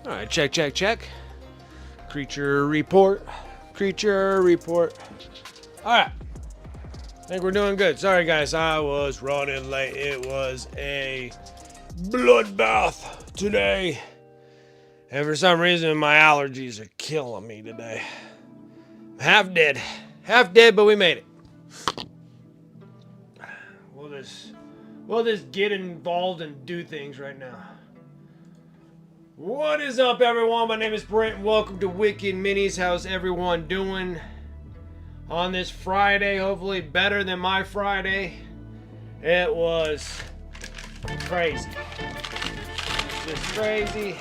Alright, check, check, check. Creature report. Creature report. Alright. I think we're doing good. Sorry, guys. I was running late. It was a bloodbath today. And for some reason, my allergies are killing me today. Half dead. Half dead, but we made it. We'll just get involved and do things right now. What is up, everyone? My name is Brent, and welcome to Wicked Minis. How's everyone doing on this Friday? Hopefully better than my Friday. It was crazy. Just crazy.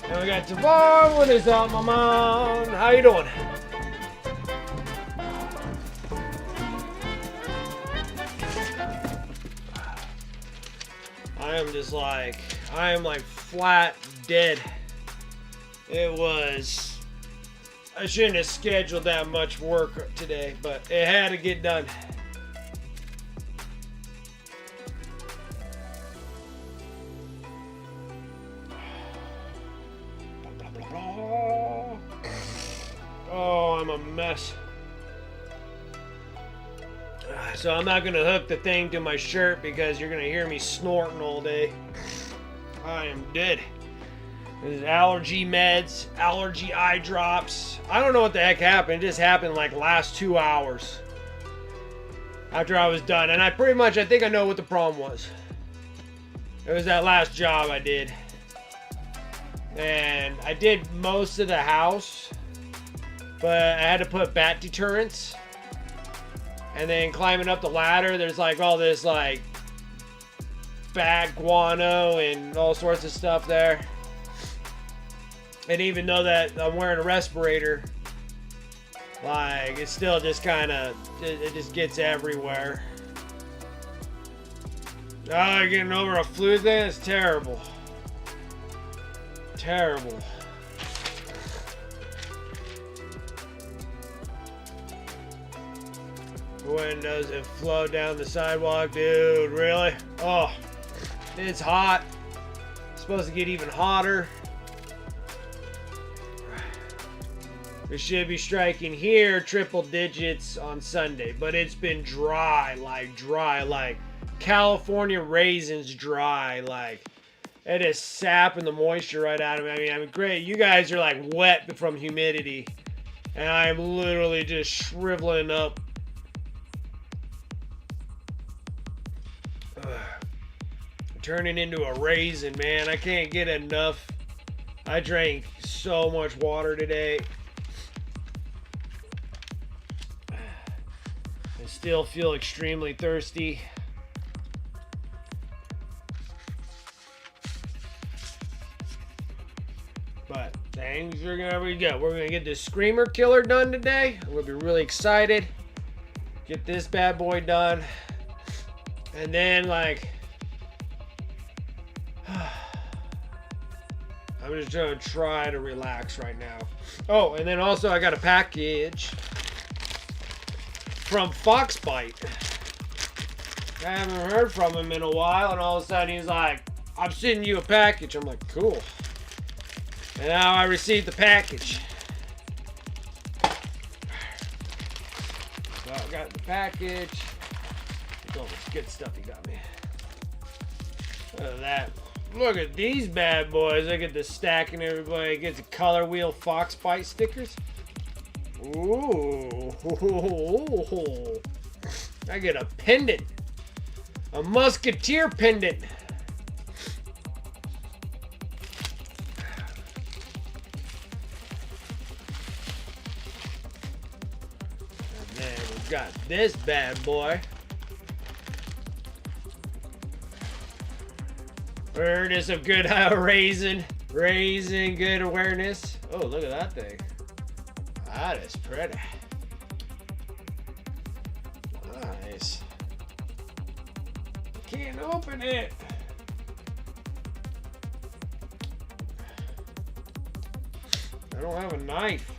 And we got Tavon. What is up, my man? How you doing? I am like flat dead. I shouldn't have scheduled that much work today, but it had to get done. Oh, I'm a mess. So I'm not gonna hook the thing to my shirt because you're gonna hear me snorting all day. I am dead. There's allergy meds, allergy eye drops. I don't know what the heck happened. It just happened like last 2 hours after I was done. And I think I know what the problem was. It was that last job I did. And I did most of the house, but I had to put bat deterrents. And then climbing up the ladder, there's like all this like bat guano and all sorts of stuff there. And even though that I'm wearing a respirator, like it's still just kind of, it just gets everywhere. Oh, you're getting over a flu thing? It's terrible. Terrible. When does it flow down the sidewalk? Dude, really? Oh, it's hot. It's supposed to get even hotter. We should be striking here triple digits on Sunday, but it's been dry, like California raisins dry, like it is sapping the moisture right out of me. I mean, great. You guys are like wet from humidity, and I am literally just shriveling up. Turning into a raisin, man. I can't get enough. I drank so much water today. I still feel extremely thirsty. But things are gonna be good. We're gonna get this Screamer Killer done today. I'm gonna be really excited. Get this bad boy done. And then like I'm just gonna try to relax right now. Oh, and then also I got a package from Foxbite. I haven't heard from him in a while, and all of a sudden he's like, I'm sending you a package. I'm like, cool. And now I received the package. So I got the package. Look at all this good stuff he got me. Look at that. Look at these bad boys. Look at the stacking. Everybody gets a color wheel Foxbite stickers. Ooh. I get a pendant. A musketeer pendant. And then we've got this bad boy. Word is of good raising good awareness. Oh, look at that thing. That is pretty. Nice. Can't open it. I don't have a knife.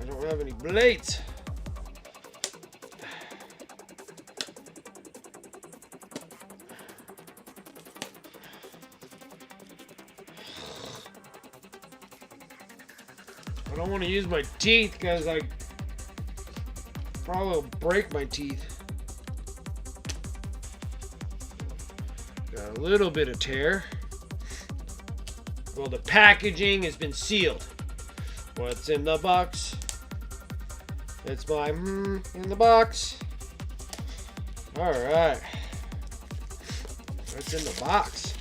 I don't have any blades. want to use my teeth because I probably will break my teeth. Got a little bit of tear. Well, the packaging has been sealed. What's in the box? It's my in the box. All right. What's in the box?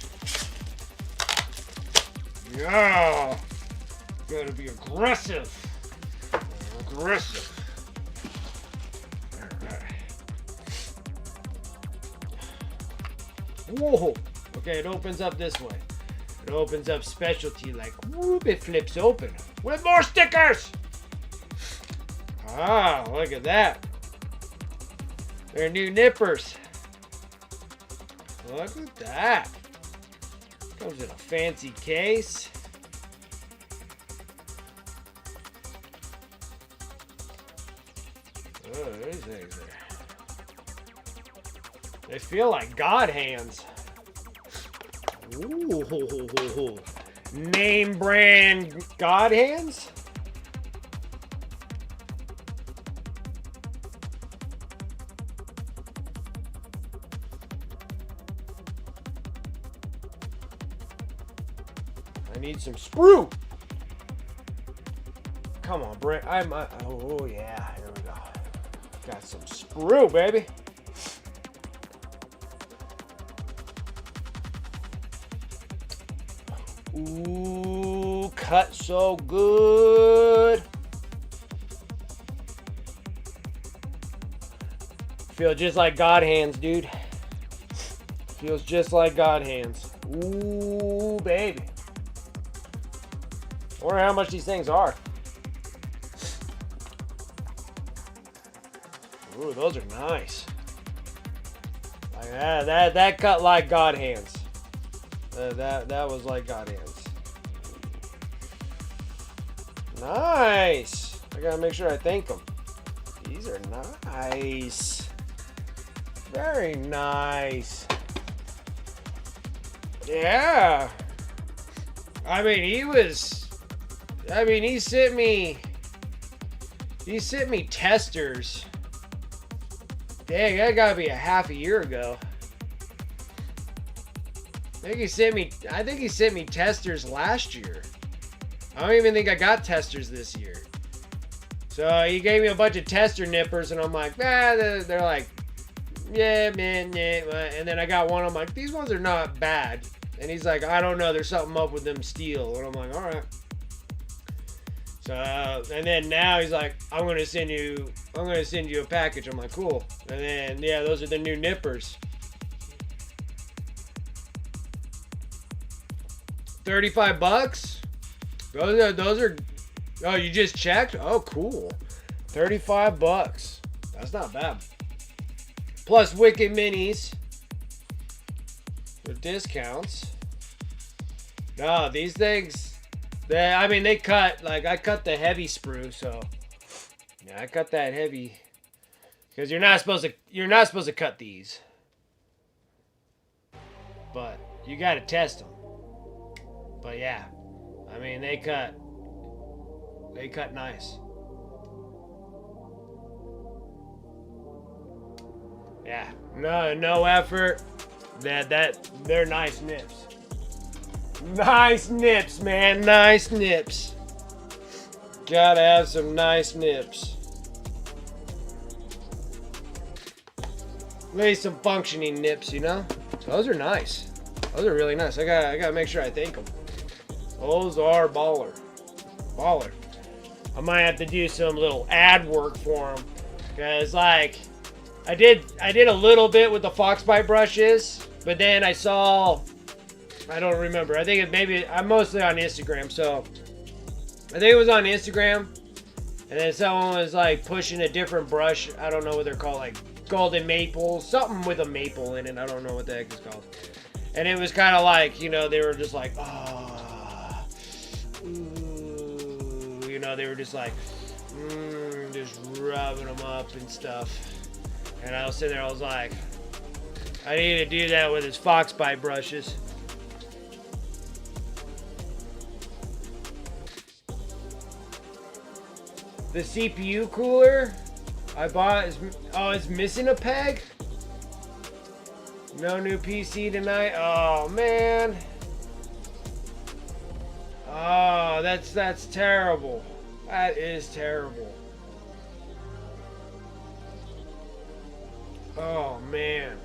Yeah. Gotta be aggressive. Aggressive. Whoa. Okay, it opens up this way. It opens up specialty like whoop, it flips open with more stickers. Ah, look at that. They're new nippers. Look at that. Comes in a fancy case. Oh, these things are... They feel like God hands. Ooh. Name brand God hands? I need some sprue. Come on, Brent. Oh yeah, here we go. Got some sprue, baby. Ooh, cut so good. Feel just like God hands, dude. Feels just like God hands. Ooh, baby. I wonder how much these things are. Ooh, those are nice. Like that cut like God hands. That was like God hands. Nice. I gotta make sure I thank them. These are nice. Very nice. Yeah. He sent me testers. Dang, that gotta be a half a year ago. I think he sent me testers last year. I don't even think I got testers this year. So he gave me a bunch of tester nippers, and I'm like, they're like, yeah, man, yeah. And then I got one, I'm like, these ones are not bad. And he's like, I don't know, there's something up with them steel. And I'm like, all right. So, and then now he's like, I'm gonna send you a package. I'm like, cool. And then, yeah, those are the new nippers. 35 bucks? Those are, oh, you just checked? Oh, cool. 35 bucks. That's not bad. Plus Wicked Minis with discounts. No, these things, they cut, like, I cut the heavy sprue, so yeah, I cut that heavy because you're not supposed to cut these, but you got to test them. But yeah, I mean, they cut nice. Yeah, no effort. They're nice nips. Nice nips, man. Nice nips. Gotta have some nice nips. At least some functioning nips, you know? Those are nice. Those are really nice. I gotta make sure I thank them. Those are baller. Baller. I might have to do some little ad work for them. Because, like, I did a little bit with the foxbite brushes, but then I saw, I don't remember. I think I'm mostly on Instagram, so I think it was on Instagram, and then someone was like pushing a different brush. I don't know what they're called, like golden maple, something with a maple in it. I don't know what the heck it's called. And it was kind of like, you know, they were just like, ooh, you know, they were just like, just rubbing them up and stuff. And I was sitting there, I was like, I need to do that with his foxbite brushes. The CPU cooler I bought is, oh, it's missing a peg? No new PC tonight? Oh, man. Oh, that's terrible. That is terrible. Oh, man.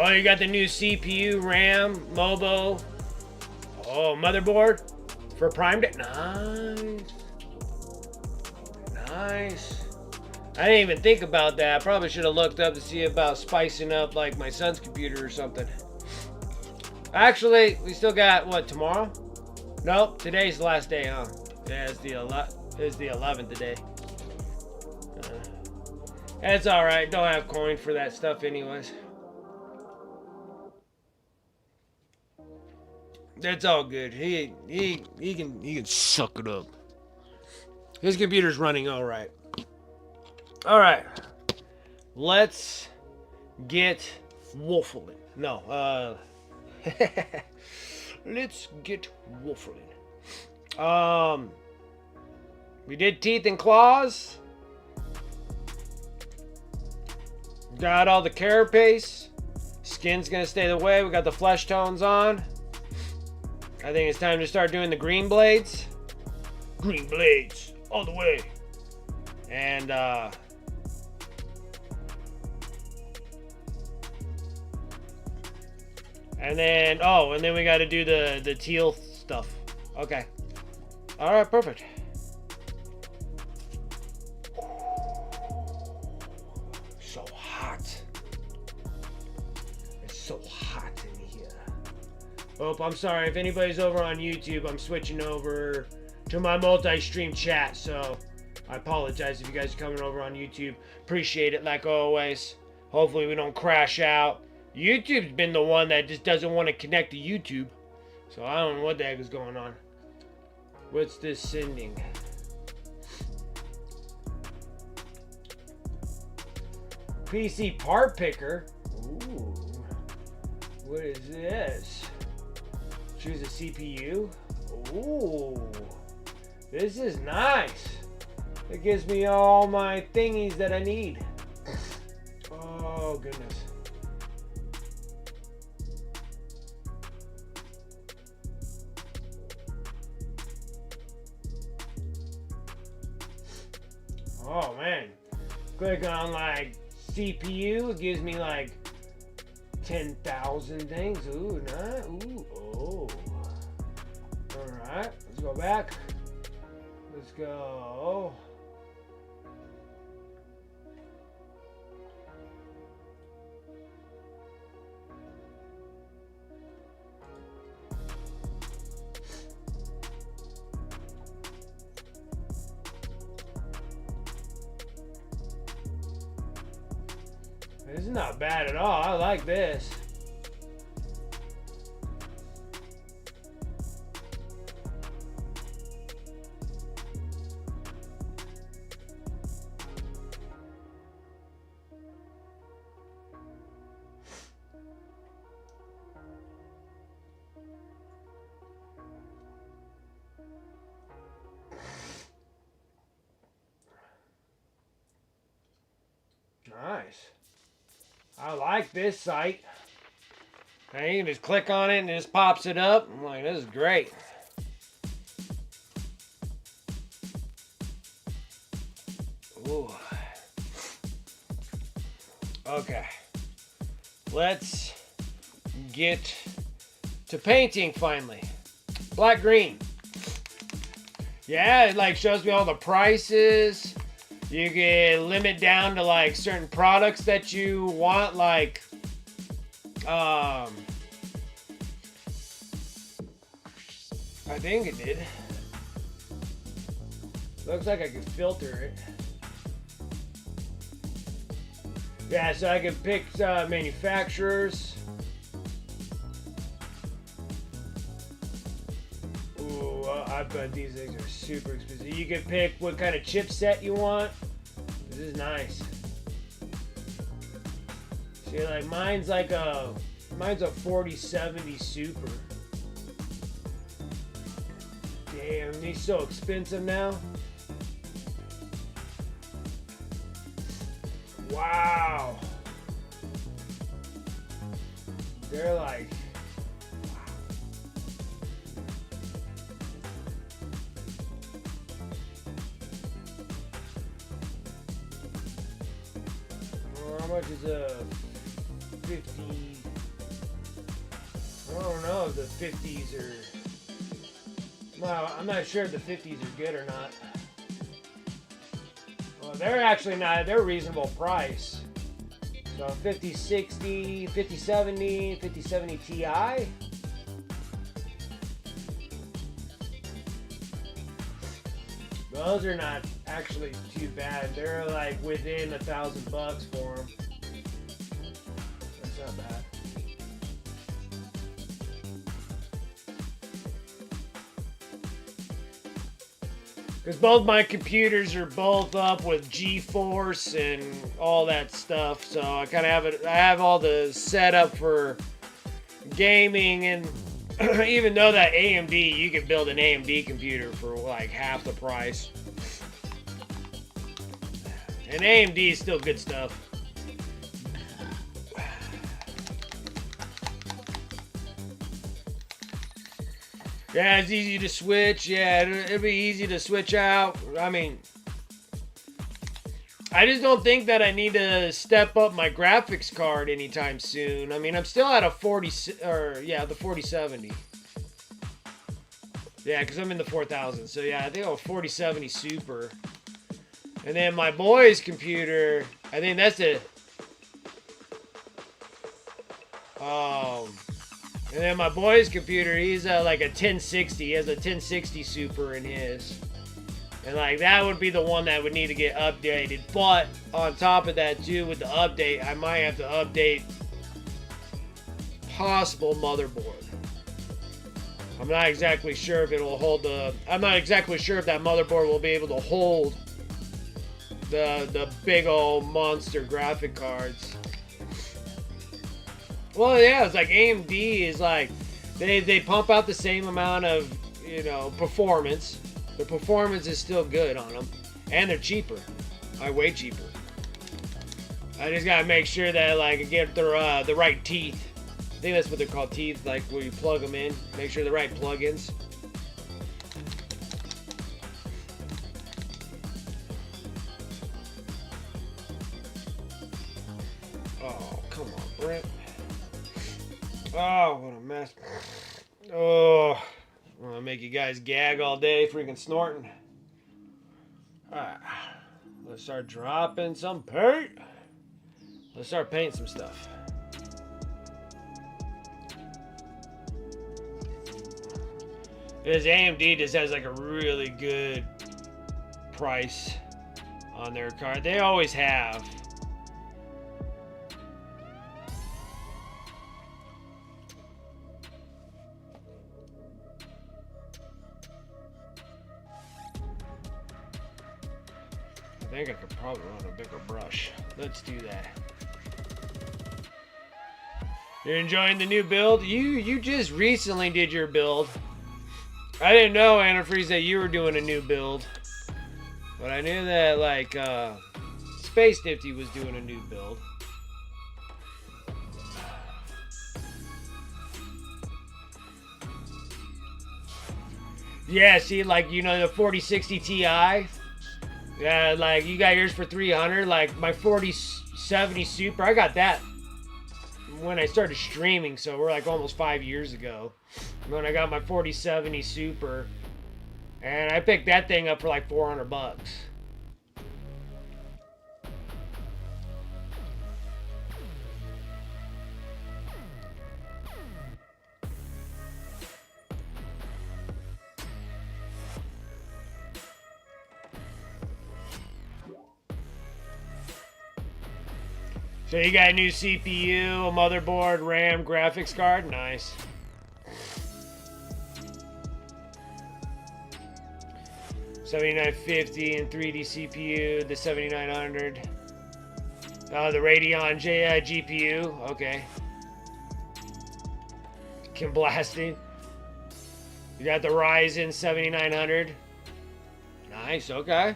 Oh, you got the new CPU, RAM, Mobo. Oh, motherboard for Prime Day. Nice. Nice. I didn't even think about that. I probably should have looked up to see about spicing up like my son's computer or something. Actually, we still got, what, tomorrow? Nope, today's the last day, huh? Yeah, it's the 11th today. That's alright. Don't have coin for that stuff anyways. That's all good. He can suck it up. His computer's running all right. All right. Let's get waffling. No, let's get waffling. We did teeth and claws. Got all the carapace. Skin's gonna stay the way. We got the flesh tones on. I think it's time to start doing the green blades. Green blades, all the way. And, then, oh, and then we got to do the teal stuff. Okay. All right, perfect. So hot. It's so hot in here. Oh, I'm sorry. If anybody's over on YouTube, I'm switching over to my multi-stream chat, so I apologize if you guys are coming over on YouTube. Appreciate it like always. Hopefully we don't crash out. YouTube's been the one that just doesn't want to connect to YouTube. So I don't know what the heck is going on. What's this sending? PC part picker. Ooh. What is this? Choose a CPU. Ooh. This is nice. It gives me all my thingies that I need. Oh, goodness. Oh, man. Click on, like, CPU. It gives me, like, 10,000 things. Ooh, nice. Ooh, oh. Alright, let's go back. Let's go. This is not bad at all. I like this. Nice. I like this site. Now you can just click on it and it just pops it up. I'm like, this is great. Ooh. Okay. Let's get to painting finally. Black green. Yeah, it like shows me all the prices. You can limit down to like certain products that you want, like I think it did. Looks like I could filter it. Yeah, so I can pick manufacturers. Ooh, I bet these things are super expensive. You can pick what kind of chipset you want. This is nice. See, like mine's a 4070 Super. Damn, these so expensive now. Wow. They're like, wow. How much is a 50? I don't know if the 50s are. Well, I'm not sure if the 50s are good or not. Well, they're actually not. They're a reasonable price. So 5060, 5070, 5070 Ti. Those are not actually too bad. They're like within $1,000 for them. That's not bad. Because both my computers are both up with GeForce and all that stuff, so I kind of have it. I have all the setup for gaming, and even though that AMD, you can build an AMD computer for like half the price, and AMD is still good stuff. Yeah, it's easy to switch. Yeah, it'll be easy to switch out. I mean, I just don't think that I need to step up my graphics card anytime soon. I mean, I'm still at a 40, or yeah, the 4070. Yeah, because I'm in the 4000. So yeah, I think I'm a 4070 Super. And then my boy's computer, I think that's it. And then my boy's computer, he's like a 1060. He has a 1060 Super in his. And like that would be the one that would need to get updated. But on top of that too, with the update, I might have to update possible motherboard. I'm not exactly sure if it'll hold the... I'm not exactly sure if that motherboard will be able to hold the big old monster graphic cards. Well, yeah, it's like AMD is like, they pump out the same amount of, you know, performance. The performance is still good on them. And they're cheaper. Way cheaper. I just gotta make sure that, like, I get the right teeth. I think that's what they're called, teeth, like where you plug them in. Make sure the right plugins. Oh, come on, Brent. Oh, what a mess. Oh, I'm gonna make you guys gag all day, freaking snorting. Alright, let's start dropping some paint. Let's start painting some stuff. Because AMD just has like a really good price on their card. They always have. I think I could probably run a bigger brush. Let's do that. You're enjoying the new build? You just recently did your build. I didn't know, Antifreeze, that you were doing a new build. But I knew that, like, Space Nifty was doing a new build. Yeah, see, like, you know, the 4060 Ti? Yeah, like, you got yours for 300. Like, my 4070 Super, I got that when I started streaming, so we're like almost 5 years ago. When I got my 4070 Super, and I picked that thing up for like $400. So you got a new CPU, a motherboard, RAM, graphics card? Nice. $7950 and 3D CPU, the 7900. The Radeon GPU, okay. Can blasting. You got the Ryzen 7900. Nice, okay.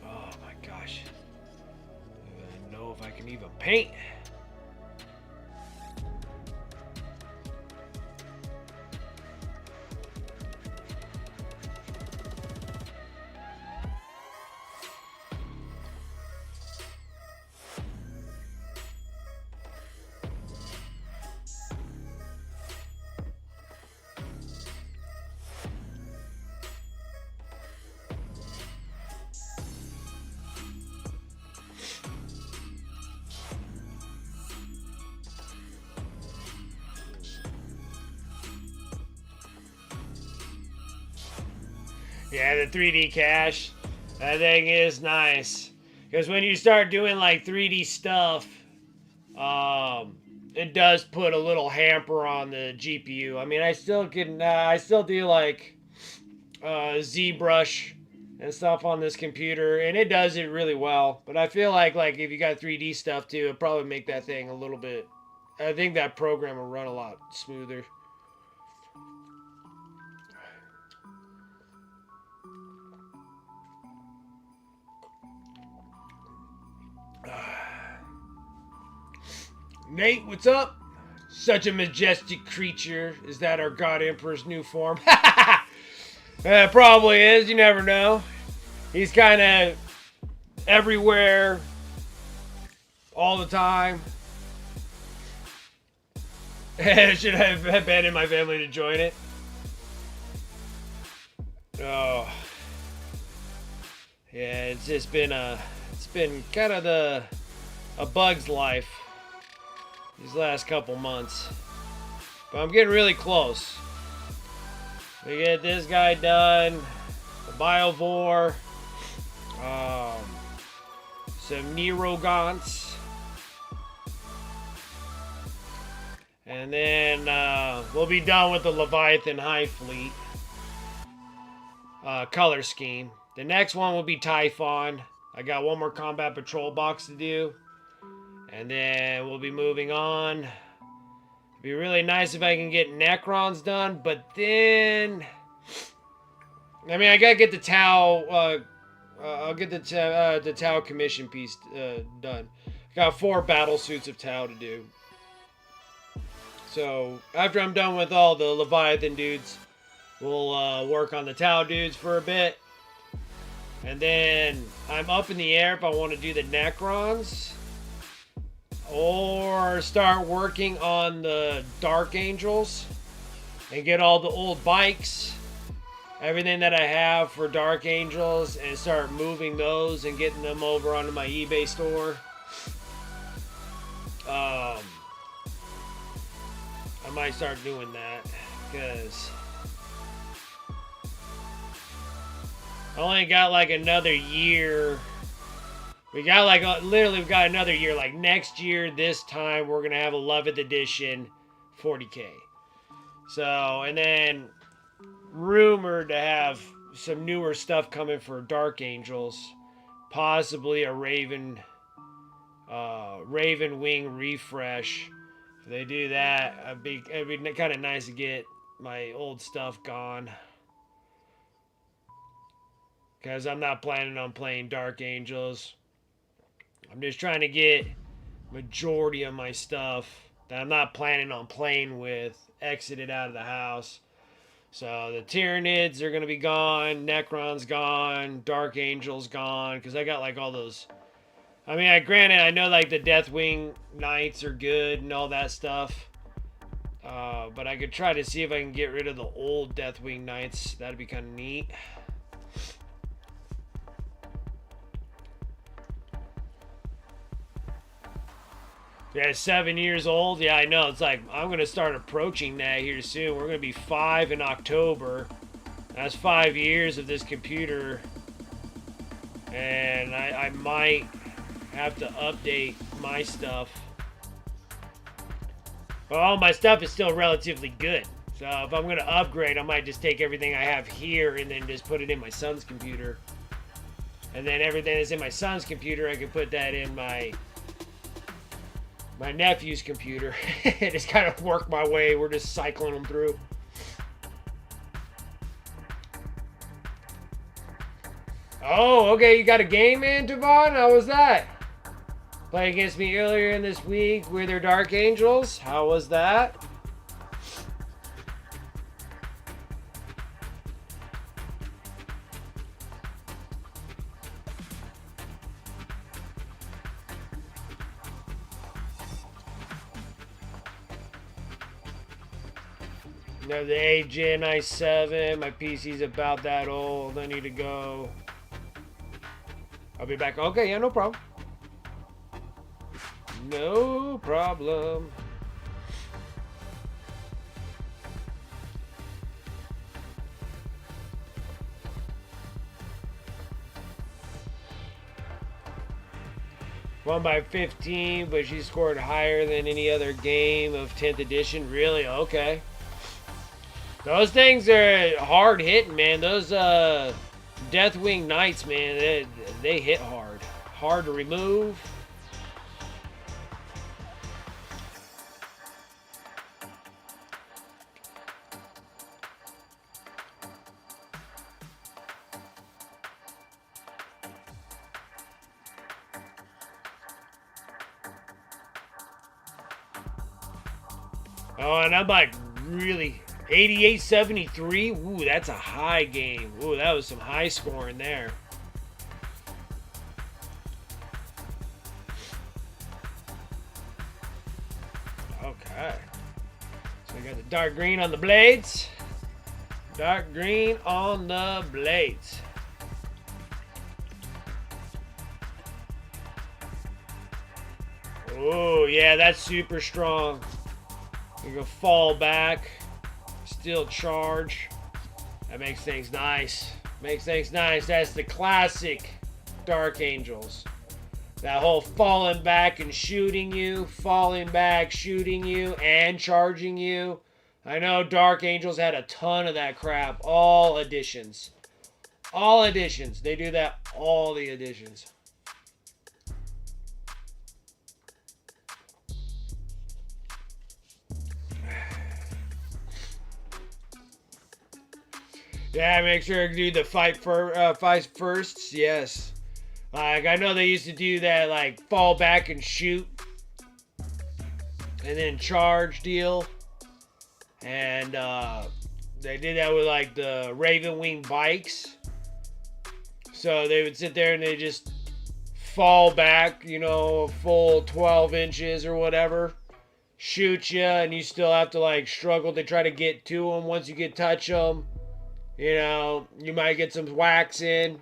Oh my gosh. I don't know if I can even paint. Yeah, the 3D cache. That thing is nice. Because when you start doing like 3D stuff, it does put a little hamper on the GPU. I mean, I still do like ZBrush and stuff on this computer, and it does it really well. But I feel like if you got 3D stuff too, it'd probably make that thing a little bit. I think that program will run a lot smoother. Nate, what's up? Such a majestic creature. Is that our God Emperor's new form? Probably is. You never know. He's kind of everywhere all the time. Should I have abandoned my family to join it? Oh. Yeah, it's just been kind of a bug's life these last couple months. But I'm getting really close. We get this guy done, the Biovore, some Nerogants, and then we'll be done with the Leviathan Hivefleet color scheme. The next one will be Typhon. I got one more combat patrol box to do. And then we'll be moving on. It'd be really nice if I can get Necrons done, but then... I mean, I gotta get the Tau... I'll get the Tau commission piece done. Got 4 battle suits of Tau to do. So, after I'm done with all the Leviathan dudes, we'll work on the Tau dudes for a bit. And then I'm up in the air if I want to do the Necrons. Or start working on the Dark Angels and get all the old bikes, everything that I have for Dark Angels, and start moving those and getting them over onto my eBay store. I might start doing that because I only got like another year. We got literally we've got another year. Like next year, this time, we're going to have 11th edition 40K. So, and then rumored to have some newer stuff coming for Dark Angels. Possibly a Raven Wing refresh. If they do that, it'd be kind of nice to get my old stuff gone. Because I'm not planning on playing Dark Angels. I'm just trying to get majority of my stuff that I'm not planning on playing with exited out of the house. So the Tyranids are going to be gone. Necron's gone. Dark Angel's gone. Because I got like all those. I mean, granted, I know like the Deathwing Knights are good and all that stuff. But I could try to see if I can get rid of the old Deathwing Knights. That'd be kind of neat. Yeah, 7 years old. Yeah, I know. It's like, I'm going to start approaching that here soon. We're going to be 5 in October. That's 5 years of this computer. And I might have to update my stuff. But all my stuff is still relatively good. So if I'm going to upgrade, I might just take everything I have here and then just put it in my son's computer. And then everything that's in my son's computer, I can put that in my nephew's computer. Just kind of work my way. We're just cycling them through. Oh, okay. You got a game in, Devon? How was that? Played against me earlier in this week with their Dark Angels. How was that? No, the 8 Gen i7. My PC's about that old. I need to go. I'll be back. Okay, yeah, no problem. No problem. Won by 15, but she scored higher than any other game of 10th edition. Really? Okay. Those things are hard hitting, man. Those Deathwing Knights, man, they hit hard. Hard to remove. Oh, and I'm like really 88-73. Ooh, that's a high game. Ooh, that was some high scoring there. Okay. So we got the dark green on the blades. Dark green on the blades. Oh, yeah, that's super strong. You can fall back, still charge. That makes things nice. Makes things nice. That's the classic Dark Angels. That whole falling back and shooting you, falling back, shooting you, and charging you. I know Dark Angels had a ton of that crap. All editions. All editions. They do that all the editions. Yeah, make sure to do the fight firsts. Yes. Like, I know they used to do that, like, fall back and shoot. And then charge deal. And they did that with, like, the Raven Wing bikes. So they would sit there and they just fall back, you know, a full 12 inches or whatever. Shoot you, and you still have to, like, struggle to try to get to them. Once you get touch them, you know, you might get some whacks in.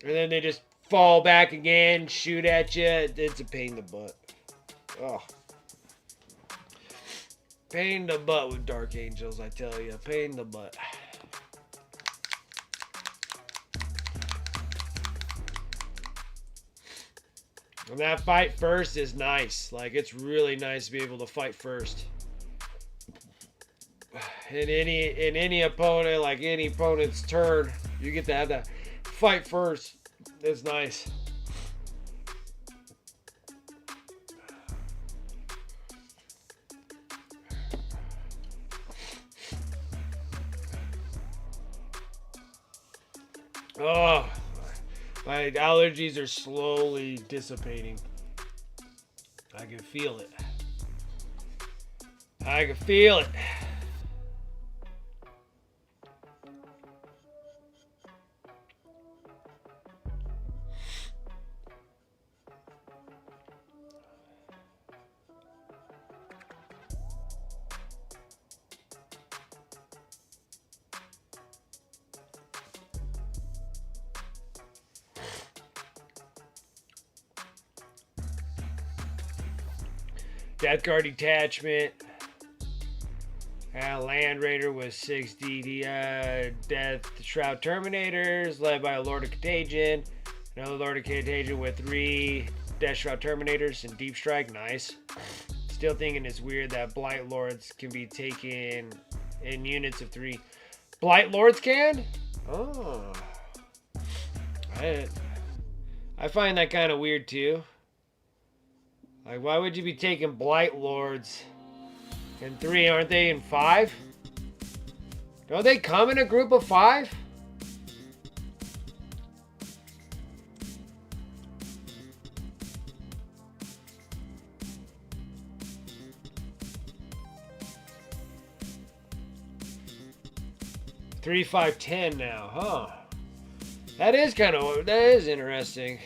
And then they just fall back again, shoot at you. It's a pain in the butt. Oh. Pain in the butt with Dark Angels, I tell you. Pain in the butt. And that fight first is nice. Like, it's really nice to be able to fight first. In any opponent, like any opponent's turn, you get to have that fight first. It's nice. Oh, my allergies are slowly dissipating. I can feel it. I can feel it. Death Guard detachment. Land Raider with 6 Death Shroud Terminators, led by a Lord of Contagion. Another Lord of Contagion with 3 Death Shroud Terminators and Deep Strike. Nice. Still thinking it's weird that Blight Lords can be taken in units of 3. Blight Lords can? Oh. I find that kind of weird too. Like, why would you be taking Blight Lords in 3? Aren't they in 5? Don't they come in a group of 5? Three, 5, 10 now, huh? That is interesting.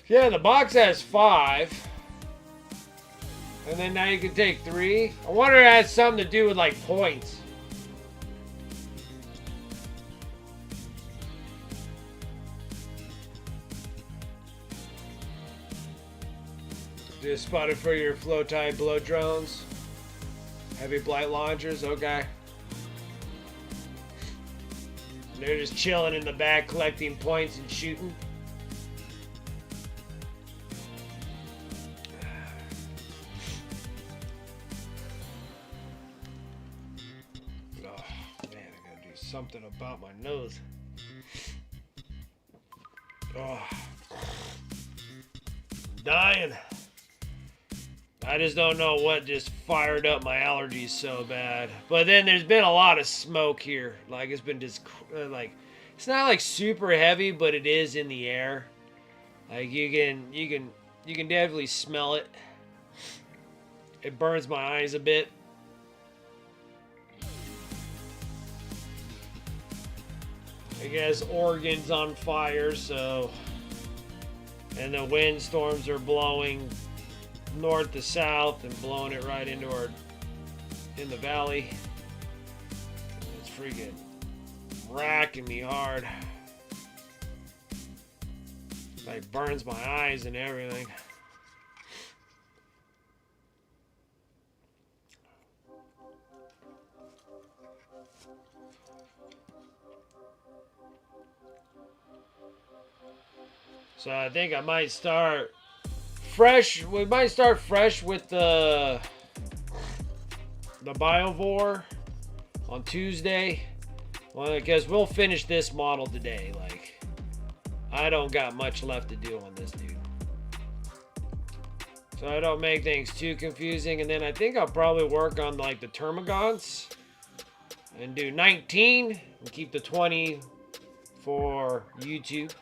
Yeah, the box has 5. And then now you can take 3. I wonder if it has something to do with like points. Just spotted for your flow type blow drones. Heavy blight launchers, okay. They're just chilling in the back collecting points and shooting. Something about my nose. Oh, dying. I just don't know what just fired up my allergies so bad. But then there's been a lot of smoke here. Like it's been just like it's not like super heavy, but it is in the air. Like you can definitely smell it. It burns my eyes a bit. I guess Oregon's on fire, so, and the wind storms are blowing north to south and blowing it right into in the valley. It's freaking racking me hard. Like burns my eyes and everything. So I think I might start fresh. We might start fresh with the Biovore on Tuesday. Well, because we'll finish this model today. Like, I don't got much left to do on this dude. So I don't make things too confusing. And then I think I'll probably work on like the Termagants and do 19 and keep the 20 for YouTube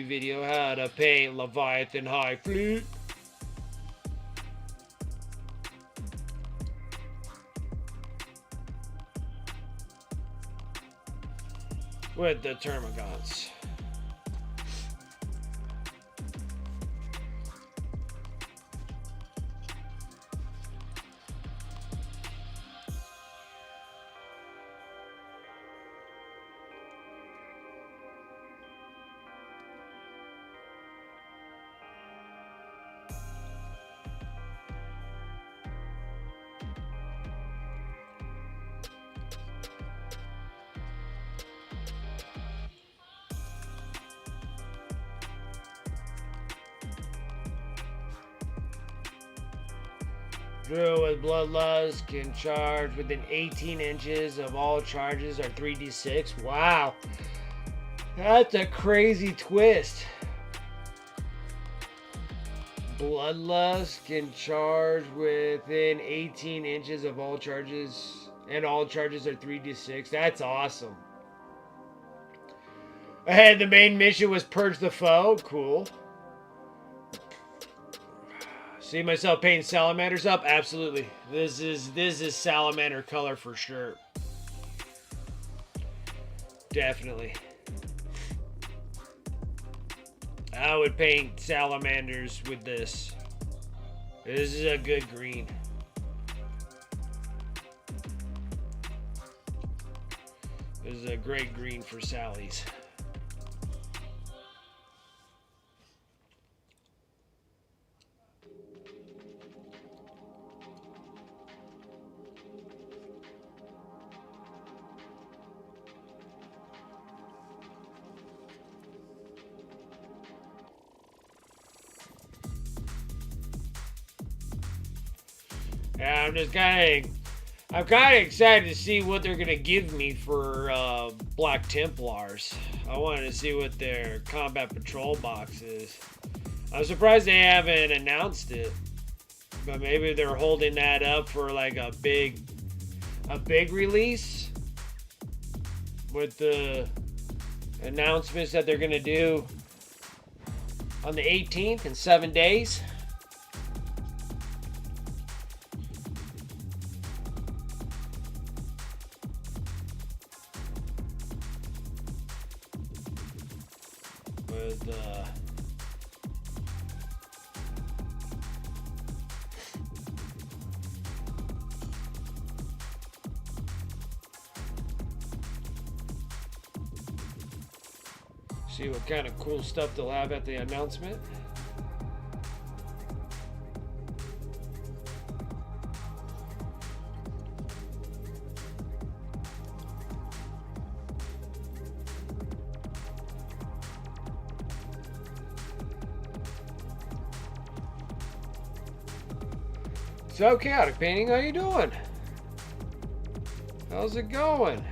video, how to paint Leviathan Hivefleet. With the Termagants. Drew with Bloodlust can charge within 18 inches of all charges are 3d6. Wow. That's a crazy twist. Bloodlust can charge within 18 inches of all charges, and all charges are 3d6. That's awesome. And the main mission was purge the foe. Cool. See myself painting salamanders up? Absolutely. This is salamander color for sure. Definitely. I would paint salamanders with this. This is a good green. This is a great green for Sally's. Yeah, I'm kind of excited to see what they're gonna give me for Black Templars. I wanted to see what their combat patrol box is. I'm surprised they haven't announced it, but maybe they're holding that up for like a big release with the announcements that they're gonna do on the 18th in 7 days. See what kind of cool stuff they'll have at the announcement. So Chaotic Painting, how you doing? How's it going?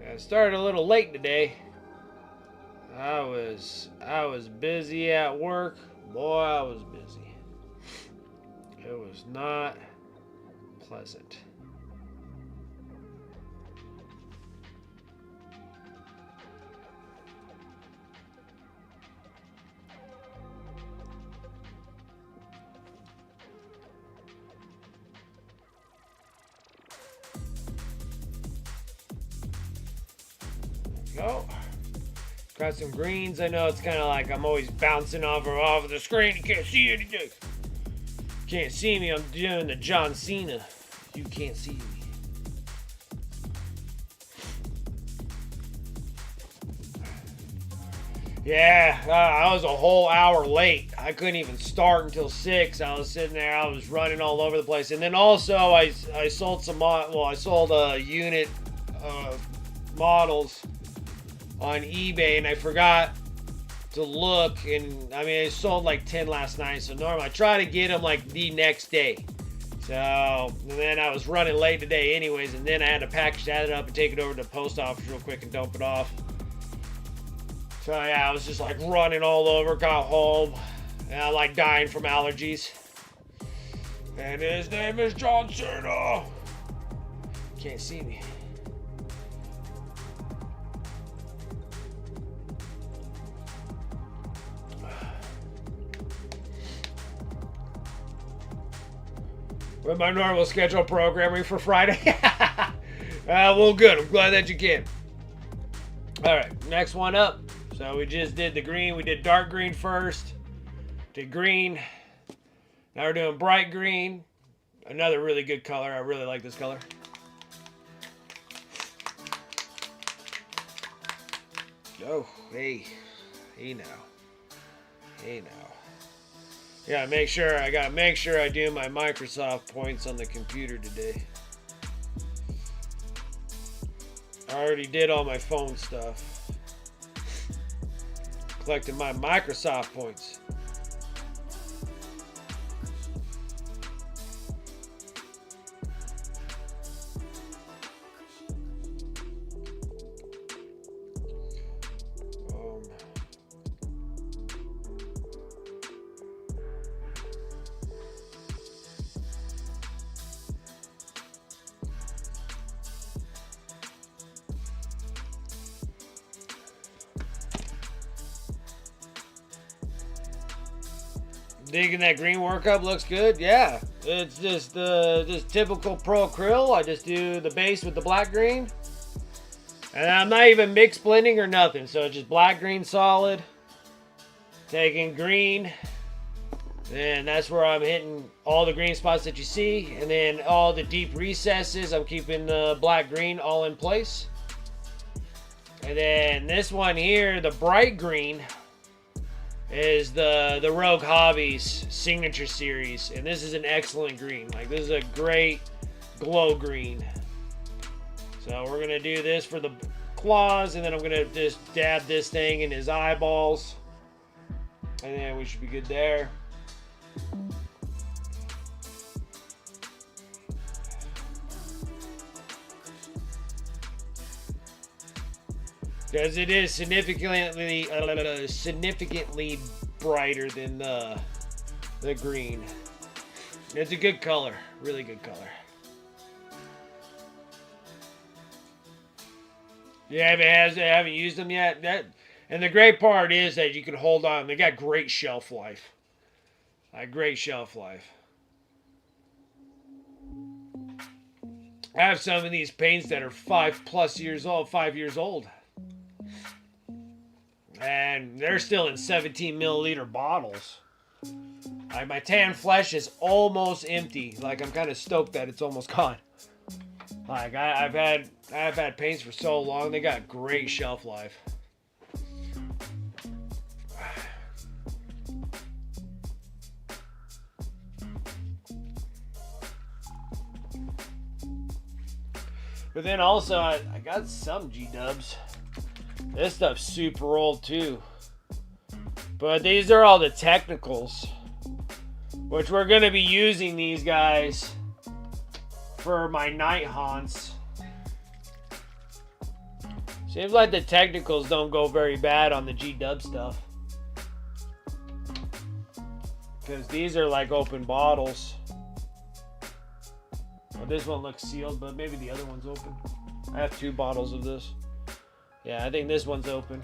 I started a little late today. I was busy at work. Boy, I was busy. It was not pleasant. Go. Got some greens. I know it's kind of like I'm always bouncing off of the screen. You can't see anything. Can't see me. I'm doing the John Cena. You can't see me. Yeah, I was a whole hour late. I couldn't even start until 6. I was sitting there. I was running all over the place. And then also I sold some, I sold a unit of models on eBay, and I forgot to look, and I mean I sold like 10 last night, so normally I try to get them like the next day. So, and then I was running late today anyways, and then I had to package that up and take it over to the post office real quick and dump it off. So yeah, I was just like running all over, got home, and I'm like dying from allergies. And his name is John Cena. Can't see me. With my normal schedule programming for Friday. Well, good. I'm glad that you can. All right, next one up. So we just did the green. We did dark green first. Did green. Now we're doing bright green. Another really good color. I really like this color. Oh, hey. Hey now. Hey now. Yeah, I gotta make sure I do my Microsoft points on the computer today. I already did all my phone stuff. Collected my Microsoft points. Digging that green workup, looks good. Yeah, it's just typical pro acryl. I just do the base with the black green, and I'm not even mix blending or nothing. So it's just black green solid. Taking green, and that's where I'm hitting all the green spots that you see, and then all the deep recesses. I'm keeping the black green all in place, and then this one here, the bright green, is the Rogue Hobbies Signature Series, and this is an excellent green. Like, this is a great glow green. So we're gonna do this for the claws, and then I'm gonna just dab this thing in his eyeballs, and then we should be good there. Because it is significantly brighter than the green. It's a good color, really good color. Yeah, I haven't used them yet. And the great part is that you can hold on. They got great shelf life. Great shelf life. I have some of these paints that are 5+ years old, 5 years old. And they're still in 17 milliliter bottles. Like, my tan flesh is almost empty. Like, I'm kind of stoked that it's almost gone. Like, I've had paints for so long, they got great shelf life. But then also, I got some G-dubs. This stuff's super old too. But these are all the technicals, which we're going to be using these guys for my night haunts. Seems like the technicals don't go very bad on the G-dub stuff, because these are like open bottles. Well, this one looks sealed, but maybe the other one's open. I have 2 bottles of this. Yeah, I think this one's open.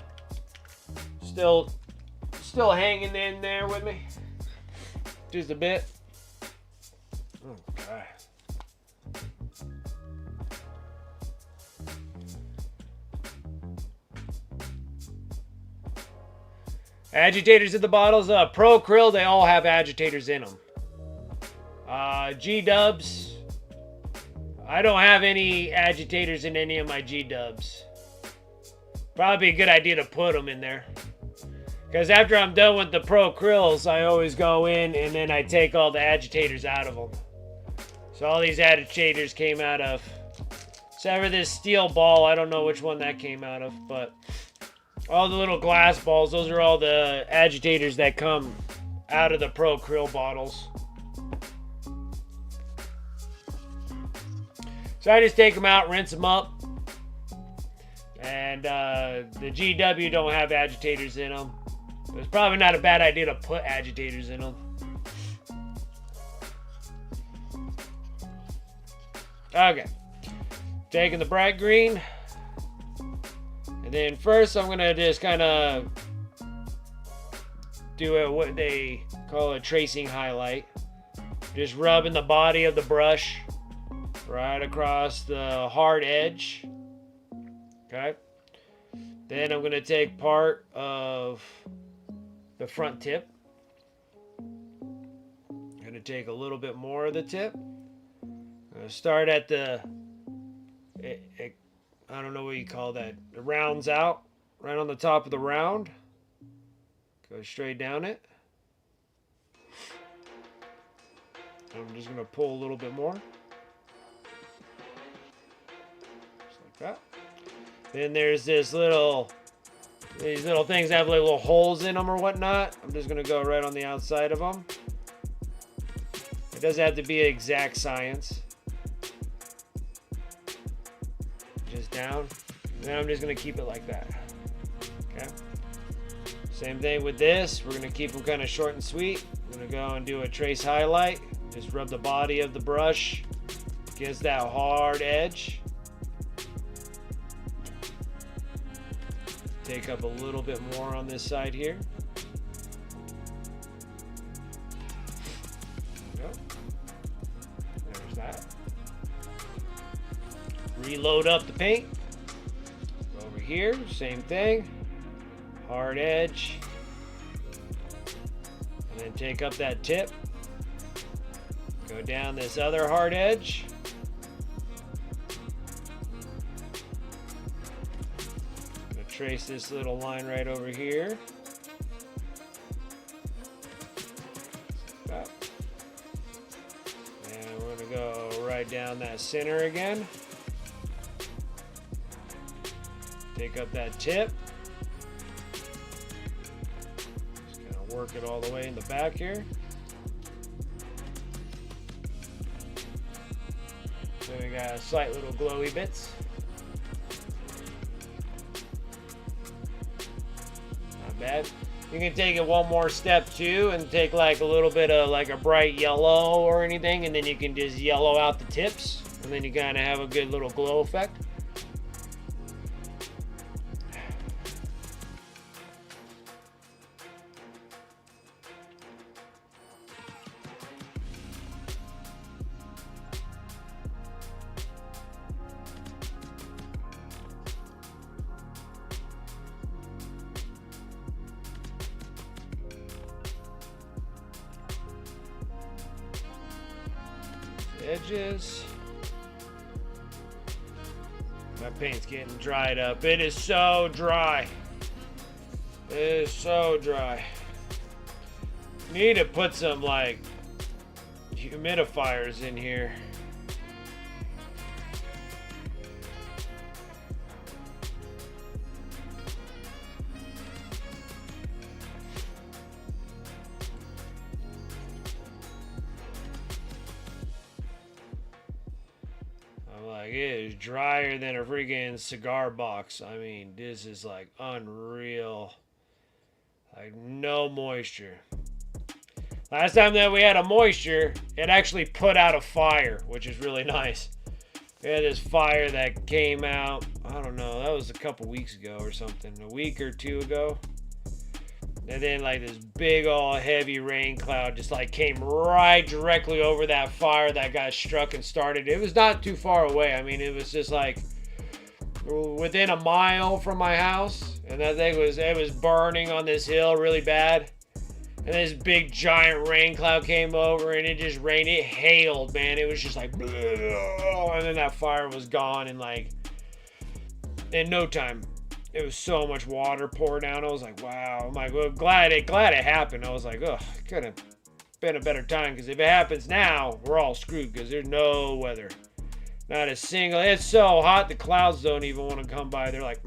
Still hanging in there with me. Just a bit. Okay. Agitators in the bottles. Pro Acryl, they all have agitators in them. G-dubs, I don't have any agitators in any of my G-dubs. Probably a good idea to put them in there. Because after I'm done with the Pro Acryls, I always go in and then I take all the agitators out of them. So all these agitators came out of, except for this steel ball, I don't know which one that came out of, but all the little glass balls, those are all the agitators that come out of the Pro Acryl bottles. So I just take them out, rinse them up. And the GW don't have agitators in them. It's probably not a bad idea to put agitators in them. Okay. Taking the bright green. And then first I'm going to just kind of do what they call a tracing highlight. Just rubbing the body of the brush right across the hard edge. Okay. Then I'm going to take part of the front tip. I'm going to take a little bit more of the tip. I'm going to start at the, I don't know what you call that. It rounds out right on the top of the round. Go straight down it. I'm just going to pull a little bit more. Just like that. Then there's these little things that have like little holes in them or whatnot. I'm just going to go right on the outside of them. It doesn't have to be an exact science. Just down. And then I'm just going to keep it like that. Okay. Same thing with this. We're going to keep them kind of short and sweet. I'm going to go and do a trace highlight. Just rub the body of the brush against that hard edge. Take up a little bit more on this side here. reload up the paint. Over here, same thing. Hard edge. And then take up that tip. Go down this other hard edge. Gonna trace this little line right over here. Up. And we're gonna go right down that center again. Take up that tip. Just gonna work it all the way in the back here. So we got slight little glowy bits. Not bad. You can take it one more step too and take like a little bit of like a bright yellow or anything, and then you can just yellow out the tips, and then you kind of have a good little glow effect. Edges. My paint's getting dried up. It is so dry. It is so dry. Need to put some like humidifiers in here. Like, it is drier than a freaking cigar box. I mean, this is like unreal. Like, no moisture. Last time that we had a moisture, it actually put out a fire, which is really nice. We had this fire that came out, I don't know, that was a couple weeks ago or something, a week or two ago. And then like this big old heavy rain cloud just like came right directly over that fire that got struck and started. It was not too far away. I mean, it was just like within a mile from my house. And that thing it was burning on this hill really bad. And this big giant rain cloud came over and it just rained. It hailed, man. It was just like, and then that fire was gone in like, in no time. It was so much water poured down. I was like, wow. I'm like, well, glad it happened. I was like, oh, it could have been a better time, because if it happens now, we're all screwed, because there's no weather. Not a single. It's so hot, the clouds don't even want to come by. They're like,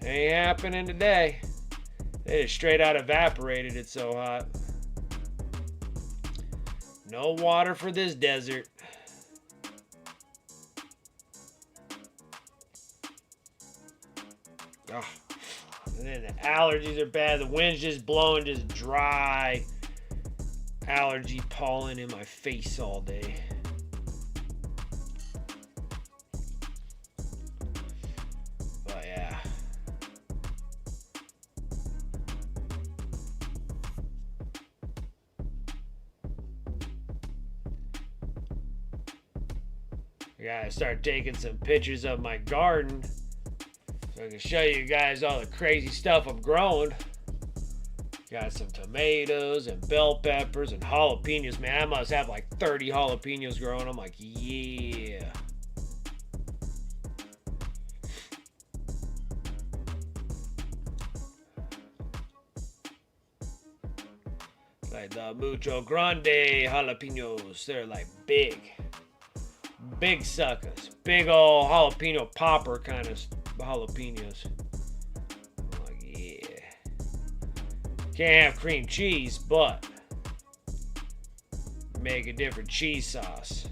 ain't happening today. They just straight out evaporated. It's so hot. No water for this desert. Oh. And then the allergies are bad. The wind's just blowing, just dry allergy pollen in my face all day. But yeah. I gotta start taking some pictures of my garden, so I can show you guys all the crazy stuff I'm growing. Got some tomatoes and bell peppers and jalapenos. Man, I must have like 30 jalapenos growing. I'm like, yeah. Like the Mucho Grande jalapenos. They're like big suckers. Big old jalapeno popper kind of jalapenos. I'm like, yeah. Can't have cream cheese, but make a different cheese sauce.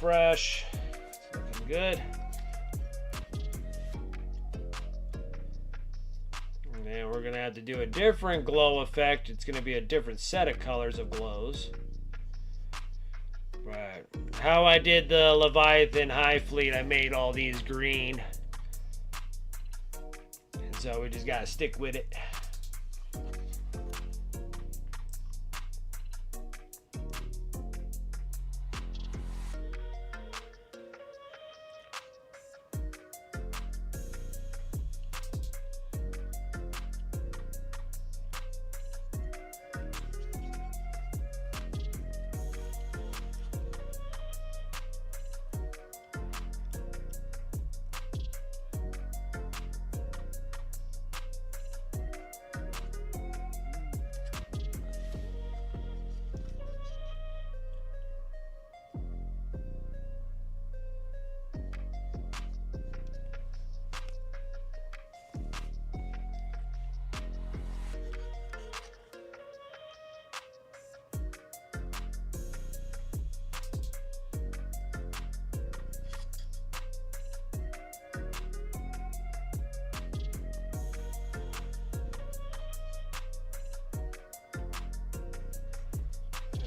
refresh. It's looking good. And then we're gonna have to do a different glow effect. It's gonna be a different set of colors of glows. Right. How I did the Leviathan Hivefleet, I made all these green. And so we just gotta stick with it.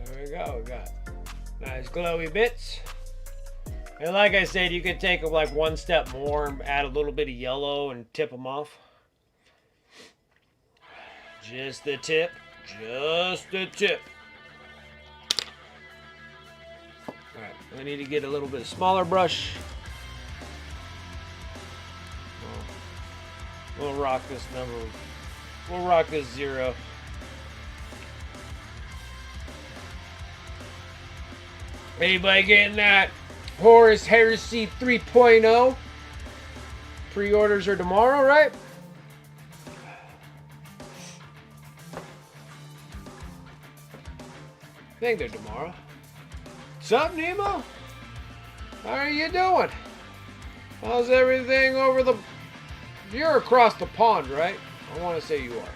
There we go, we got nice glowy bits. And like I said, you could take them like one step more and add a little bit of yellow and tip them off. Just the tip, just the tip. Alright, I need to get a little bit smaller brush. We'll rock this number. We'll rock this 0. Anybody getting that Horus Heresy 3.0? Pre-orders are tomorrow, right? I think they're tomorrow. What's up, Nemo? How are you doing? How's everything over the... You're across the pond, right? I want to say you are.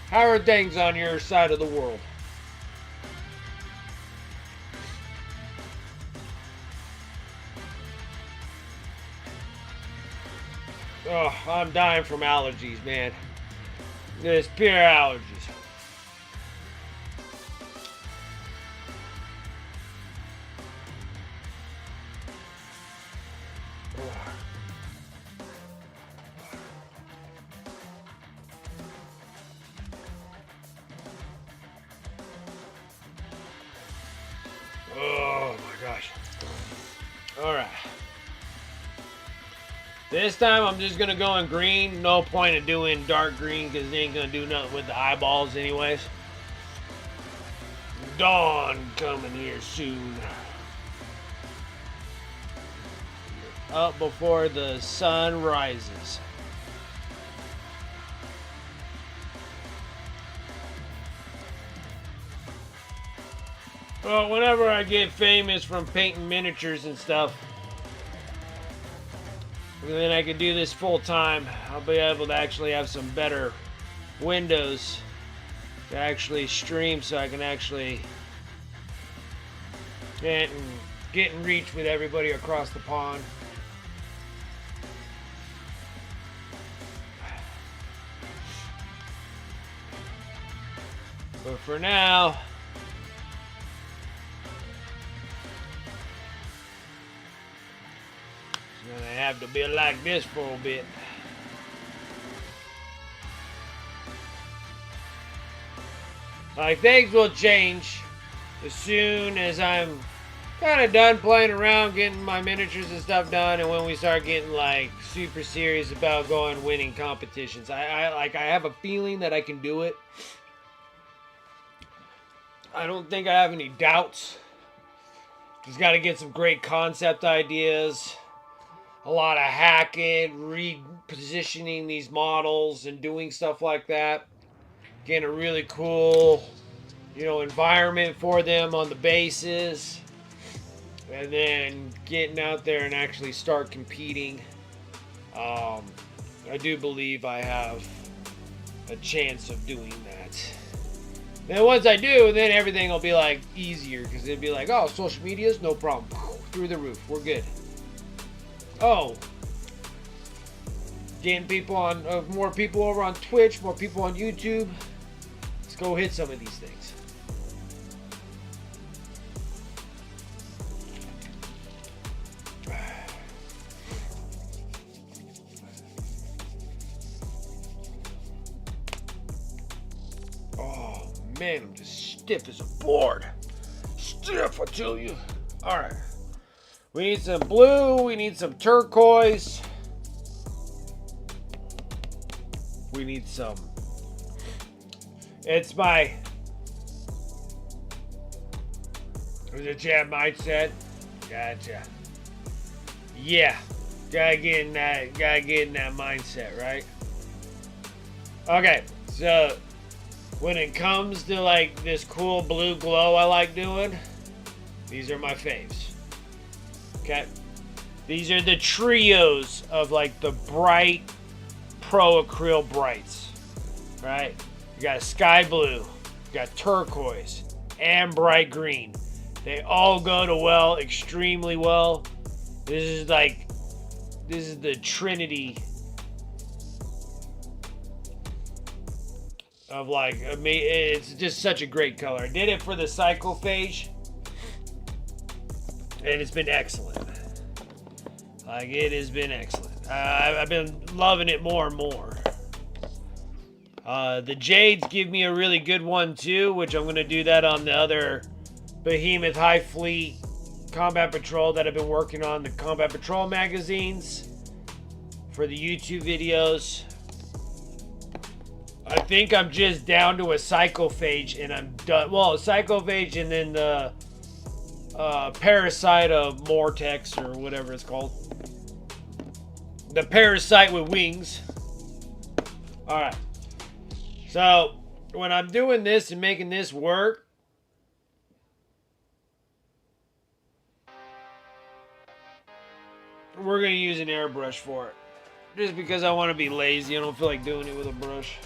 How are things on your side of the world? Oh, I'm dying from allergies, man. Just pure allergies. Oh my gosh. Alright. This time I'm just gonna go in green. No point of doing dark green because it ain't gonna do nothing with the eyeballs anyways. Dawn coming here soon. Up before the sun rises. Well, whenever I get famous from painting miniatures and stuff, and then I can do this full time, I'll be able to actually have some better windows to actually stream so I can actually get in reach with everybody across the pond. But for now, it's gonna have to be like this for a bit. Like, things will change as soon as I'm kind of done playing around, getting my miniatures and stuff done, and when we start getting like super serious about going winning competitions. I have a feeling that I can do it. I don't think I have any doubts. Just got to get some great concept ideas, a lot of hacking, repositioning these models and doing stuff like that. Getting a really cool, environment for them on the bases. And then getting out there and actually start competing. I do believe I have a chance of doing that. Then once I do, then everything will be like easier because it'd be like, oh, social media's no problem. Through the roof. We're good. Oh. Getting people on, more people over on Twitch, more people on YouTube. Let's go hit some of these things. Oh man, I'm just stiff as a board. Stiff, I tell you. All right. We need some blue. We need some turquoise. We need some. It's my. Was it chat mindset? Gotcha. Yeah. Gotta get in that mindset, right? Okay, so when it comes to like this cool blue glow I like doing, these are my faves. Okay? These are the trios of like the bright Pro Acryl Brights. Right? You got sky blue, you got turquoise, and bright green. They all go to well extremely well. This is the trinity of like, it's just such a great color. I did it for the cyclophage, and it's been excellent. Like, it has been excellent. I've been loving it more and more. The Jades give me a really good one too, which I'm going to do that on the other Behemoth Hivefleet Combat Patrol that I've been working on, the Combat Patrol magazines for the YouTube videos. I think I'm just down to a cyclophage and I'm done. Well, a cyclophage and then the parasite of Mortex or whatever it's called. The parasite with wings. Alright. So, when I'm doing this and making this work, we're going to use an airbrush for it. Just because I want to be lazy. I don't feel like doing it with a brush.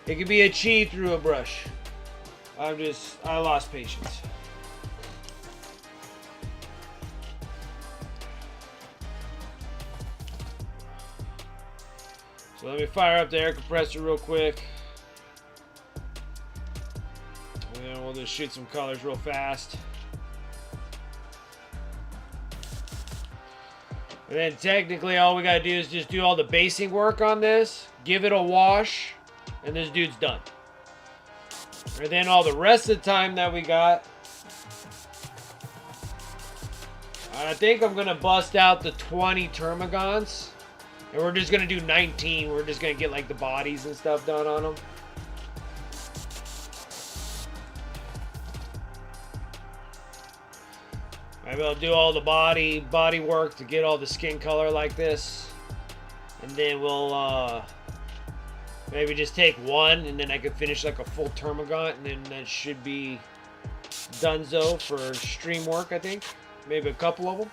It could be achieved through a brush. I lost patience. So let me fire up the air compressor real quick. And then we'll just shoot some colors real fast. And then technically all we gotta do is just do all the basing work on this, give it a wash, and this dude's done. And then all the rest of the time that we got, I think I'm gonna bust out the 20 termagants. And we're just gonna do 19. We're just gonna get like the bodies and stuff done on them. Maybe I'll do all the body work to get all the skin color like this. And then we'll maybe just take one and then I can finish like a full termagant and then that should be donezo for stream work, I think. Maybe a couple of them.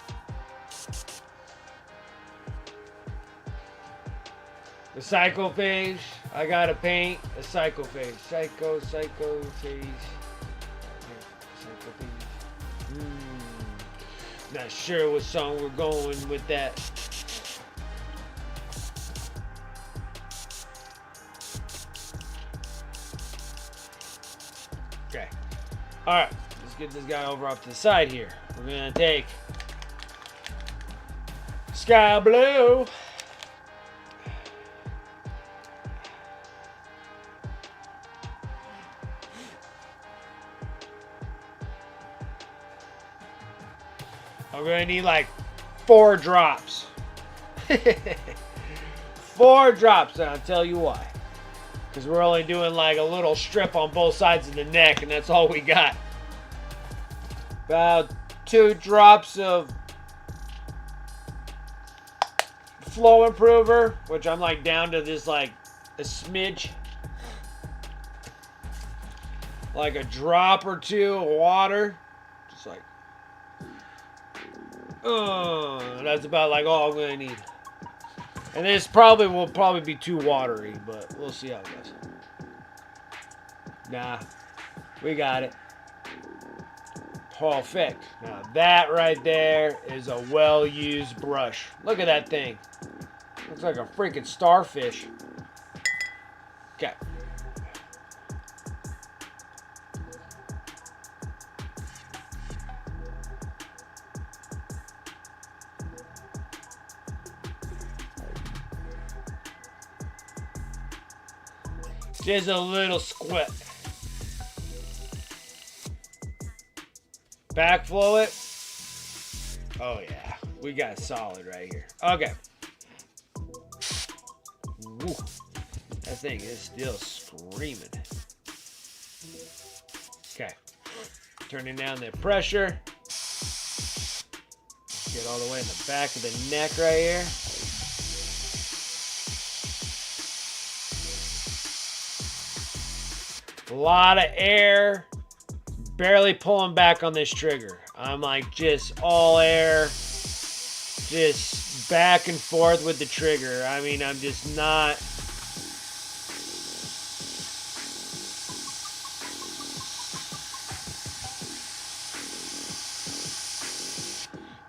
The cyclophage, I gotta paint a cyclophage. Cyclophage. Not sure what song we're going with that. Okay. Alright, let's get this guy over off to the side here. We're gonna take sky blue. I'm gonna need like 4 drops. 4 drops, and I'll tell you why. Because we're only doing like a little strip on both sides of the neck, and that's all we got. About 2 drops of flow improver, which I'm like down to this like a smidge. Like a drop or 2 of water. Just like. That's about like all I'm gonna need. And this probably will be too watery, but we'll see how it goes. Nah, we got it. Perfect. Now that right there is a well-used brush. Look at that thing. Looks like a freaking starfish. Okay. Just a little squat. Backflow it. Oh yeah, we got solid right here. Okay. Woo. That thing is still screaming. Okay. Turning down the pressure. Get all the way in the back of the neck right here. A lot of air. Barely pulling back on this trigger. I'm like just all air. Just back and forth with the trigger. I mean, I'm just not.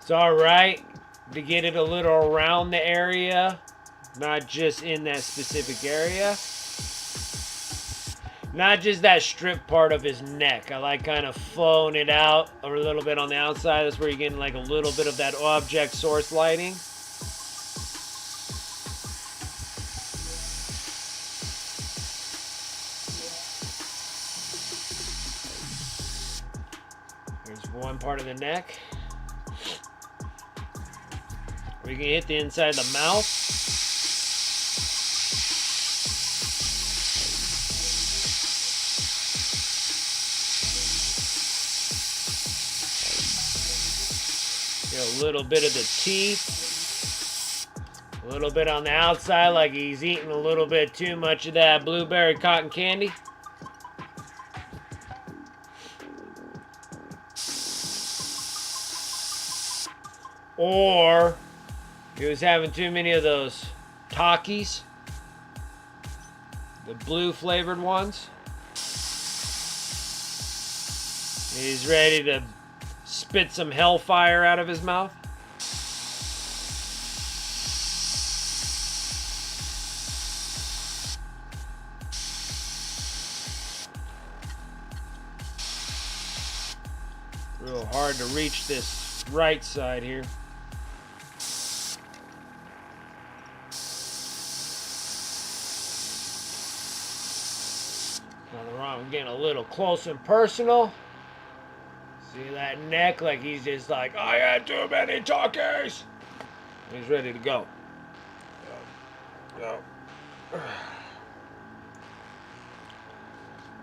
It's alright to get it a little around the area, not just in that specific area. Not just that strip part of his neck. I like kind of flowing it out a little bit on the outside. That's where you're getting like a little bit of that object source lighting. There's one part of the neck. We can hit the inside of the mouth. Get a little bit of the teeth. A little bit on the outside like he's eating a little bit too much of that blueberry cotton candy. Or he was having too many of those Takis, the blue flavored ones. He's ready to spit some hellfire out of his mouth. Real hard to reach this right side here. Nothing wrong with getting a little close and personal. See that neck? Like he's just like, I had too many Takis. He's ready to go. Go.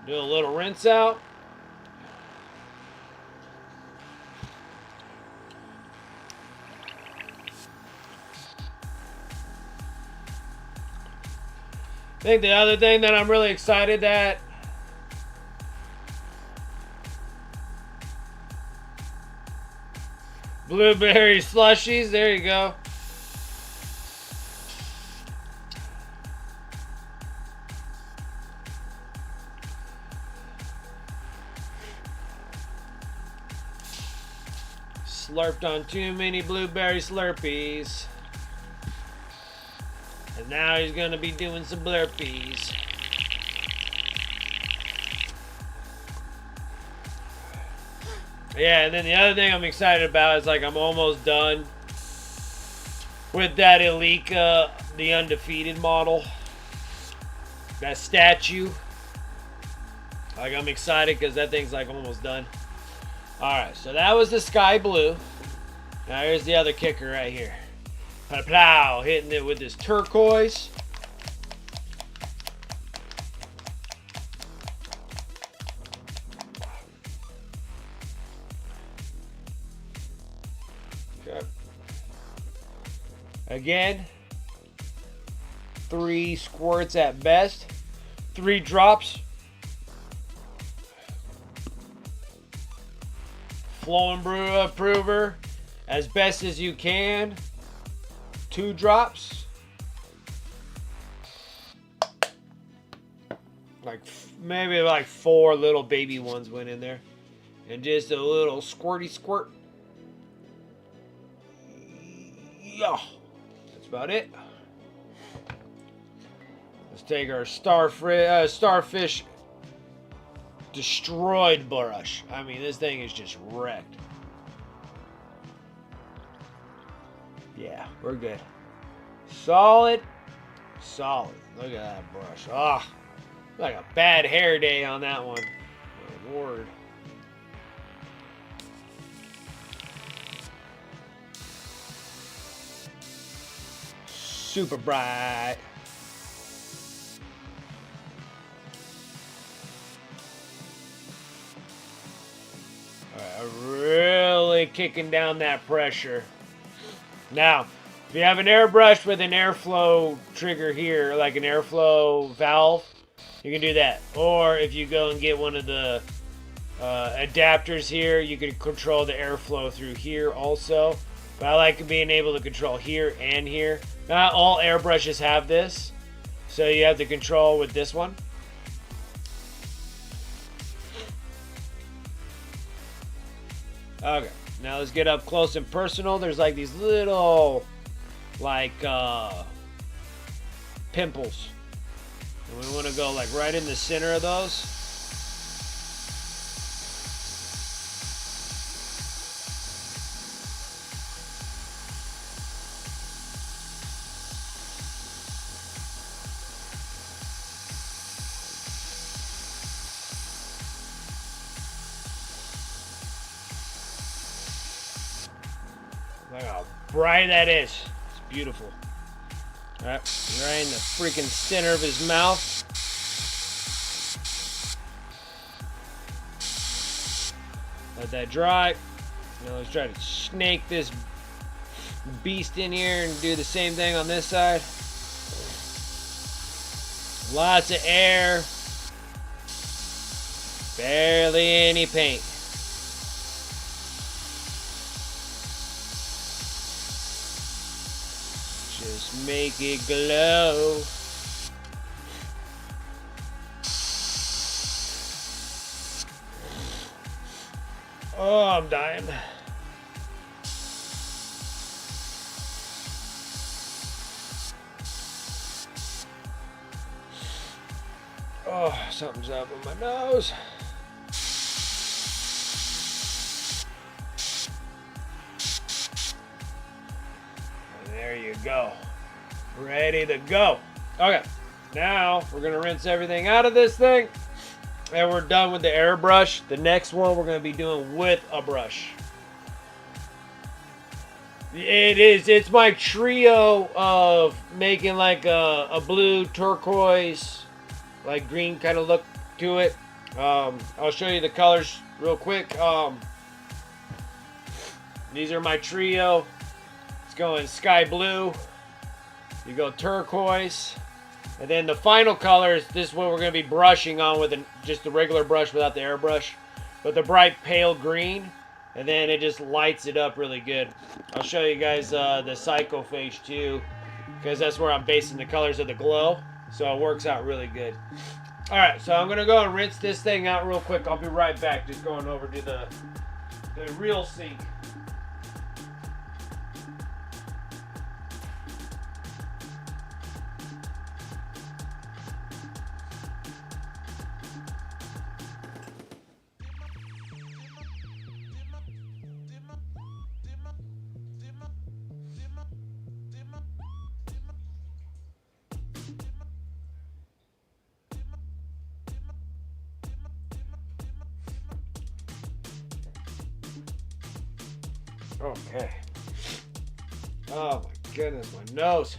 Do a little rinse out. I think the other thing that I'm really excited that blueberry slushies, there you go. Slurped on too many blueberry slurpees. And now he's gonna be doing some blurpees. Yeah, and then the other thing I'm excited about is like I'm almost done with that Elika, the undefeated model. That statue. Like I'm excited because that thing's like almost done. Alright, so that was the sky blue. Now here's the other kicker right here. Plow, hitting it with this turquoise. Okay. Again, 3 squirts at best, 3 drops. Flow and brew approver as best as you can. 2 drops. Like maybe like 4 little baby ones went in there. And just a little squirty squirt. Yeah. That's about it. Let's take our starfish destroyed brush. I mean, this thing is just wrecked. Yeah, we're good. Solid. Solid. Look at that brush. Ah, like a bad hair day on that one. My word. Super bright. Really kicking down that pressure. Now, if you have an airbrush with an airflow trigger here, like an airflow valve, you can do that. Or if you go and get one of the adapters here, you can control the airflow through here also. But I like being able to control here and here. Not all airbrushes have this, so you have to control with this one. Okay, now let's get up close and personal. There's like these little, like, pimples. And we want to go like right in the center of those. Look how bright that is. It's beautiful. Alright, right in the freaking center of his mouth. Let that dry. Now let's try to snake this beast in here and do the same thing on this side. Lots of air. Barely any paint. Just make it glow. Oh, I'm dying. Oh, something's up in my nose. There you go. Ready to go. Okay, now we're going to rinse everything out of this thing. And we're done with the airbrush. The next one we're going to be doing with a brush. It's my trio of making like a blue, turquoise, like green kind of look to it. I'll show you the colors real quick. These are my trio. It's going sky blue, you go turquoise, and then the final colors, this is what we're going to be brushing on with just the regular brush without the airbrush, but the bright pale green, and then it just lights it up really good. I'll show you guys the Psycho Face too, because that's where I'm basing the colors of the glow, so it works out really good. Alright, so I'm going to go and rinse this thing out real quick. I'll be right back, just going over to the real sink. Okay. Oh my goodness, my nose.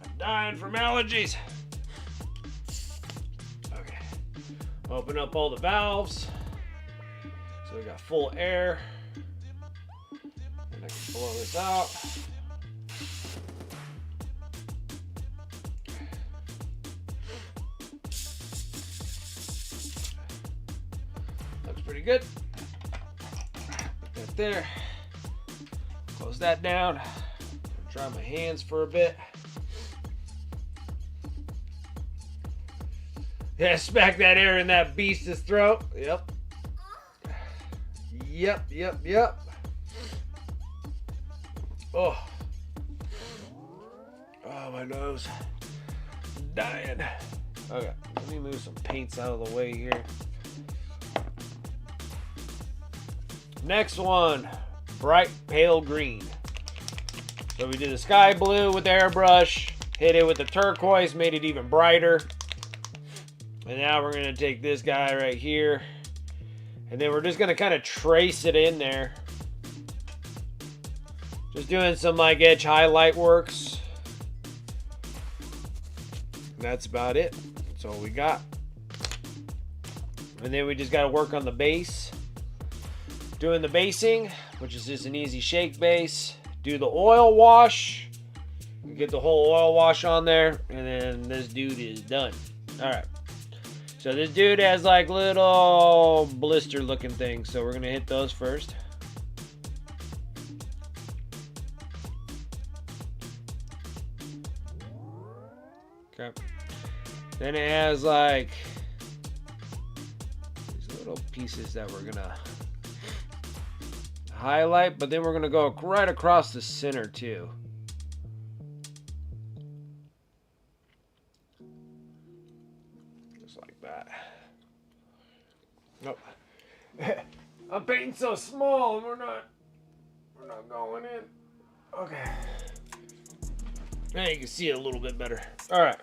I'm dying from allergies. Okay. Open up all the valves. So we got full air. And I can blow this out. Looks pretty good. There, close that down, dry my hands for a bit. Yeah, smack that air in that beast's throat. Yep. Yep. Oh. Oh, my nose. Dying. Okay, let me move some paints out of the way here. Next one, bright pale green. So we did the sky blue with the airbrush, hit it with the turquoise, made it even brighter. And now we're gonna take this guy right here, and then we're just gonna kind of trace it in there. Just doing some like edge highlight works. That's about it. That's all we got. And then we just got to work on the base. Doing the basing, which is just an easy shake base. Do the oil wash. Get the whole oil wash on there. And then this dude is done. Alright. So this dude has like little blister looking things. So we're going to hit those first. Okay. Then it has like these little pieces that we're gonna highlight, but then we're gonna go right across the center too. Just like that. Nope. I'm painting so small and we're not going in. Okay. Now you can see it a little bit better. Alright.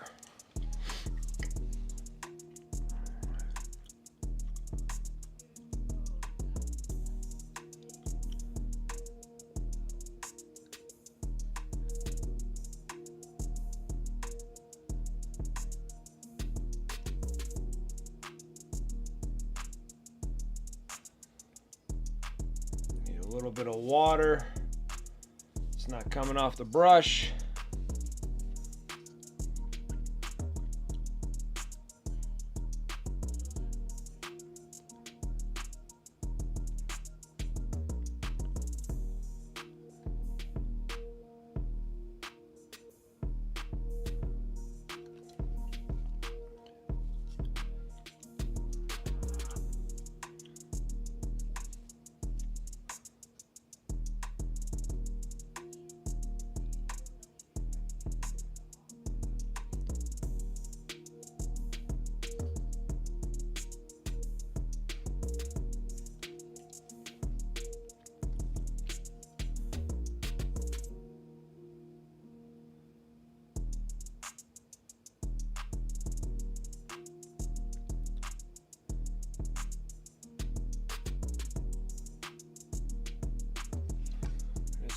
Need a little bit of water. It's not coming off the brush.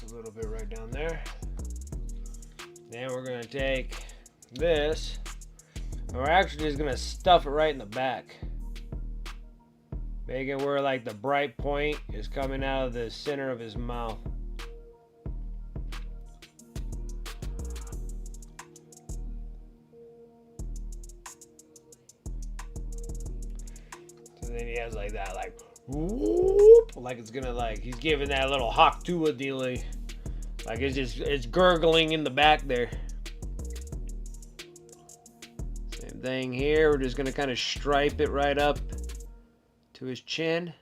A little bit right down there. Then we're going to take this, and we're actually just going to stuff it right in the back. Make it where like the bright point is coming out of the center of his mouth. So then he has like that, like whoop, like it's gonna like he's giving that little hawk tua dealy. Like it's gurgling in the back there. Same thing here. We're just gonna kind of stripe it right up to his chin.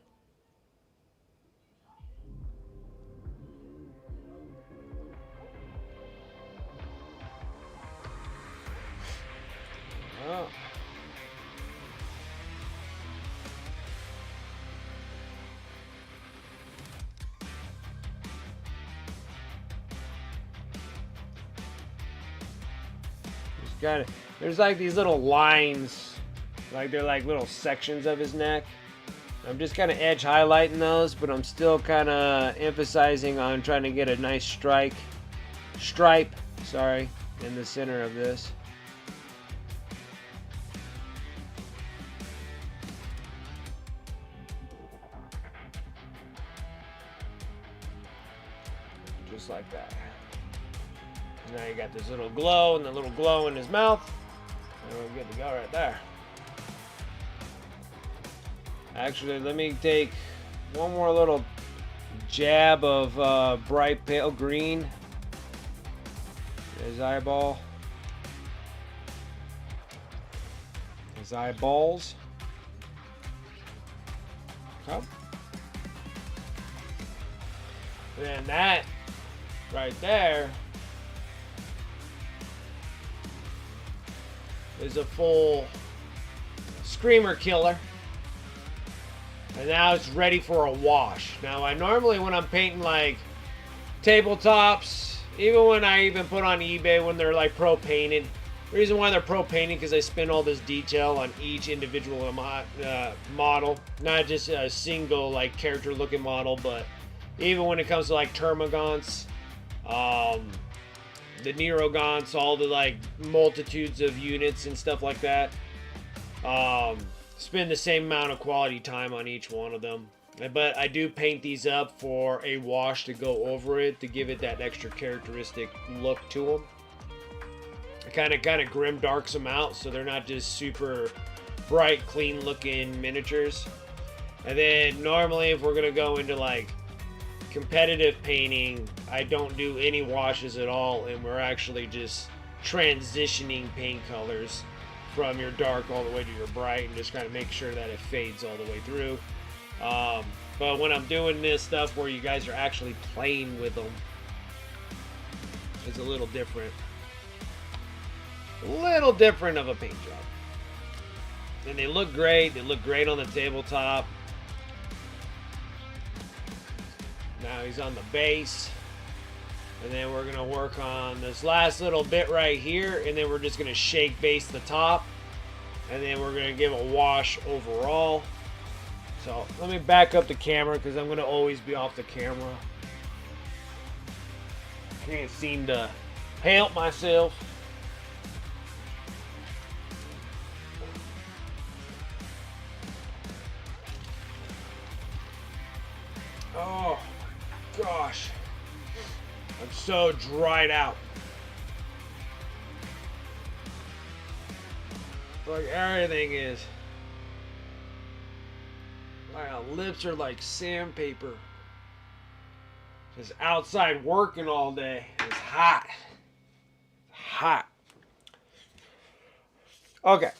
Oh. Got it. There's like these little lines, like they're like little sections of his neck. I'm just kind of edge highlighting those, but I'm still kind of emphasizing on trying to get a nice stripe, sorry, in the center of this. Just like that. Now you got this little glow and the little glow in his mouth. And we're good to go right there. Actually, let me take one more little jab of bright pale green. His eyeball. His eyeballs. Okay. And then that right there is a full screamer killer. And now it's ready for a wash. Now I normally, when I'm painting like tabletops, even when I even put on eBay when they're like pro painted, the reason why they're pro painted because I spend all this detail on each individual model, not just a single like character looking model, but even when it comes to like Termagants, the Nerogants, all the like multitudes of units and stuff like that. Spend the same amount of quality time on each one of them. But I do paint these up for a wash to go over it to give it that extra characteristic look to them. It kind of grim darks them out so they're not just super bright, clean looking miniatures. And then normally if we're gonna go into like competitive painting, I don't do any washes at all, and we're actually just transitioning paint colors from your dark all the way to your bright and just kind of make sure that it fades all the way through. But when I'm doing this stuff where you guys are actually playing with them, it's a little different. A little different of a paint job. And they look great. They look great on the tabletop. Now he's on the base. And then we're going to work on this last little bit right here. And then we're just going to shake base the top. And then we're going to give a wash overall. So let me back up the camera because I'm going to always be off the camera. Can't seem to help myself. Oh my gosh. I'm so dried out. Like everything is. My lips are like sandpaper. Just outside working all day. It's hot. Hot. Okay.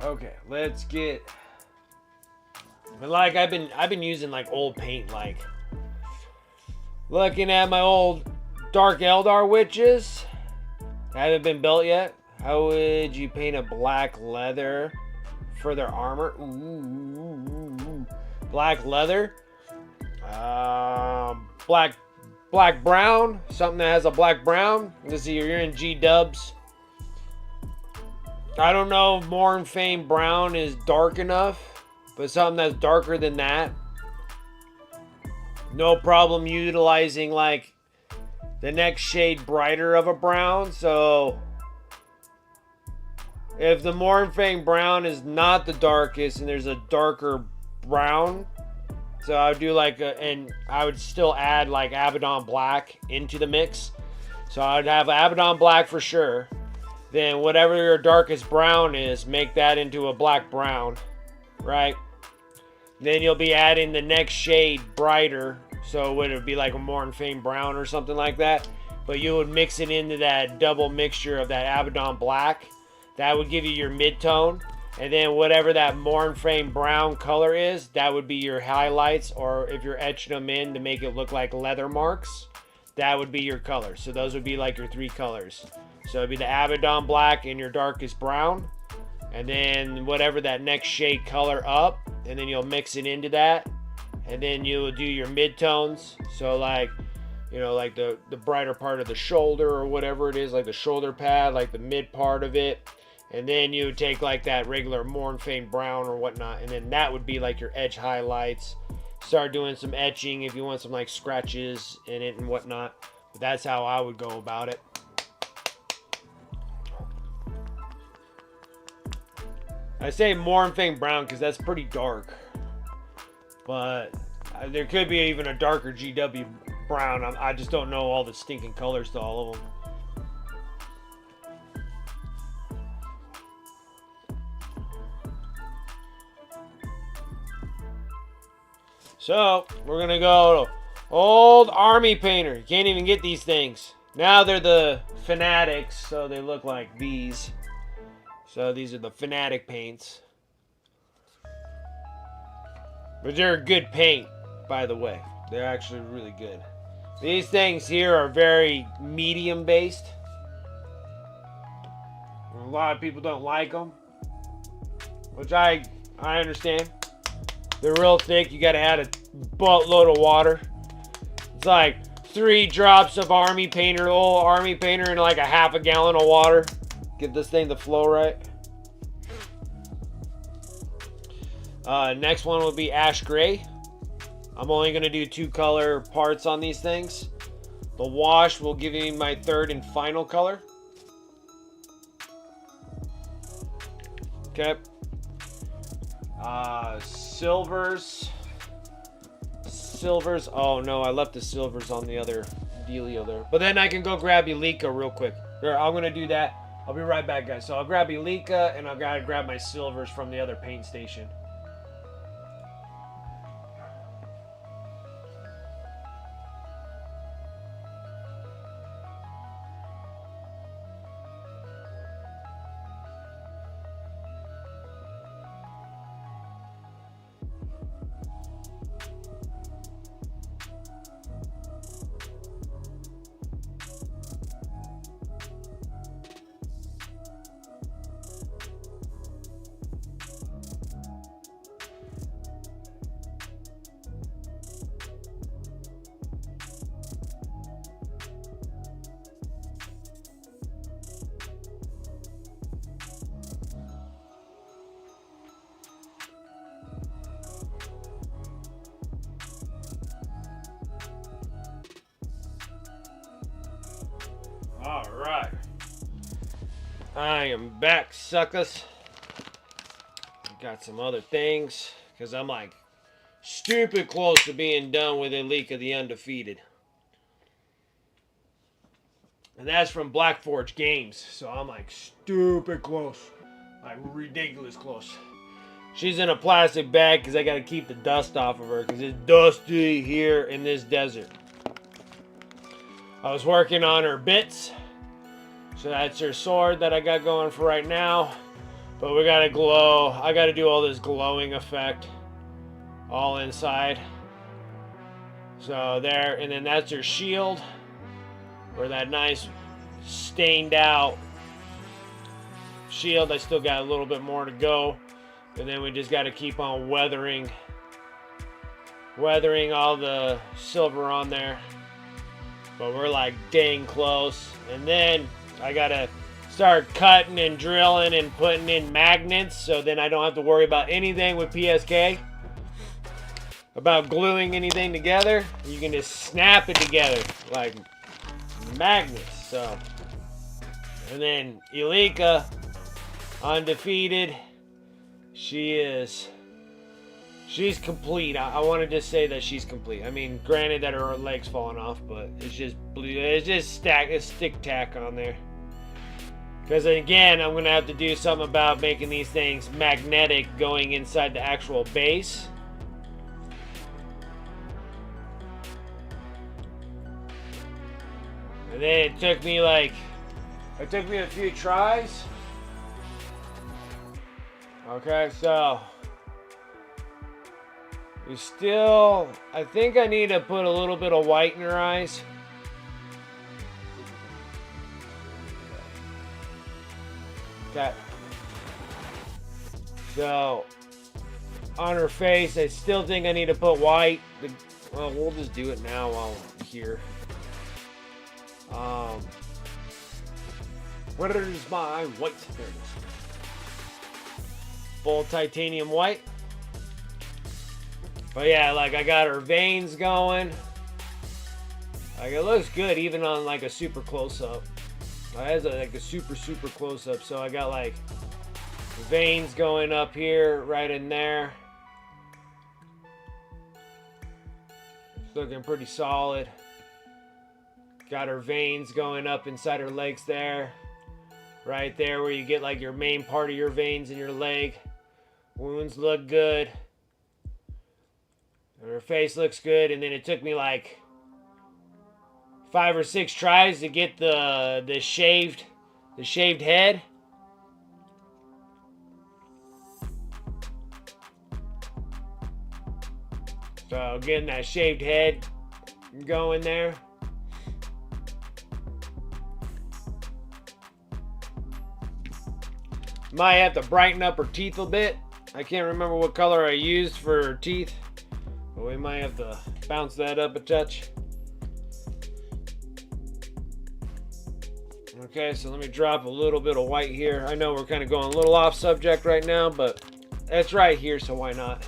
Okay, let's get. But like I've been using like old paint, like looking at my old Dark Eldar witches. Haven't been built yet. How would you paint a black leather for their armor? Ooh, black leather. Black brown. Something that has a black brown. Let's see, you're in G Dubs. I don't know if Morn Fame brown is dark enough, but something that's darker than that. No problem utilizing like the next shade brighter of a brown. So if the Morn Fame brown is not the darkest and there's a darker brown, so I would do like and I would still add like Abaddon black into the mix. So I'd have Abaddon black for sure. Then whatever your darkest brown is, make that into a black brown, right? Then you'll be adding the next shade brighter, so it would be like a Morn Fame brown or something like that. But you would mix it into that double mixture of that Abaddon black. That would give you your mid-tone. And then whatever that Morn Fame brown color is, that would be your highlights, or if you're etching them in to make it look like leather marks, that would be your color. So those would be like your three colors. So it'd be the Abaddon black and your darkest brown. And then whatever that next shade color up. And then you'll mix it into that. And then you'll do your mid-tones. So like, you know, like the brighter part of the shoulder or whatever it is. Like the shoulder pad, like the mid part of it. And then you would take like that regular Morn Fame brown or whatnot. And then that would be like your edge highlights. Start doing some etching if you want some like scratches in it and whatnot. But that's how I would go about it. I say Morn Fame brown because that's pretty dark. But there could be even a darker GW brown. I just don't know all the stinking colors to all of them. So, we're going to go to Old Army Painter. You can't even get these things. Now they're the Fanatics, so they look like these. So these are the Fanatic paints. But they're a good paint, by the way. They're actually really good. These things here are very medium based. A lot of people don't like them, which I understand. They're real thick. You got to add a buttload of water. It's like 3 drops of army painter, old army painter, and like a half a gallon of water. Get this thing to flow right. Next one will be ash gray. I'm only going to do 2 color parts on these things. The wash will give me my 3rd and final color. Okay. Silvers. Oh no, I left the silvers on the other dealio there. But then I can go grab Elika real quick. There, I'm gonna do that. I'll be right back, guys. So I'll grab Elika and I've got to grab my silvers from the other paint station. Alright. I am back, suckers. Got some other things. Because I'm like stupid close to being done with Elika the Undefeated. And that's from Black Forge Games. So I'm like stupid close. Like ridiculous close. She's in a plastic bag because I got to keep the dust off of her. Because it's dusty here in this desert. I was working on her bits. So that's her sword that I got going for right now. But we got to glow. I got to do all this glowing effect. All inside. So there. And then that's her shield. Or that nice stained out shield. I still got a little bit more to go. And then we just got to keep on weathering all the silver on there. But we're like dang close. And then I gotta start cutting and drilling and putting in magnets, so then I don't have to worry about anything with PSK. About gluing anything together. You can just snap it together like magnets. So, and then Elika, undefeated. She's complete. I want to just say that she's complete. I mean, granted that her leg's falling off, but it's just blue. It's just stick tack on there. Because again, I'm gonna have to do something about making these things magnetic going inside the actual base. And then it took me a few tries. Okay, so we still, I think I need to put a little bit of white in her eyes. Okay. So, on her face, I still think I need to put white. Well, we'll just do it now while I'm here. Where is my white? There it is. Full titanium white. But yeah, like I got her veins going. Like it looks good even on like a super close up. It has like a super close up. So I got like veins going up here, right in there. It's looking pretty solid. Got her veins going up inside her legs there. Right there where you get like your main part of your veins in your leg. Wounds look good. And her face looks good. And then it took me like 5 or 6 tries to get the shaved head. So getting that shaved head going there. Might have to brighten up her teeth a bit. I can't remember what color I used for her teeth, but we might have to bounce that up a touch. Okay, so let me drop a little bit of white here. I know we're kind of going a little off subject right now, but it's right here, so why not?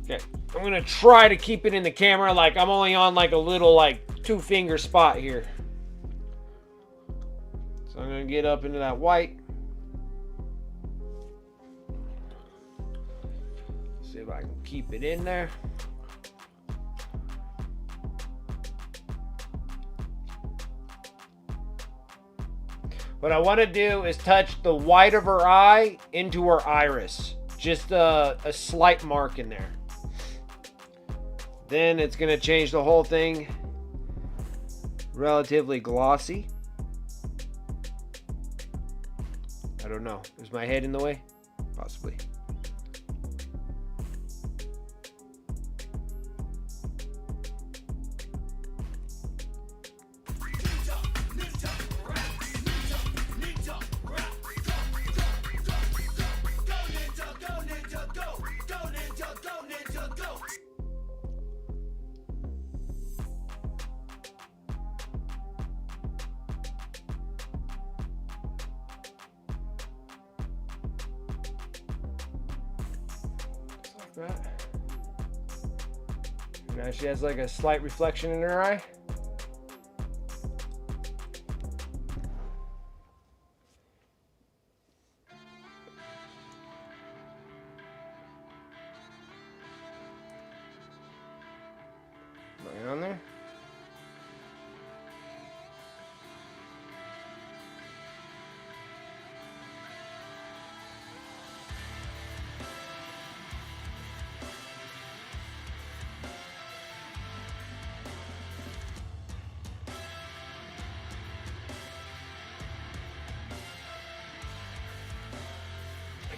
Okay, I'm gonna try to keep it in the camera like I'm only on like a little like 2-finger spot here. So I'm gonna get up into that white. See if I can keep it in there. What I want to do is touch the white of her eye into her iris. Just a slight mark in there. Then it's going to change the whole thing relatively glossy. I don't know. Is my head in the way? Possibly. That. Now she has like a slight reflection in her eye. Right on there.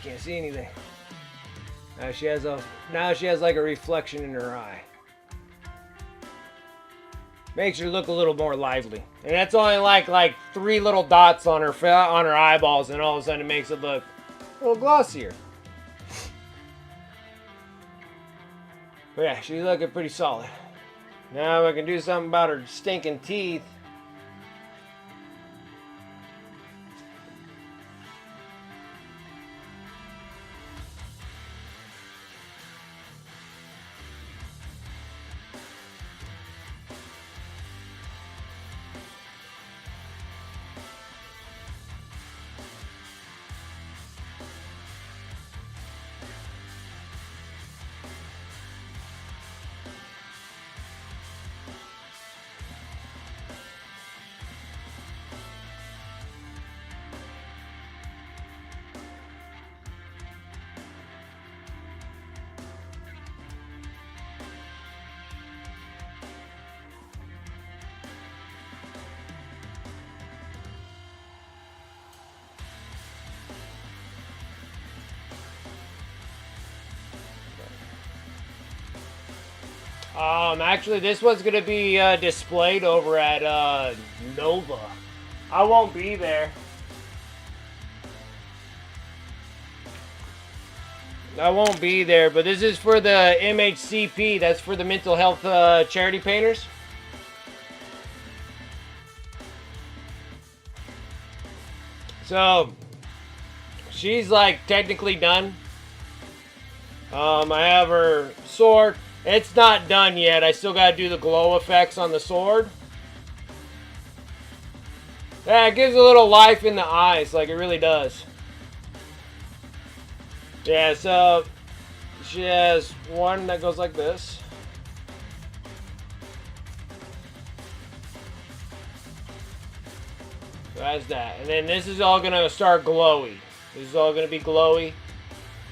Can't see anything. Now she has like a reflection in her eye. Makes her look a little more lively. And that's only like 3 little dots on her eyeballs, and all of a sudden it makes it look a little glossier. But yeah, she's looking pretty solid. Now I can do something about her stinking teeth. Actually, this one's gonna be displayed over at Nova. I won't be there. I won't be there, but this is for the MHCP. That's for the mental health charity painters. So, she's like technically done. I have her sword. It's not done yet. I still got to do the glow effects on the sword. Yeah, it gives a little life in the eyes, like it really does. Yeah, so she has one that goes like this. So that's that. And then this is all going to start glowy. This is all going to be glowy.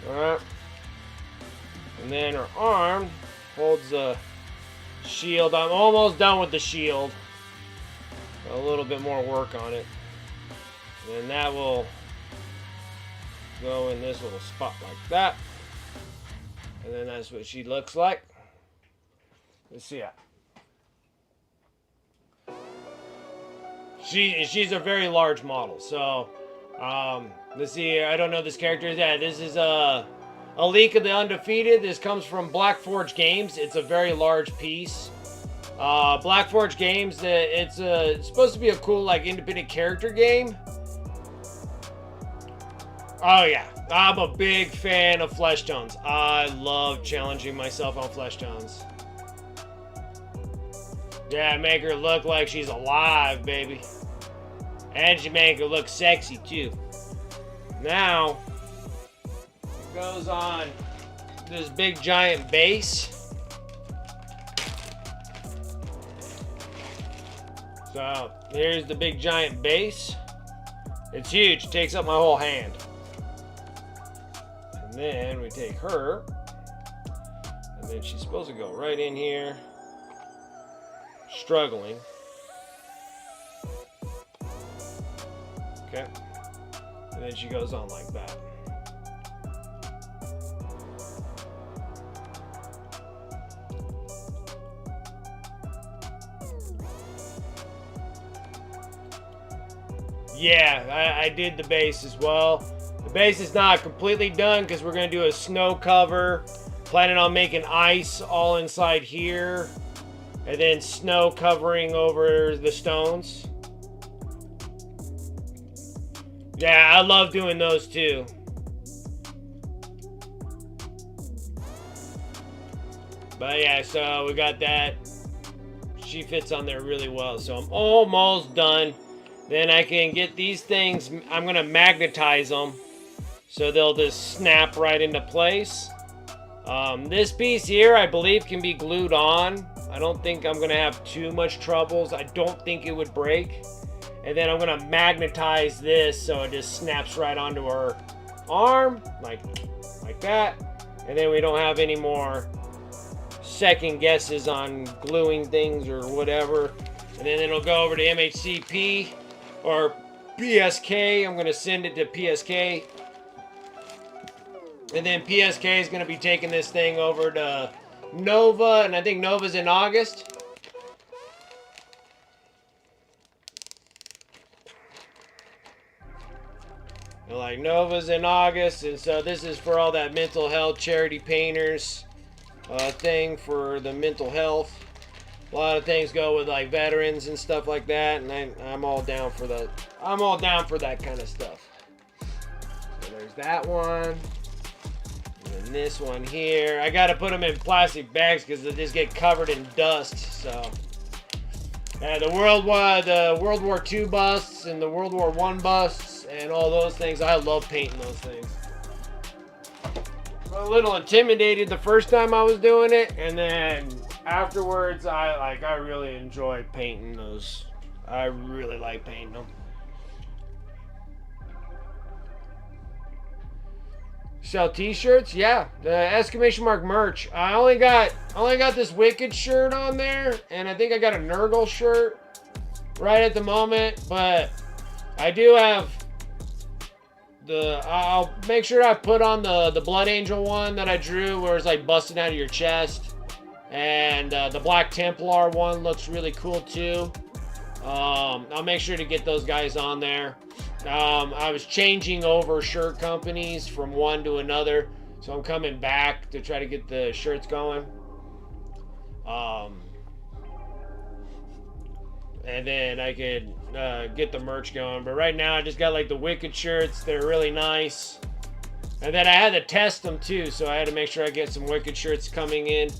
Alright. And then her arm holds the shield. I'm almost done with the shield. a little bit more work on it. And that will go in this little spot like that. And then that's what she looks like. Let's see that. She's a very large model. So, let's see. I don't know this character. Yeah, this is a leak of the Undefeated. This comes from Blackforge Games. It's a very large piece. Blackforge Games. It's supposed to be a cool like independent character game. Oh yeah, I'm a big fan of flesh tones. I love challenging myself on flesh tones. Yeah, make her look like she's alive, baby. And she make her look sexy, too. Now, it goes on this big giant base. So, here's the big giant base. It's huge. It takes up my whole hand. And then we take her. And then she's supposed to go right in here. Struggling. Okay. And then she goes on like that. Yeah, I did the base as well. The base is not completely done because we're going to do a snow cover. Planning on making ice all inside here. And then snow covering over the stones. Yeah, I love doing those too. But yeah, so we got that. She fits on there really well. So I'm almost done. Then I can get these things. I'm going to magnetize them. So they'll just snap right into place. This piece here, I believe, can be glued on. I don't think I'm going to have too much troubles. I don't think it would break. And then I'm going to magnetize this so it just snaps right onto her arm. Like that. And then we don't have any more second guesses on gluing things or whatever. And then it'll go over to MHCP or PSK. I'm going to send it to PSK. And then PSK is going to be taking this thing over to Nova, and I think Nova's in August. And like Nova's in August, and so this is for all that mental health charity painters thing for the mental health. A lot of things go with like veterans and stuff like that, and I'm all down for that. I'm all down for that kind of stuff. So there's that one. And this one here, I gotta put them in plastic bags because they just get covered in dust. So, the World War II busts and the World War I busts and all those things. I love painting those things. I'm a little intimidated the first time I was doing it, and then afterwards, I really enjoy painting those. I really like painting them. Sell t-shirts? Yeah, the exclamation mark merch. I only got this Wicked shirt on there, and I think I got a Nurgle shirt right at the moment, but I do have I'll make sure I put on the Blood Angel one that I drew where it's like busting out of your chest, and the Black Templar one looks really cool too. I'll make sure to get those guys on there. I was changing over shirt companies from one to another, so I'm coming back to try to get the shirts going. And then I could get the merch going. But right now I just got like the Wicked shirts. They're really nice. And then I had to test them too, so I had to make sure I get some Wicked shirts coming in.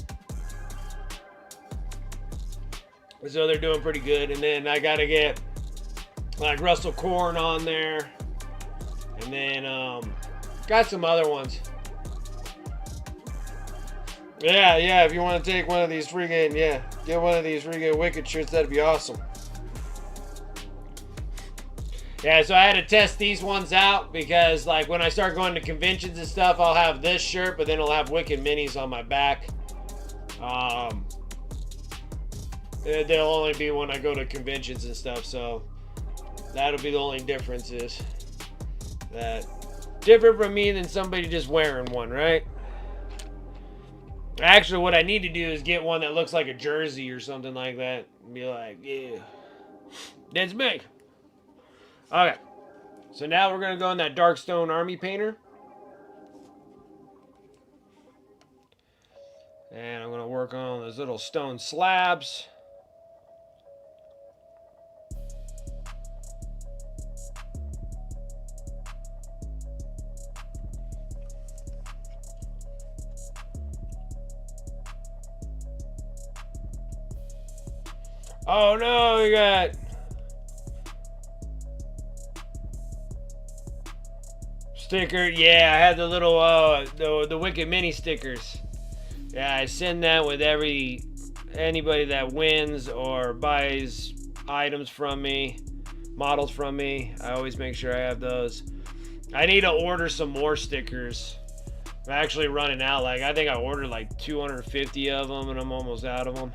So they're doing pretty good. And then I got to get like Russell Korn on there. And then got some other ones. Yeah, if you want to take one of these freaking, get one of these freaking Wicked shirts, that'd be awesome. Yeah, so I had to test these ones out because like when I start going to conventions and stuff, I'll have this shirt, but then I'll have Wicked minis on my back. They'll only be when I go to conventions and stuff, so that'll be the only difference is that different from me than somebody just wearing one, right? Actually, what I need to do is get one that looks like a jersey or something like that. And be like, yeah, that's me. Okay, so now we're going to go in that Darkstone Army Painter. And I'm going to work on those little stone slabs. Oh no, we got sticker. Yeah, I had the little the Wicked Mini stickers. Yeah, I send that with anybody that wins or buys items from me, models from me. I always make sure I have those. I need to order some more stickers. I'm actually running out. Like, I think I ordered like 250 of them and I'm almost out of them.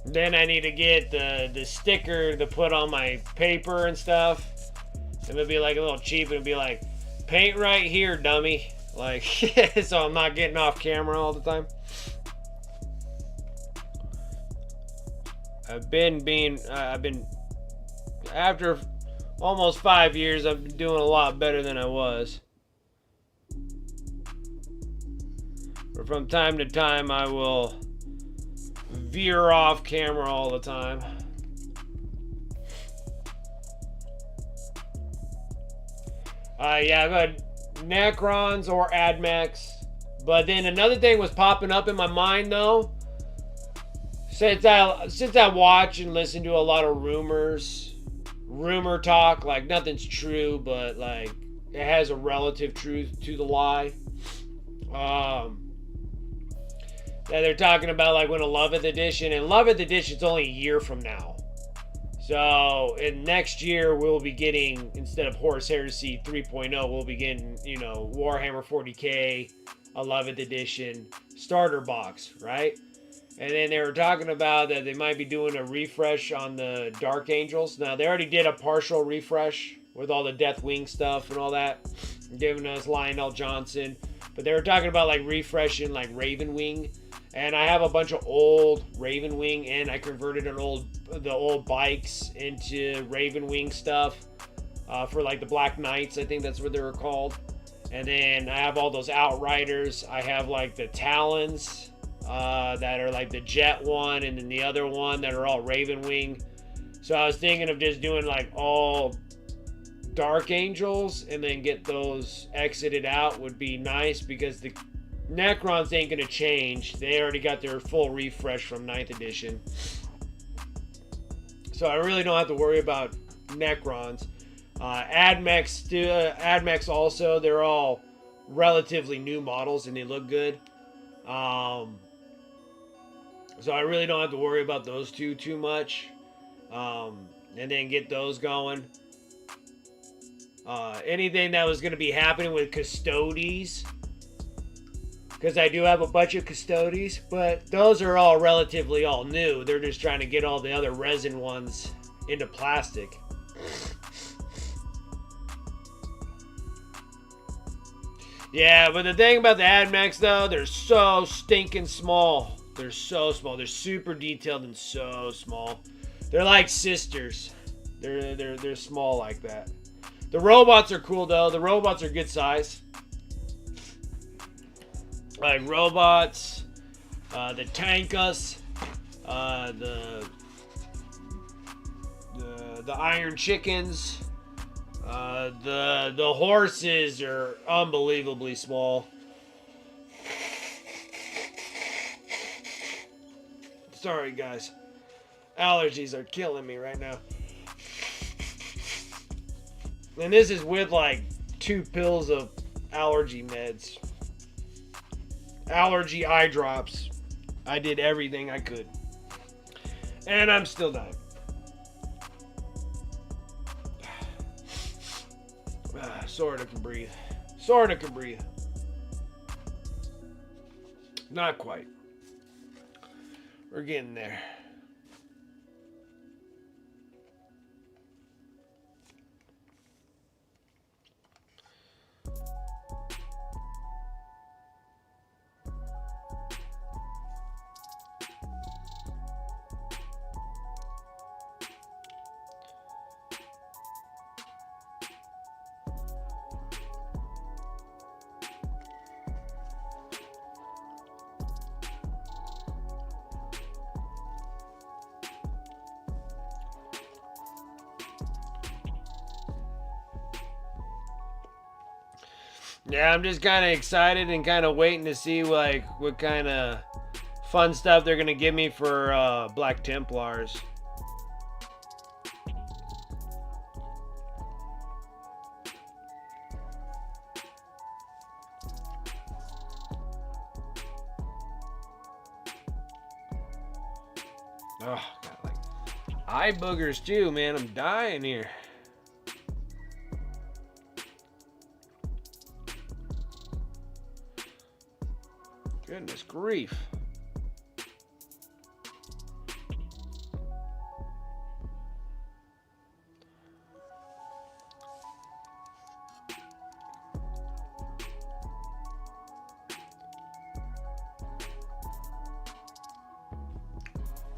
Then I need to get the sticker to put on my paper and stuff. It'll be like a little cheap. It'll be like, paint right here, dummy. Like, so I'm not getting off camera all the time. I've been after almost 5 years, I've been doing a lot better than I was. But from time to time, I will veer off camera all the time. Yeah, I've had Necrons or Admex. But then another thing was popping up in my mind though. Since I watch and listen to a lot of rumor talk, like nothing's true, but like it has a relative truth to the lie. That they're talking about like when a 11th edition, and 11th edition's only a year from now. So in next year we'll be getting, instead of Horus Heresy 3.0, we'll be getting, you know, Warhammer 40k 11th edition starter box, right? And then they were talking about that they might be doing a refresh on the Dark Angels. Now they already did a partial refresh with all the Deathwing stuff and all that, giving us Lionel Johnson. But they were talking about like refreshing like Ravenwing. And I have a bunch of old Ravenwing, and I converted the old bikes into Ravenwing stuff for like the Black Knights. I think that's what they were called. And then I have all those Outriders. I have like the Talons that are like the Jet one, and then the other one that are all Ravenwing. So I was thinking of just doing like all Dark Angels and then get those exited out would be nice, because the Necrons ain't gonna change. They already got their full refresh from 9th edition. So I really don't have to worry about Necrons. Admex also, they're all relatively new models and they look good. So I really don't have to worry about those two too much. And then get those going. Anything that was going to be happening with Custodes, because I do have a bunch of Custodes, but those are all relatively all new. They're just trying to get all the other resin ones into plastic. Yeah, but the thing about the Admex though, they're so stinking small. They're so small. They're super detailed and so small. They're like sisters. They're small like that. The robots are cool though. The robots are good size. Like robots, the Tankus, the Iron Chickens, the horses are unbelievably small. Sorry guys, allergies are killing me right now. And this is with like 2 pills of allergy meds. allergy eye drops. I did everything I could. And I'm still dying. Sorta can breathe. Sorta can breathe. Not quite. We're getting there. Yeah, I'm just kind of excited and kind of waiting to see like what kind of fun stuff they're gonna give me for Black Templars. Oh, got like eye boogers too, man. I'm dying here. Goodness grief.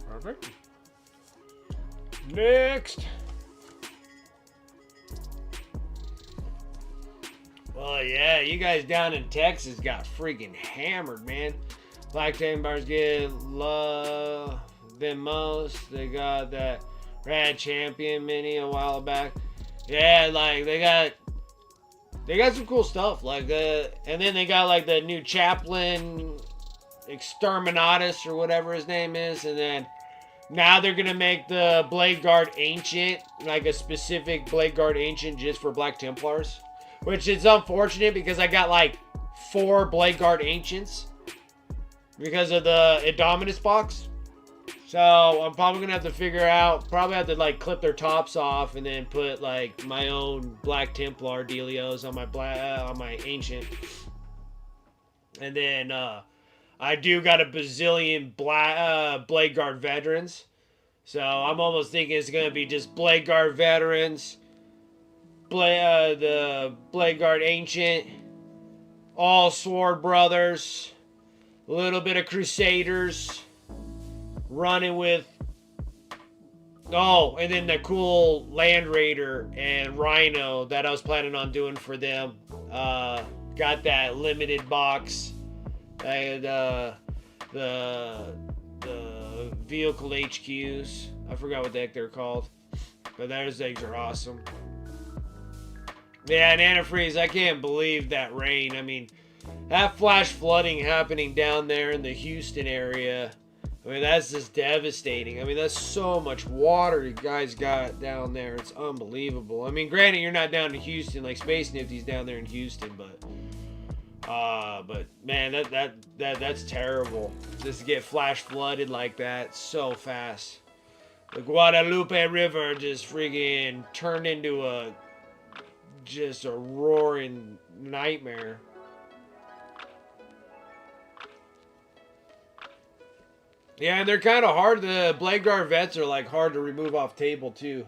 Perfect. Next. Oh yeah, you guys down in Texas got freaking hammered, man. Black Templars get love the most. They got that Rad Champion mini a while back. Yeah, like they got some cool stuff. Like and then they got like the new Chaplain Exterminatus or whatever his name is, and then now they're gonna make the Blade Guard Ancient, like a specific Blade Guard Ancient just for Black Templars. Which is unfortunate because I got like 4 Blade Guard Ancients because of the Indominus box. So I'm probably gonna have to figure out, probably have to like clip their tops off and then put like my own Black Templar dealios on my Ancient. And then I do got a bazillion Blade Guard Veterans. So I'm almost thinking it's gonna be just Blade Guard Veterans, the Blade Guard Ancient, all Sword Brothers, a little bit of Crusaders, running with, oh, and then the cool Land Raider and Rhino that I was planning on doing for them. Got that limited box, and the vehicle HQs. I forgot what the heck they're called, but those things are awesome. Yeah, and antifreeze, I can't believe that rain. I mean, that flash flooding happening down there in the Houston area, I mean, that's just devastating. I mean, that's so much water you guys got down there. It's unbelievable. I mean, granted, you're not down in Houston like Space Nifty's down there in Houston, but man, that's terrible. Just to get flash flooded like that so fast. The Guadalupe River just friggin' turned into just a roaring nightmare. Yeah, and they're kind of hard. The Blade Guard vets are like hard to remove off table too.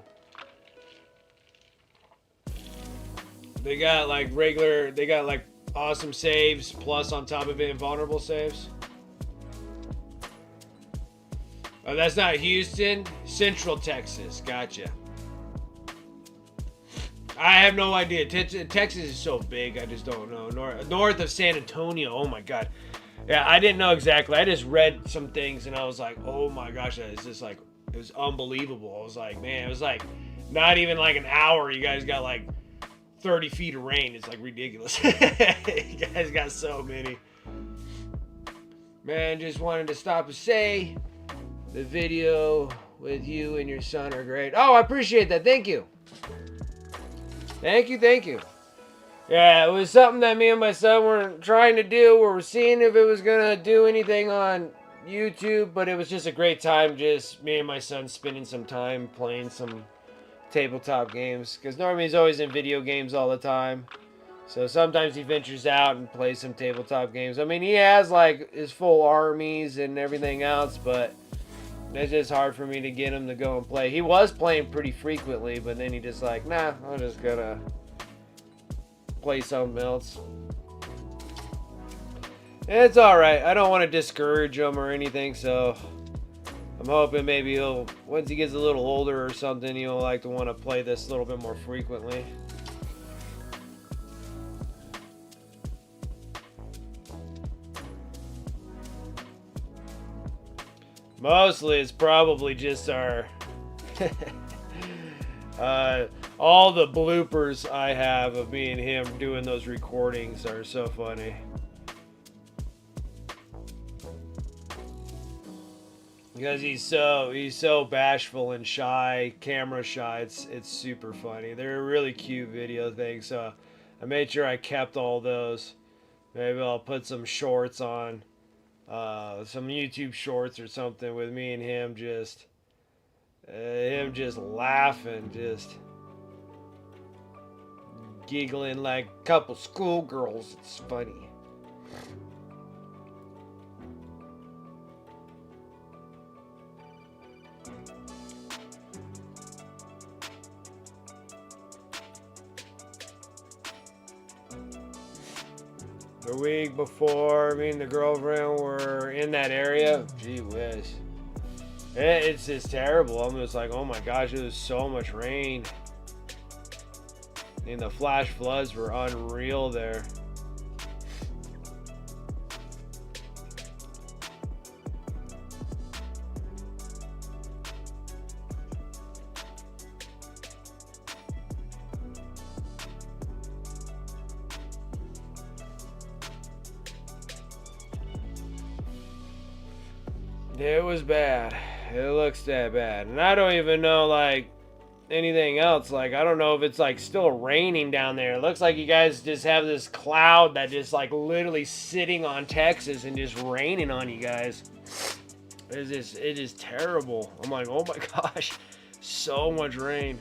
They got like regular, they got like awesome saves plus on top of it invulnerable saves. Oh, that's not Houston, Central Texas. Gotcha. I have no idea. Texas is so big, I just don't know. North of San Antonio. Oh my god. Yeah, I didn't know exactly. I just read some things and I was like, oh my gosh, it's just like, it was unbelievable. I was like, man, it was like not even like an hour. You guys got like 30 feet of rain. It's like ridiculous. You guys got so many. Man, just wanted to stop and say the video with you and your son are great. Oh, I appreciate that. Thank you. Thank you. Yeah, it was something that me and my son were trying to do. We were seeing if it was gonna do anything on YouTube, but it was just a great time. Just me and my son spending some time playing some tabletop games. Because normally he's always in video games all the time. So sometimes he ventures out and plays some tabletop games. I mean, he has like his full armies and everything else, but it's just hard for me to get him to go and play. He was playing pretty frequently, but then he just like, nah, I'm just gonna play something else. And it's alright. I don't want to discourage him or anything, so I'm hoping maybe he'll, once he gets a little older or something, he'll like to want to play this a little bit more frequently. Mostly it's probably just our all the bloopers I have of me and him doing those recordings are so funny. Because he's so bashful and shy, camera shy. It's super funny. They're a really cute video thing, so I made sure I kept all those. Maybe I'll put some shorts on, some YouTube shorts or something with me and him just laughing, just giggling like a couple schoolgirls. It's funny. The week before, me and the girlfriend were in that area. Gee whiz. It's just terrible. I'm just like, oh my gosh, it was so much rain. And the flash floods were unreal there. It was bad. It looks that bad. And I don't even know, like, anything else. Like, I don't know if it's, like, still raining down there. It looks like you guys just have this cloud that just, like, literally sitting on Texas and just raining on you guys. It is terrible. I'm like, oh my gosh. So much rain.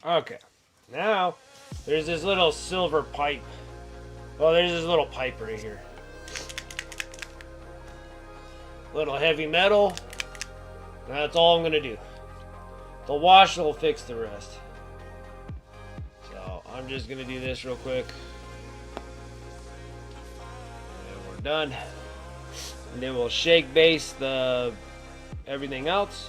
Okay, now there's this little silver pipe. Well, there's this little pipe right here. Little heavy metal. That's all I'm gonna do. The wash will fix the rest. So I'm just gonna do this real quick. And we're done. And then we'll shake base the everything else.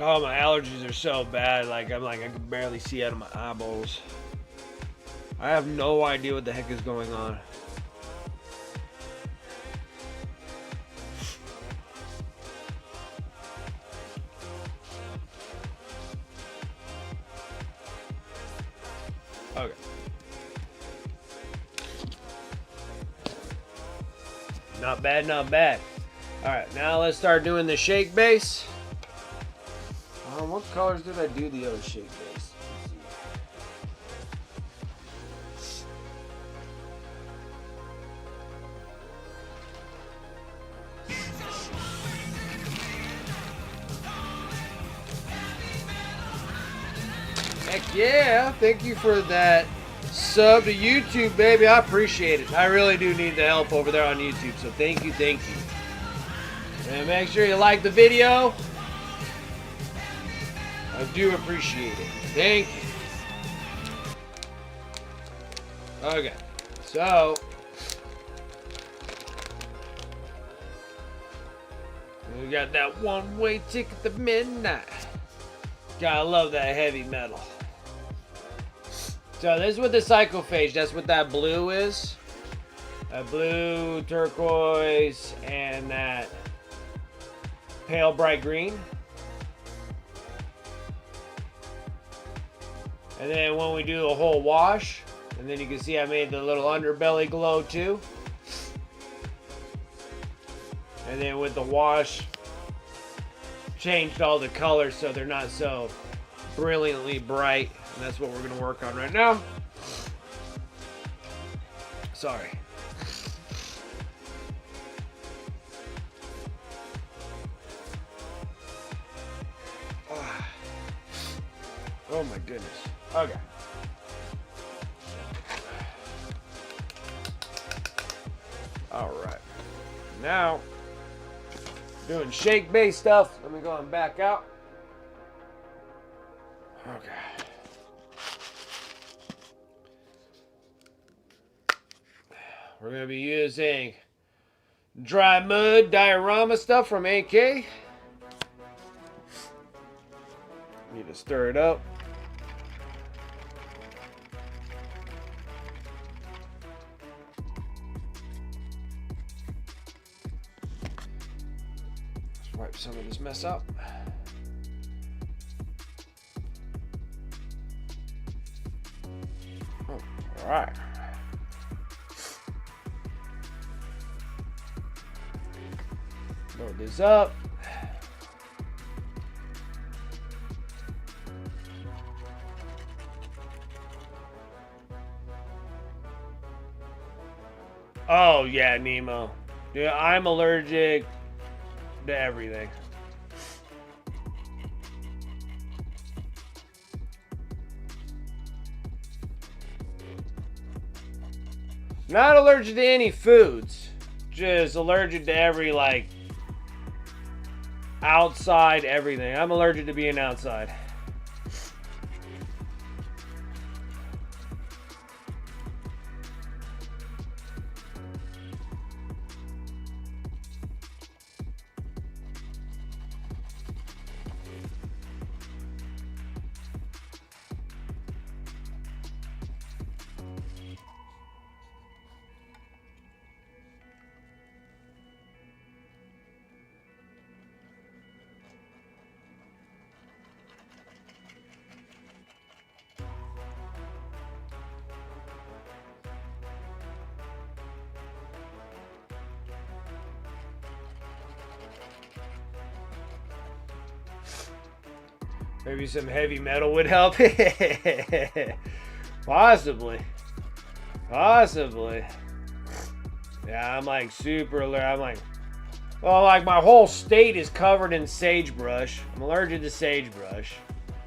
Oh, my allergies are so bad. I can barely see out of my eyeballs. I have no idea what the heck is going on. Okay. Not bad, not bad. Alright, now let's start doing the shake base. What colors did I do the other shake base? Heck yeah, thank you for that sub to YouTube, baby. I appreciate it. I really do need the help over there on YouTube, so thank you, thank you. And make sure you like the video. I do appreciate it. Thank you. Okay, so we got that one-way ticket to midnight. Gotta love that heavy metal. So this is what the psychophage, that's what that blue is. That blue, turquoise, and that pale bright green. And then when we do a whole wash, and then you can see I made the little underbelly glow too. And then with the wash, changed all the colors so they're not so brilliantly bright. And that's what we're going to work on right now. Sorry. Oh my goodness. Okay. All right. Now, doing shake base stuff. Let me go and back out. Okay. We're going to be using dry mud diorama stuff from AK. Need to stir it up. Let's wipe some of this mess up. Oh, all right. Load this up. Oh yeah, Nemo. Dude, I'm allergic to everything. Not allergic to any foods. Just allergic to every, like, outside everything. I'm allergic to being outside. Maybe some heavy metal would help. Possibly. Possibly. Yeah, I'm like super allergic. I'm like, well, like my whole state is covered in sagebrush. I'm allergic to sagebrush.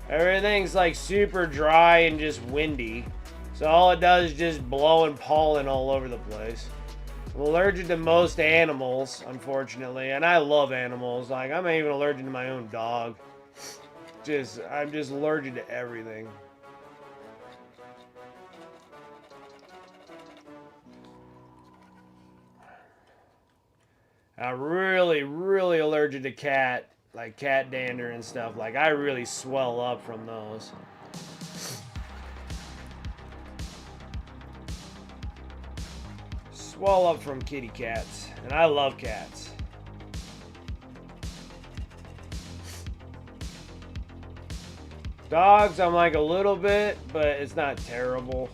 Everything's like super dry and just windy. So all it does is just blowing pollen all over the place. I'm allergic to most animals, unfortunately. And I love animals. Like, I'm even allergic to my own dog. I'm just allergic to everything. I'm really, really allergic to cat dander and stuff. Like, I really swell up from those. Swell up from kitty cats. And I love cats. Dogs, I'm like a little bit, but it's not terrible.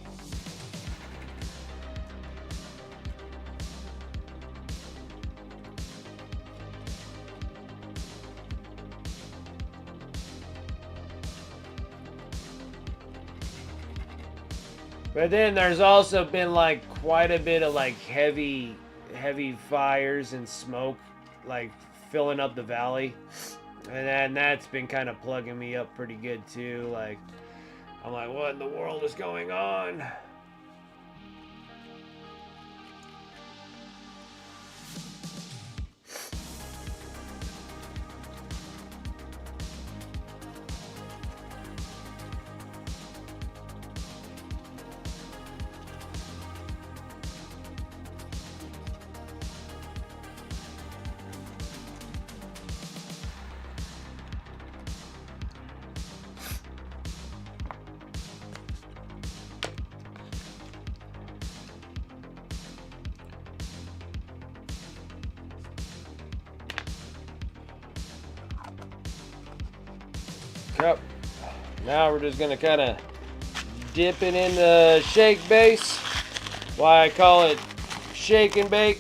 But then there's also been like quite a bit of like heavy fires and smoke like filling up the valley. And then that's been kind of plugging me up pretty good too. Like I'm like, what in the world is going on? Yep. Now we're just gonna kind of dip it in the shake base. Why I call it shake and bake.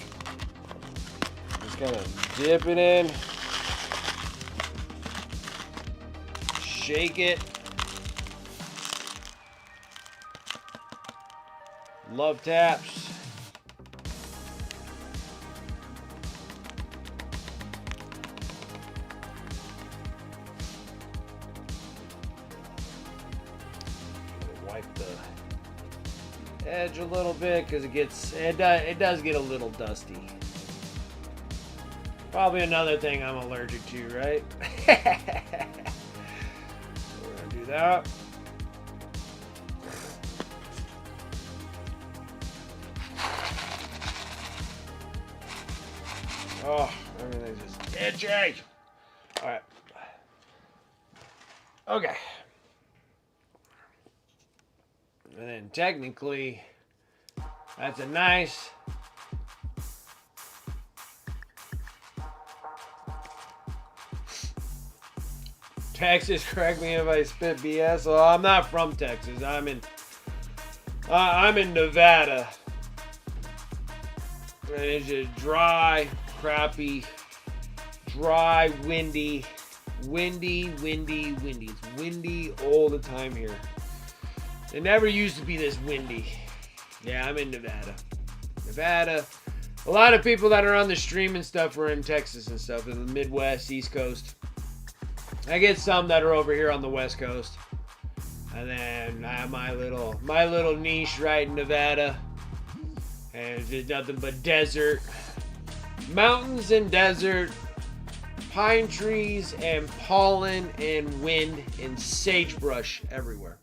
Just kind of dip it in. Shake it. Love taps. Wipe the edge a little bit because it does get a little dusty. Probably another thing I'm allergic to, right? We're gonna do that. Oh, everything's just itchy. All right. Okay. And then technically, that's a nice Texas. Correct me if I spit BS. Well, I'm not from Texas. I'm in Nevada. And it's just dry, crappy, dry, windy. It's windy all the time here. It never used to be this windy. Yeah, I'm in Nevada. A lot of people that are on the stream and stuff are in Texas and stuff, in the Midwest, East Coast. I get some that are over here on the West Coast. And then I have my little niche right in Nevada. And there's nothing but desert. Mountains and desert. Pine trees and pollen and wind and sagebrush everywhere.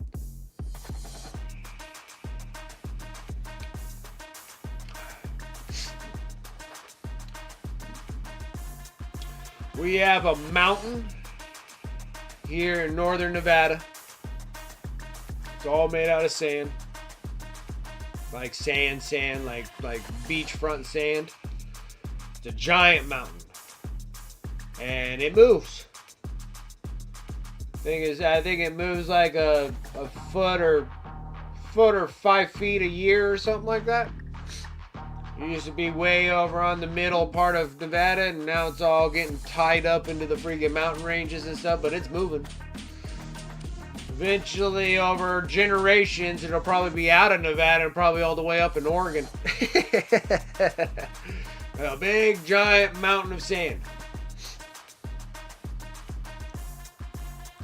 We have a mountain here in northern Nevada. It's all made out of sand. Like sand, like beachfront sand. It's a giant mountain. And it moves. I think it moves like a foot or 5 feet a year or something like that. It used to be way over on the middle part of Nevada, and now it's all getting tied up into the freaking mountain ranges and stuff, but it's moving. Eventually, over generations, it'll probably be out of Nevada and probably all the way up in Oregon. A big, giant mountain of sand.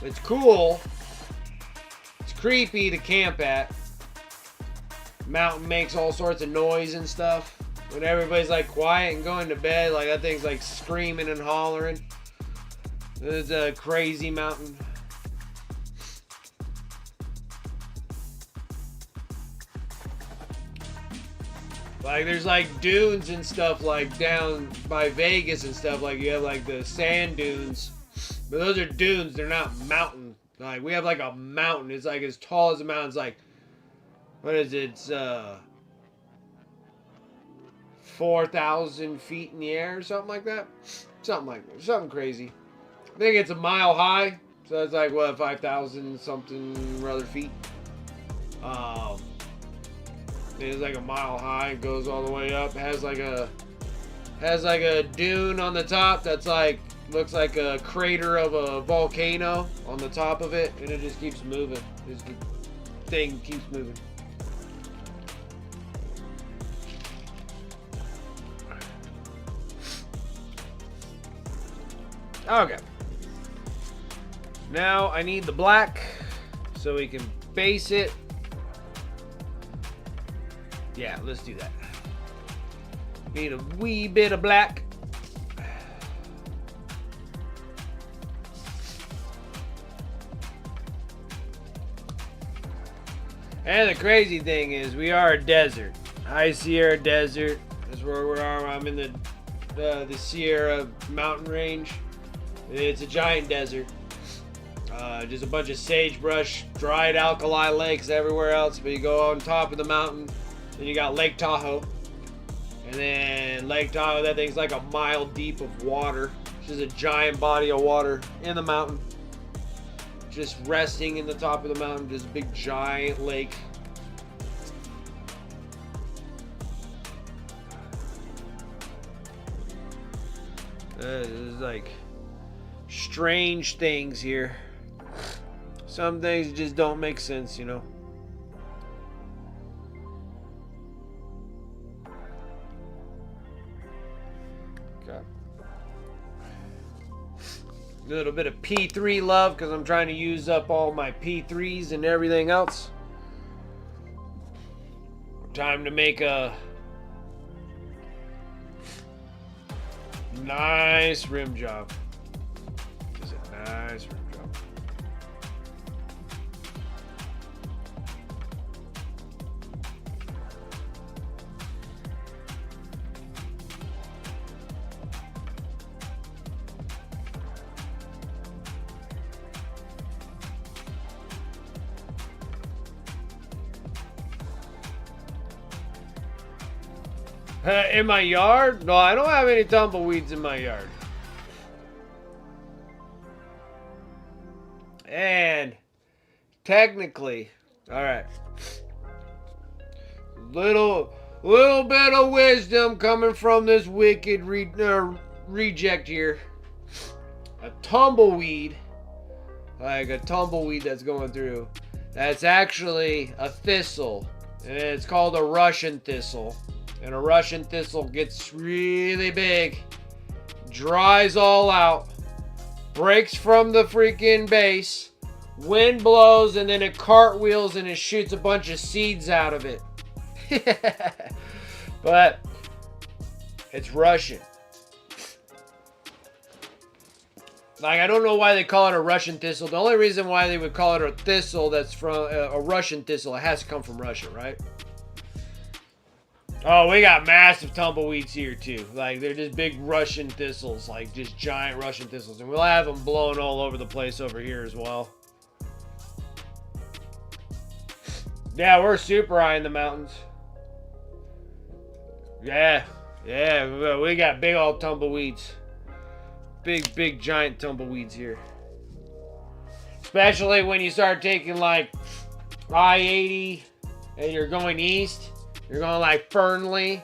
It's cool. It's creepy to camp at. Mountain makes all sorts of noise and stuff. When everybody's like quiet and going to bed, like that thing's like screaming and hollering. It's a crazy mountain. Like there's like dunes and stuff like down by Vegas and stuff. Like you have like the sand dunes. But those are dunes, they're not mountain. Like we have like a mountain. It's like as tall as a mountain. It's like, what is it? It's 4,000 feet in the air or something like that. Something crazy. I think it's a mile high. So that's like what, 5,000 something rather feet. It's like a mile high. It goes all the way up. It has like a dune on the top that's like looks like a crater of a volcano on the top of it, and it just keeps moving. This thing keeps moving. Okay. Now I need the black so we can base it. Yeah, let's do that. Need a wee bit of black. And the crazy thing is we are a desert. High Sierra Desert is where we are. I'm in the Sierra mountain range. It's a giant desert. Just a bunch of sagebrush, dried alkali lakes everywhere else. But you go on top of the mountain, then you got Lake Tahoe. And then Lake Tahoe, that thing's like a mile deep of water. It's just a giant body of water in the mountain. Just resting in the top of the mountain, just a big giant lake. There's like strange things here. Some things just don't make sense, you know. Okay. A little bit of P3 love because I'm trying to use up all my P3s and everything else. Time to make a nice rim job. Just a nice rim job. In my yard? No, I don't have any tumbleweeds in my yard. And technically, all right, little bit of wisdom coming from this wicked reject here. A tumbleweed, like a tumbleweed that's going through, that's actually a thistle, and it's called a Russian thistle. And a Russian thistle gets really big, dries all out, breaks from the freaking base, wind blows, and then it cartwheels and it shoots a bunch of seeds out of it. But it's Russian. Like, I don't know why they call it a Russian thistle. The only reason why they would call it a thistle that's from a Russian thistle, it has to come from Russia, right? Oh, we got massive tumbleweeds here too. Like, they're just big Russian thistles, like just giant Russian thistles. And we'll have them blowing all over the place over here as well. Yeah, we're super high in the mountains. Yeah, we got big old tumbleweeds. Big giant tumbleweeds here. Especially when you start taking like I-80 and you're going east. You're going like Fernley,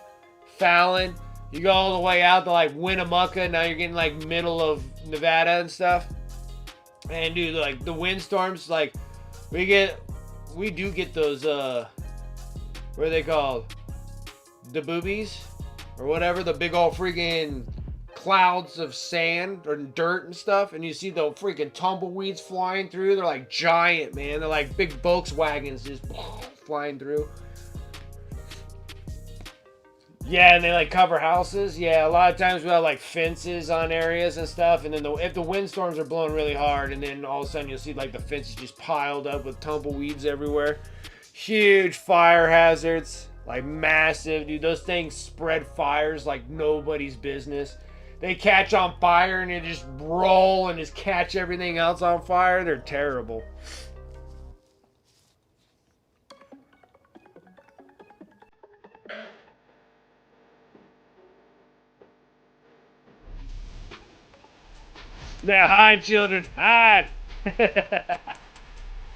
Fallon. You go all the way out to like Winnemucca. Now you're getting like middle of Nevada and stuff. And dude, like the windstorms, like we do get those what are they called? The boobies or whatever, the big old freaking clouds of sand or dirt and stuff, and you see the freaking tumbleweeds flying through. They're like giant, man. They're like big Volkswagens just flying through. Yeah, and they like cover houses. Yeah, a lot of times we have like fences on areas and stuff, and then if the windstorms are blowing really hard, and then all of a sudden you'll see like the fences just piled up with tumbleweeds everywhere. Huge fire hazards, like massive, dude. Those things spread fires like nobody's business. They catch on fire and they just roll and just catch everything else on fire. They're terrible. Now hide, children, hide.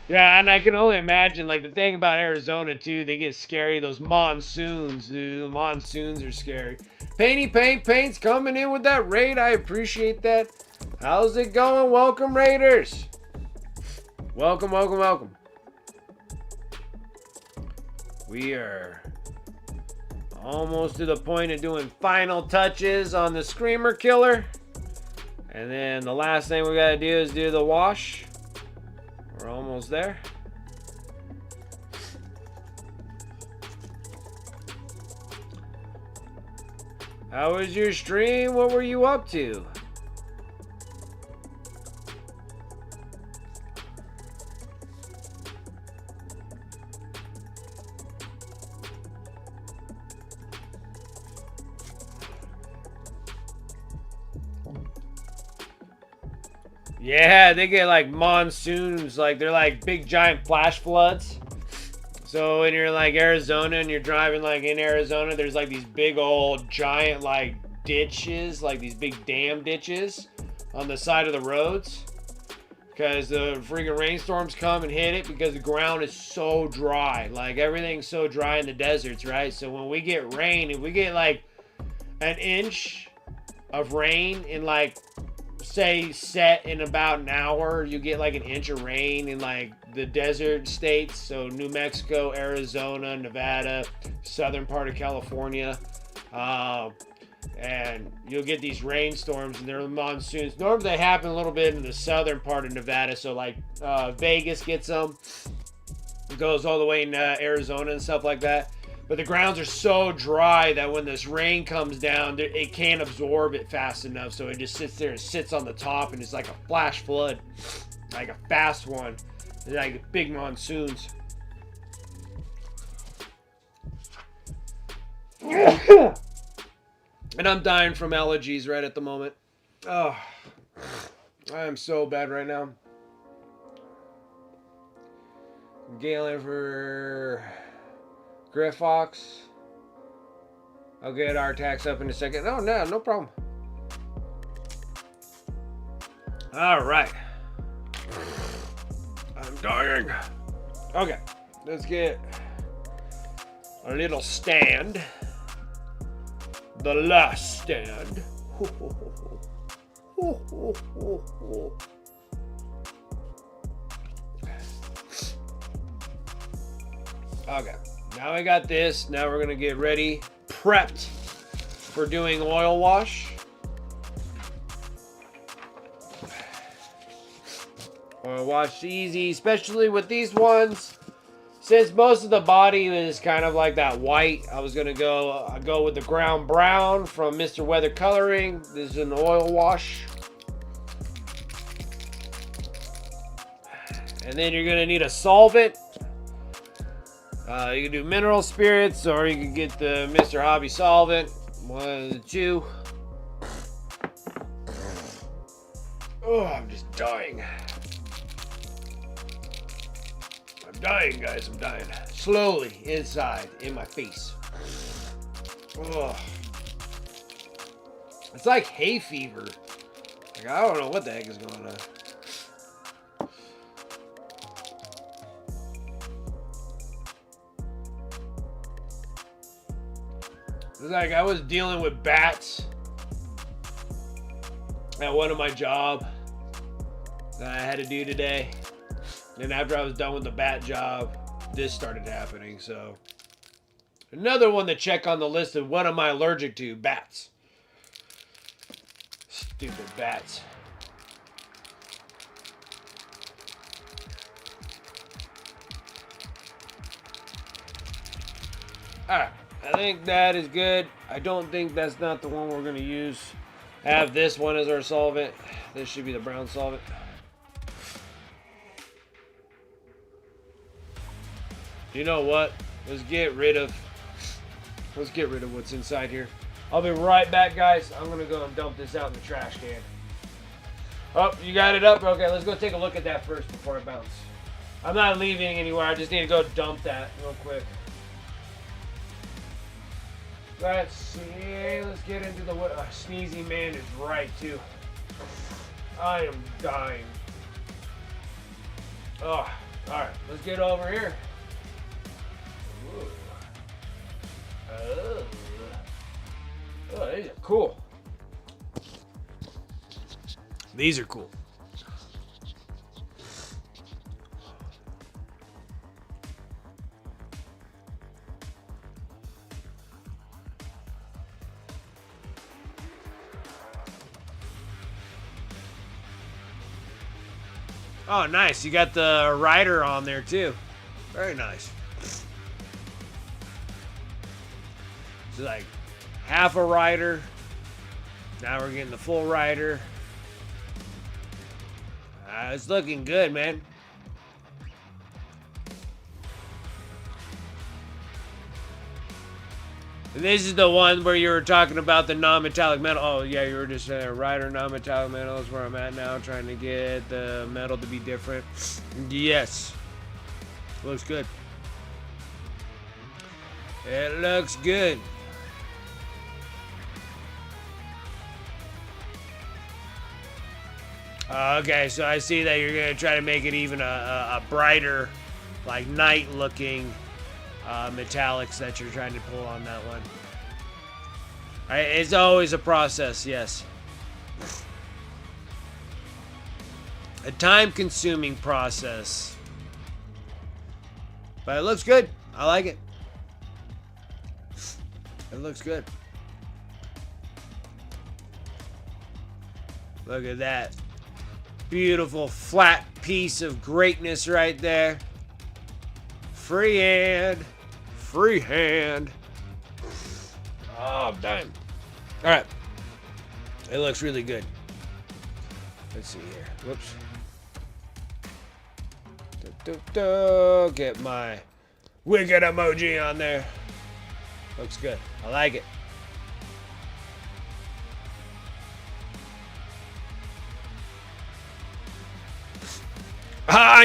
Yeah, and I can only imagine, like, the thing about Arizona, too, they get scary. Those monsoons, dude. The monsoons are scary. Paint's coming in with that raid. I appreciate that. How's it going? Welcome, Raiders. Welcome, welcome, welcome. We are almost to the point of doing final touches on the Screamer Killer. And then the last thing we gotta do is do the wash. We're almost there. How was your stream? What were you up to? Yeah, they get like monsoons, like they're like big giant flash floods. So when you're like Arizona and you're driving like in Arizona, there's like these big old giant like ditches, like these big dam ditches on the side of the roads. Because the freaking rainstorms come and hit it because the ground is so dry. Like everything's so dry in the deserts, right? So when we get rain, if we get like an inch of rain in like, say, set in about an hour, you get like an inch of rain in like the desert states. So New Mexico, Arizona, Nevada, southern part of California. And you'll get these rainstorms and they're monsoons. Normally they happen a little bit in the southern part of Nevada. So like Vegas gets them. It goes all the way in Arizona and stuff like that. But the grounds are so dry that when this rain comes down, it can't absorb it fast enough. So it just sits there and sits on the top and it's like a flash flood. Like a fast one. It's like big monsoons. And I'm dying from allergies right at the moment. Oh, I am so bad right now. Galen for Griffox. I'll get our tax up in a second. Oh, no, no problem. All right. I'm dying. Okay, let's get a little stand. The last stand. Okay, now I got this. Now we're gonna get ready, prepped for doing oil wash. Oil wash easy, especially with these ones. Since most of the body is kind of like that white, I was gonna go with the ground brown from Mr. Weather Coloring. This is an oil wash. And then you're gonna need a solvent. You can do mineral spirits or you can get the Mr. Hobby solvent. One of the two. Oh, I'm just dying. I'm dying, guys. I'm dying. Slowly, inside, in my face. Oh. It's like hay fever. Like, I don't know what the heck is going on. It's like I was dealing with bats at one of my job that I had to do today. And after I was done with the bat job, this started happening. So another one to check on the list of what am I allergic to? Bats. Stupid bats. Alright, I think that is good. I don't think that's not the one we're going to use. Have this one as our solvent. This should be the brown solvent. You know what? Let's get rid of what's inside here. I'll be right back, guys. I'm gonna go and dump this out in the trash can. Oh, you got it up? Okay, let's go take a look at that first before I bounce. I'm not leaving anywhere. I just need to go dump that real quick. Let's see. Let's get into the Sneezy Man is right too. I am dying. Oh, alright, let's get over here. Ooh. Oh, these are cool. These are cool. Oh, nice. You got the rider on there, too. Very nice. It's like half a rider. Now we're getting the full rider. It's looking good, man. And this is the one where you were talking about the non-metallic metal. Oh, yeah, you were just saying rider non-metallic metal is where I'm at now, trying to get the metal to be different. Yes. Looks good. It looks good. Okay, so I see that you're going to try to make it even a brighter, like night-looking metallics that you're trying to pull on that one. It's always a process, yes. A time-consuming process. But it looks good. I like it. It looks good. Look at that. Beautiful flat piece of greatness right there. Freehand. Freehand. Oh, damn. All right. It looks really good. Let's see here. Whoops. Get my wicked emoji on there. Looks good. I like it.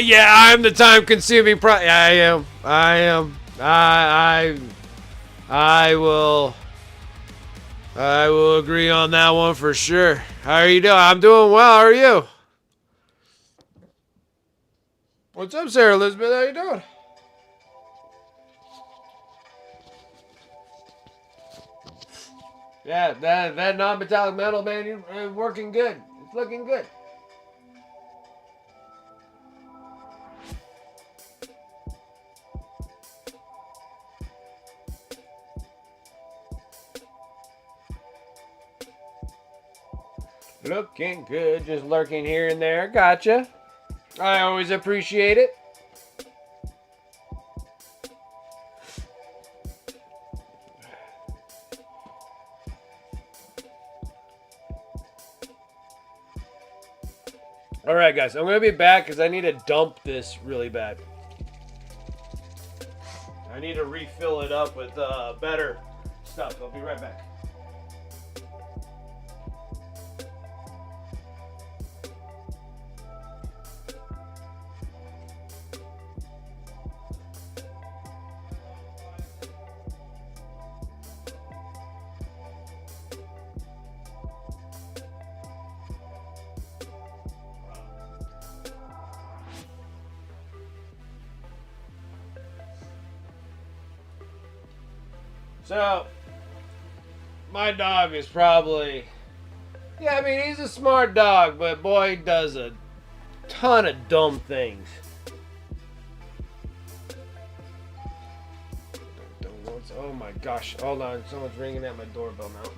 Yeah, I'm the time-consuming I am. I will agree on that one for sure. How are you doing? I'm doing well. How are you? What's up, Sarah Elizabeth? How you doing? Yeah, that non-metallic metal, man, you're working good. It's looking good. Looking good, just lurking here and there. Gotcha. I always appreciate it. Alright, guys, I'm going to be back because I need to dump this really bad. I need to refill it up with better stuff. I'll be right back. So, my dog is probably, yeah, I mean, he's a smart dog, but boy, he does a ton of dumb things. Oh my gosh, hold on, someone's ringing at my doorbell now.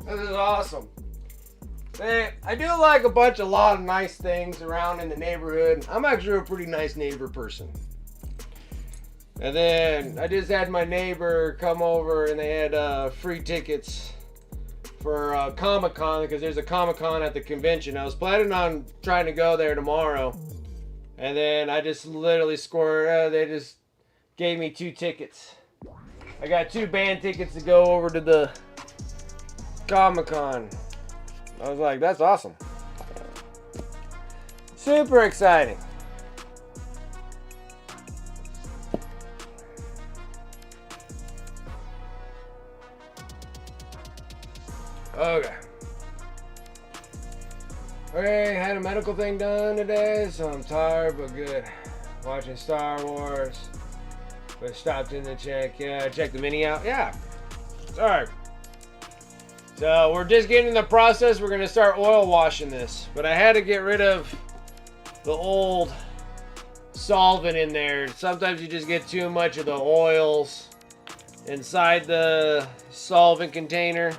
This is awesome. Hey, I do like a lot of nice things around in the neighborhood. I'm actually a pretty nice neighbor person. And then I just had my neighbor come over and they had free tickets for Comic-Con because there's a Comic-Con at the convention. I was planning on trying to go there tomorrow. And then I just literally scored, they just gave me 2 tickets. I got 2 band tickets to go over to the Comic-Con. I was like, that's awesome. Super exciting. Okay. Okay, had a medical thing done today, so I'm tired but good. Watching Star Wars. But stopped in to check the mini out. Yeah. Alright. So we're just getting in the process. We're gonna start oil washing this. But I had to get rid of the old solvent in there. Sometimes you just get too much of the oils inside the solvent container.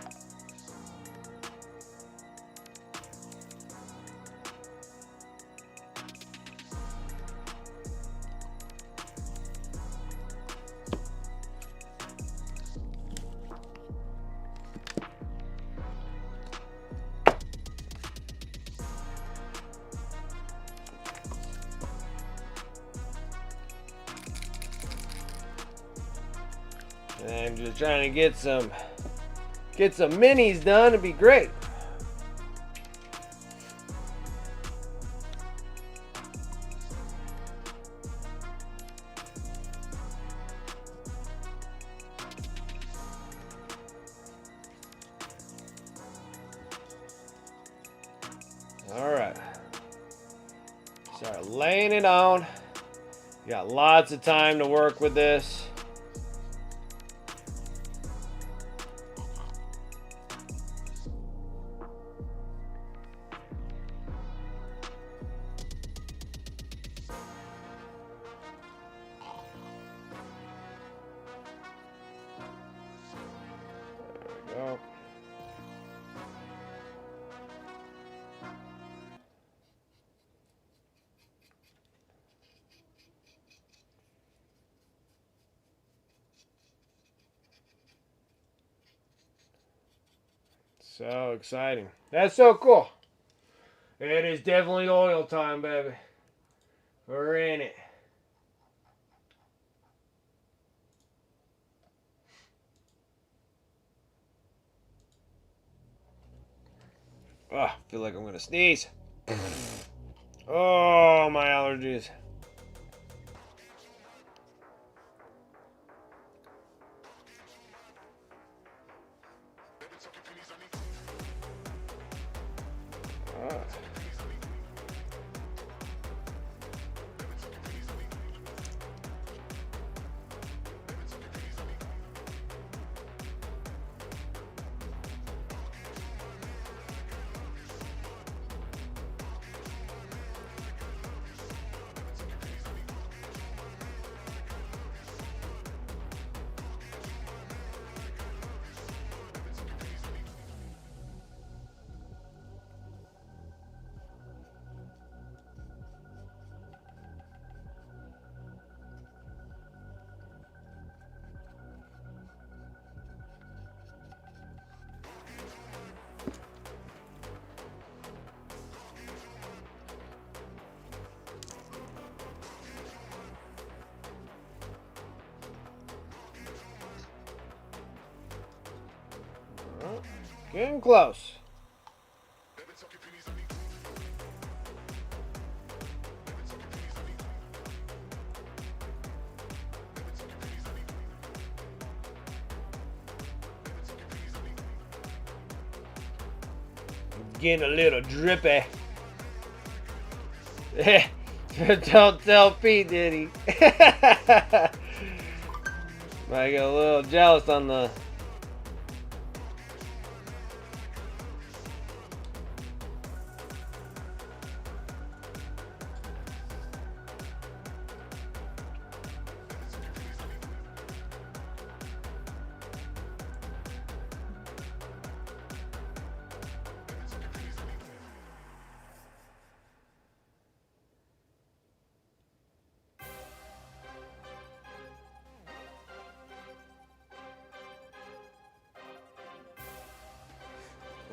And I'm just trying to get some minis done. It'd be great. All right. Start laying it on. You got lots of time to work with this. Go. So exciting. That's so cool. It is definitely oil time, baby. We're in it. Oh, I feel like I'm gonna sneeze. Oh, my allergies. Ah. Getting close. Getting a little drippy. Don't tell Pete, did he? I get a little jealous on the...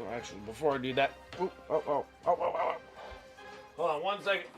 Oh, actually, before I do that, hold on 1 second.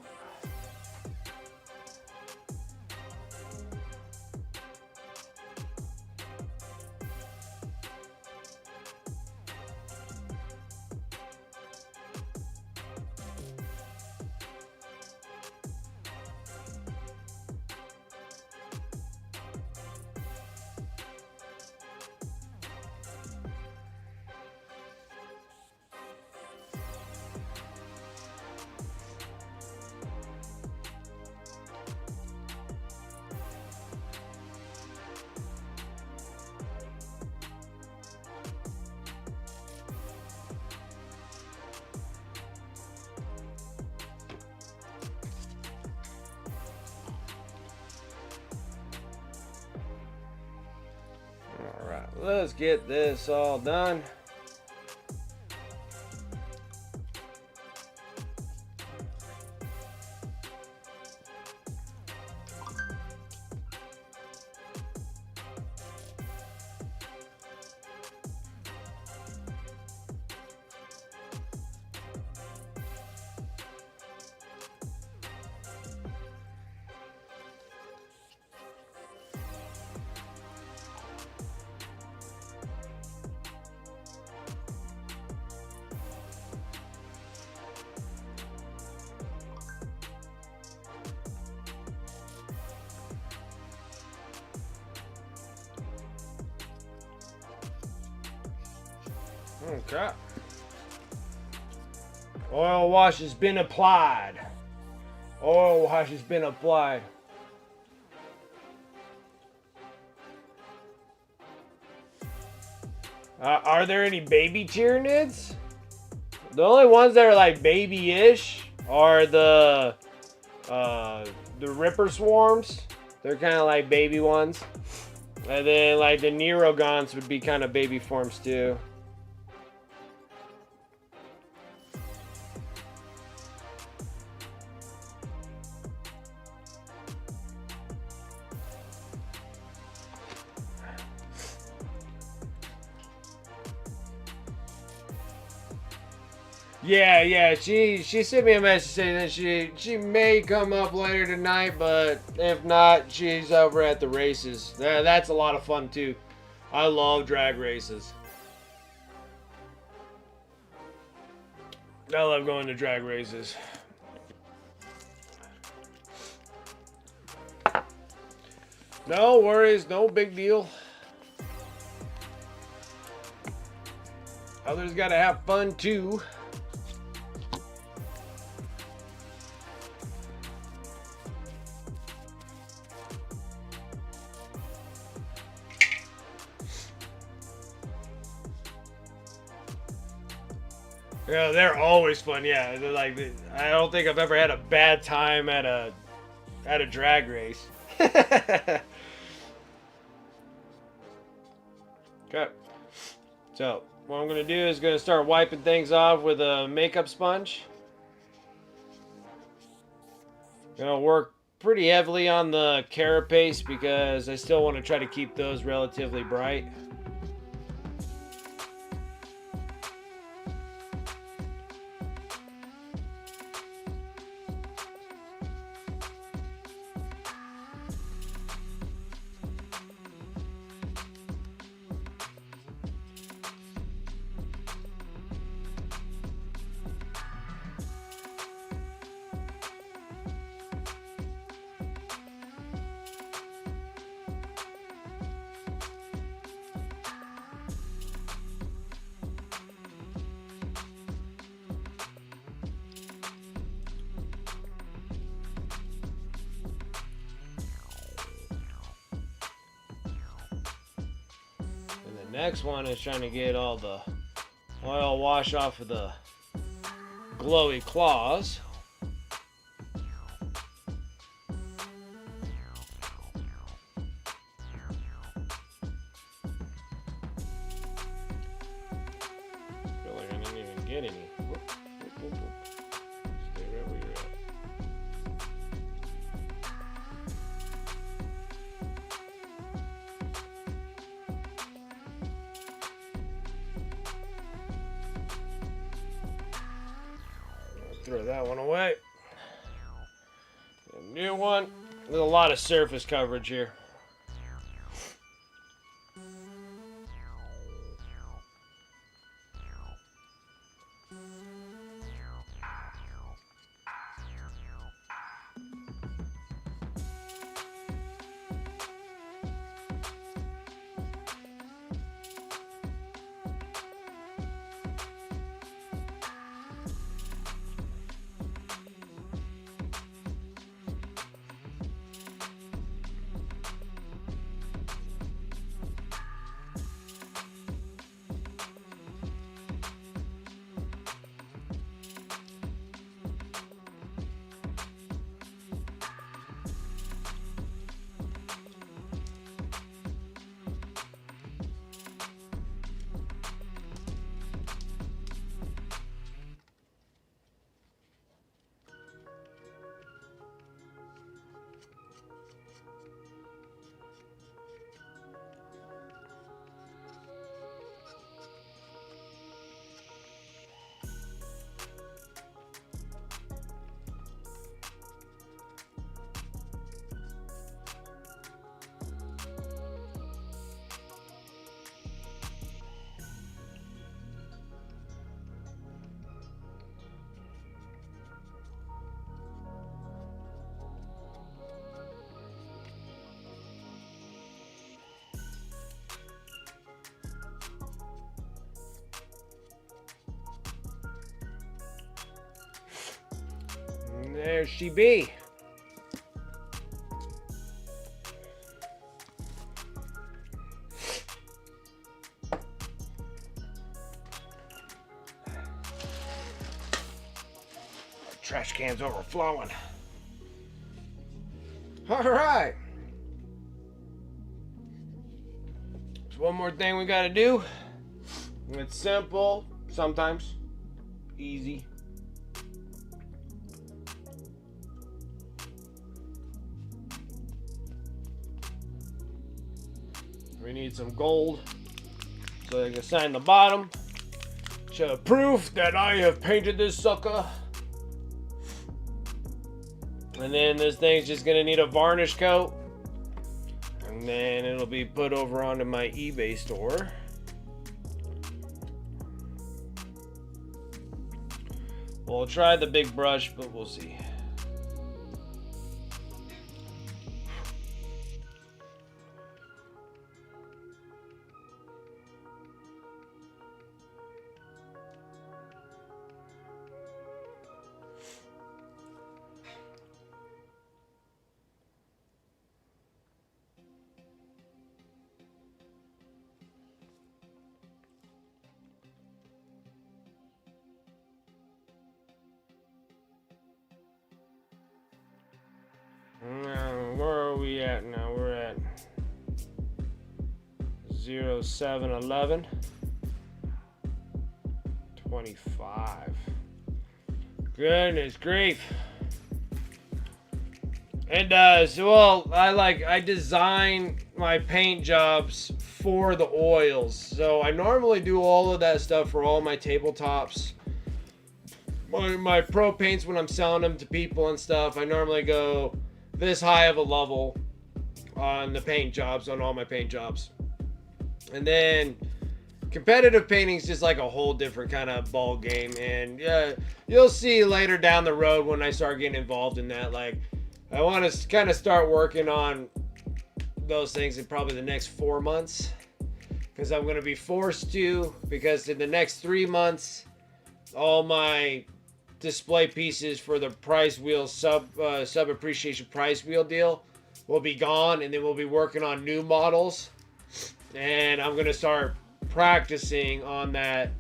Alright, let's get this all done. Okay. Oil wash has been applied. Oil wash has been applied. Are there any baby Tyranids? The only ones that are like baby-ish are the Ripper Swarms. They're kind of like baby ones. And then like the Nerogons would be kind of baby forms too. Yeah, she sent me a message saying that she may come up later tonight, but if not, she's over at the races. That's a lot of fun too. I love drag races. I love going to drag races. No worries, no big deal. Others gotta have fun too. Yeah, they're always fun. Yeah, they're like, I don't think I've ever had a bad time at a drag race. Okay. So what I'm gonna do is gonna start wiping things off with a makeup sponge. Gonna work pretty heavily on the carapace because I still want to try to keep those relatively bright. Next one is trying to get all the oil wash off of the glowy claws. Feel like I didn't even get any. Whoop, whoop, whoop, whoop. Stay right where you're at. Throw that one away. A new one. There's a lot of surface coverage here. There she be. Trash can's overflowing. All right. There's one more thing we gotta do. It's simple, sometimes easy. We need some gold so they can sign the bottom. Show proof that I have painted this sucker. And then this thing's just gonna need a varnish coat. And then it'll be put over onto my eBay store. We'll try the big brush, but we'll see. Where are we at now? We're at 0711 25. Goodness grief. It does. Well, I design my paint jobs for the oils. So I normally do all of that stuff for all my tabletops. My pro paints, when I'm selling them to people and stuff, I normally go this high of a level on the paint jobs, on all my paint jobs. And then competitive painting is just like a whole different kind of ball game. And you'll see later down the road when I start getting involved in that, like I want to kind of start working on those things in probably the next 4 months, because I'm going to be forced to, because in the next 3 months all my display pieces for the price wheel sub appreciation price wheel deal will be gone, and then we'll be working on new models, and I'm gonna start practicing on that,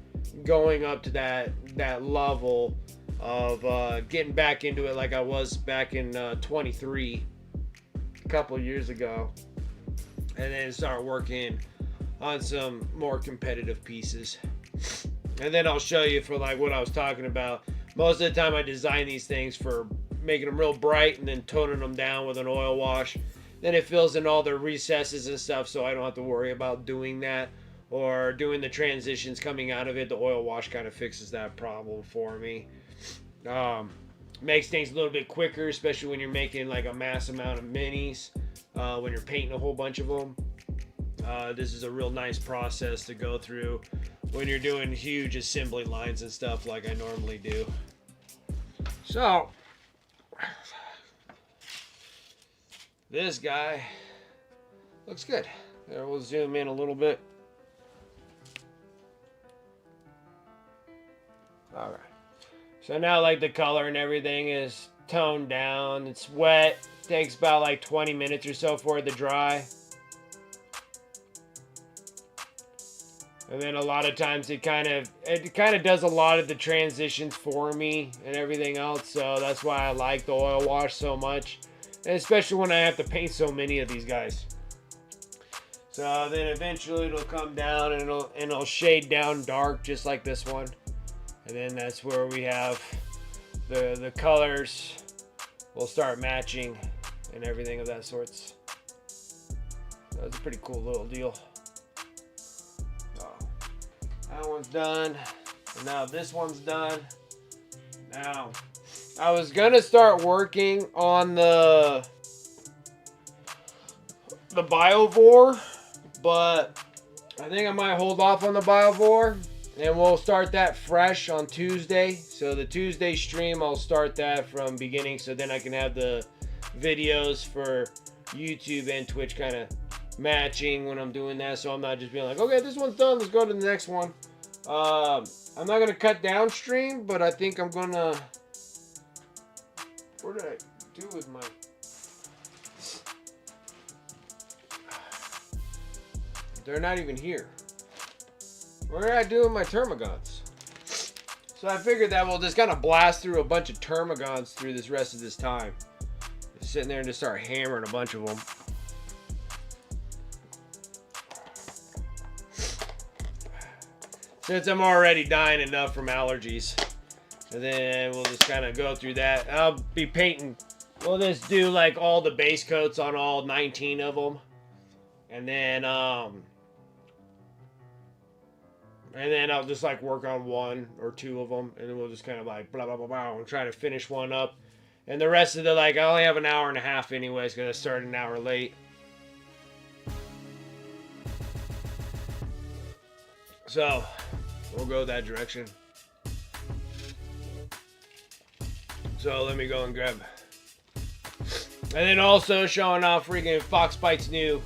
going up to that level of getting back into it like I was back in 23 a couple years ago, and then start working on some more competitive pieces. And then I'll show you for like what I was talking about. Most of the time I design these things for making them real bright and then toning them down with an oil wash. Then it fills in all the recesses and stuff, so I don't have to worry about doing that or doing the transitions coming out of it. The oil wash kind of fixes that problem for me. Makes things a little bit quicker, especially when you're making like a mass amount of minis, when you're painting a whole bunch of them. This is a real nice process to go through when you're doing huge assembly lines and stuff like I normally do. So, this guy looks good. There, we'll zoom in a little bit. Alright. So now like the color and everything is toned down. It's wet. Takes about like 20 minutes or so for it to dry. And then a lot of times it kind of does a lot of the transitions for me and everything else. So that's why I like the oil wash so much. And especially when I have to paint so many of these guys. So then eventually it'll come down and it'll shade down dark just like this one. And then that's where we have the colors will start matching and everything of that sorts. That's a pretty cool little deal. That one's done. And now this one's done. Now, I was gonna start working on the Biovore, but I think I might hold off on the Biovore, and we'll start that fresh on Tuesday. So the Tuesday stream, I'll start that from beginning, so then I can have the videos for YouTube and Twitch kind of matching when I'm doing that, so I'm not just being like, okay, this one's done, let's go to the next one. I'm not gonna cut down stream, but I think I'm gonna, what did I do with my, they're not even here. What did I do with my termagants? So I figured that we'll just kind of blast through a bunch of termagants through this rest of this time. Just sitting there and just start hammering a bunch of them. Since I'm already dying enough from allergies. And then we'll just kind of go through that. I'll be painting. We'll just do like all the base coats on all 19 of them. And then I'll just like work on 1 or 2 of them. And then we'll just kind of like blah, blah, blah, blah. And try to finish one up. And the rest of the, like, I only have an hour and a half anyways because I started an hour late. So, we'll go that direction. So, let me go and grab. And then also showing off freaking Foxbite's new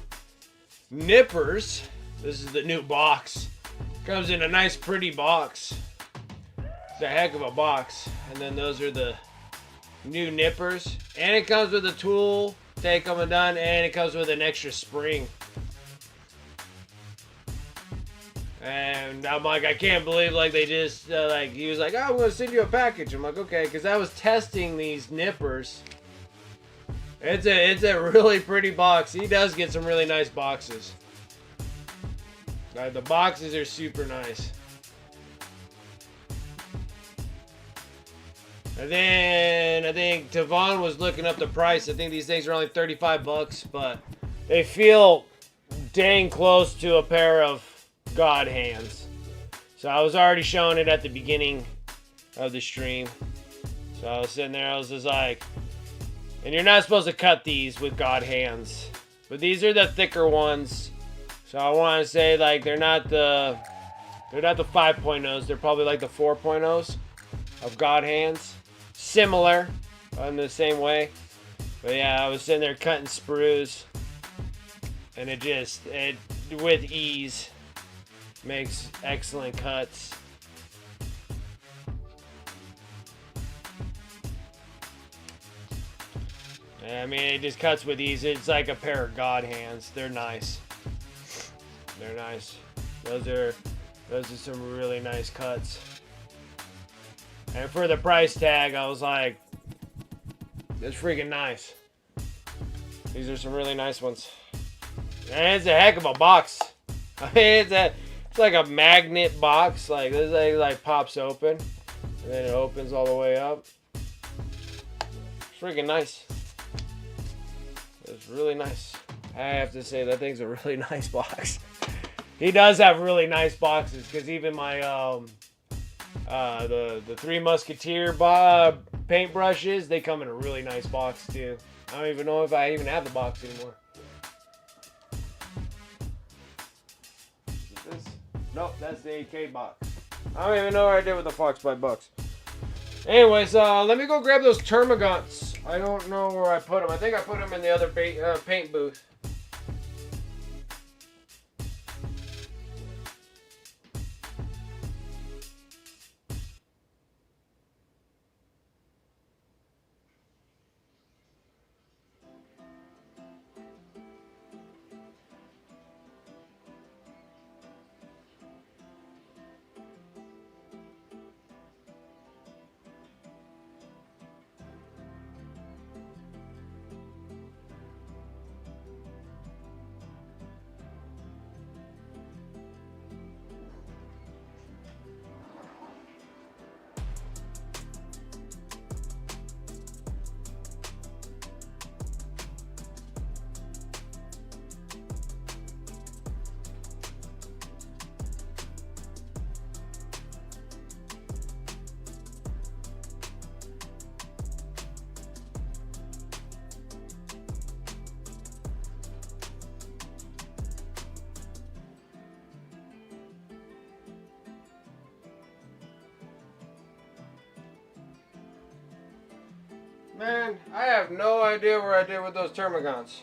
nippers. This is the new box. Comes in a nice pretty box. It's a heck of a box. And then those are the new nippers. And it comes with a tool. Take them and done. And it comes with an extra spring. And I'm like, I can't believe, like, they just, like, he was like, oh, I'm going to send you a package. I'm like, okay, because I was testing these nippers. It's a really pretty box. He does get some really nice boxes. The boxes are super nice. And then, I think Tavon was looking up the price. I think these things are only 35 bucks, but they feel dang close to a pair of God hands. So I was already showing it at the beginning of the stream. So I was sitting there, I was just like, and you're not supposed to cut these with God hands, but these are the thicker ones. So I want to say, like, they're not the 5.0s, they're probably like the 4.0s of God hands. Similar in the same way. But yeah, I was sitting there cutting sprues, and it with ease makes excellent cuts. I mean, it just cuts with ease. It's like a pair of God hands. They're nice. They're nice. Those are some really nice cuts. And for the price tag, I was like, that's freaking nice. These are some really nice ones. And it's a heck of a box. I mean, it's like a magnet box. Like, this thing like pops open, and then it opens all the way up. It's freaking nice. It's really nice. I have to say, that thing's a really nice box. He does have really nice boxes, because even my The Three Musketeer paintbrushes, they come in a really nice box too. I don't even know if I even have the box anymore. Is this? Nope, that's the AK box. I don't even know what I did with the Fox by Bucks. Anyways, let me go grab those termagants. I don't know where I put them. I think I put them in the other paint booth. Man, I have no idea where I did with those termagants.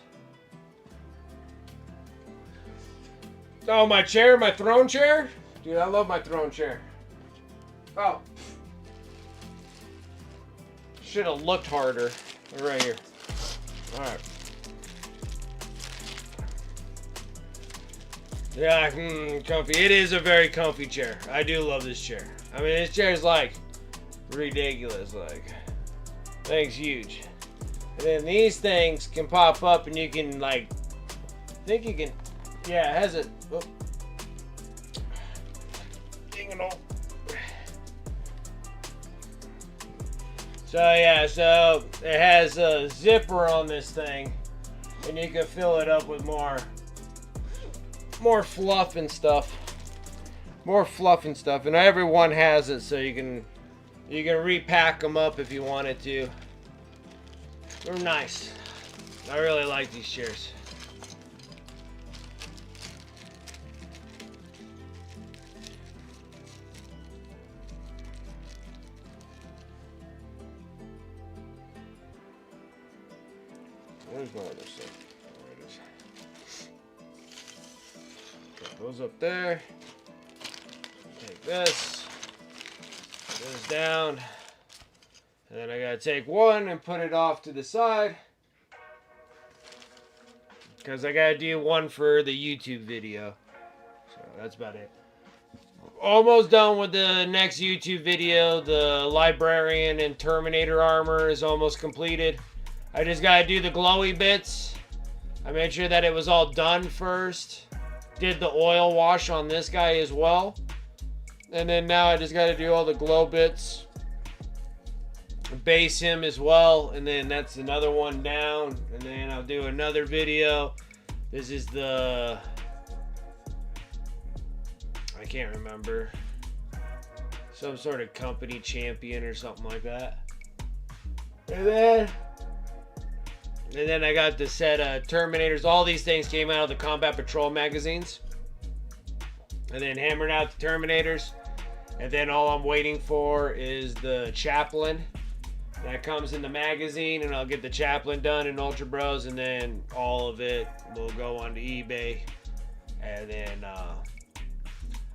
Oh, my chair, my throne chair? Dude, I love my throne chair. Oh. Should have looked harder. Right here. Alright. Yeah, comfy. It is a very comfy chair. I do love this chair. I mean, this chair is like ridiculous. Like, thing's huge. And then these things can pop up and you can like, I think you can, yeah, it has a, oh. Dang it all. So yeah, so it has a zipper on this thing and you can fill it up with more fluff and stuff. More fluff and stuff. And everyone has it, so you can repack them up if you wanted to. They're nice. I really like these chairs. Where's my other stuff? There it is. Put those up there. Take this down, and then I gotta take one and put it off to the side because I gotta do one for the YouTube video. So that's about it. Almost done with the next YouTube video. The Librarian and Terminator armor is almost completed. I just gotta do the glowy bits. I made sure that it was all done first. Did the oil wash on this guy as well. And then now I just got to do all the glow bits. Base him as well. And then that's another one down. And then I'll do another video. This is the... I can't remember. Some sort of company champion or something like that. And then I got the set of Terminators. All these things came out of the Combat Patrol magazines. And then hammered out the Terminators. And then all I'm waiting for is the Chaplain. That comes in the magazine, and I'll get the Chaplain done in Ultra Bros, and then all of it will go onto eBay. And then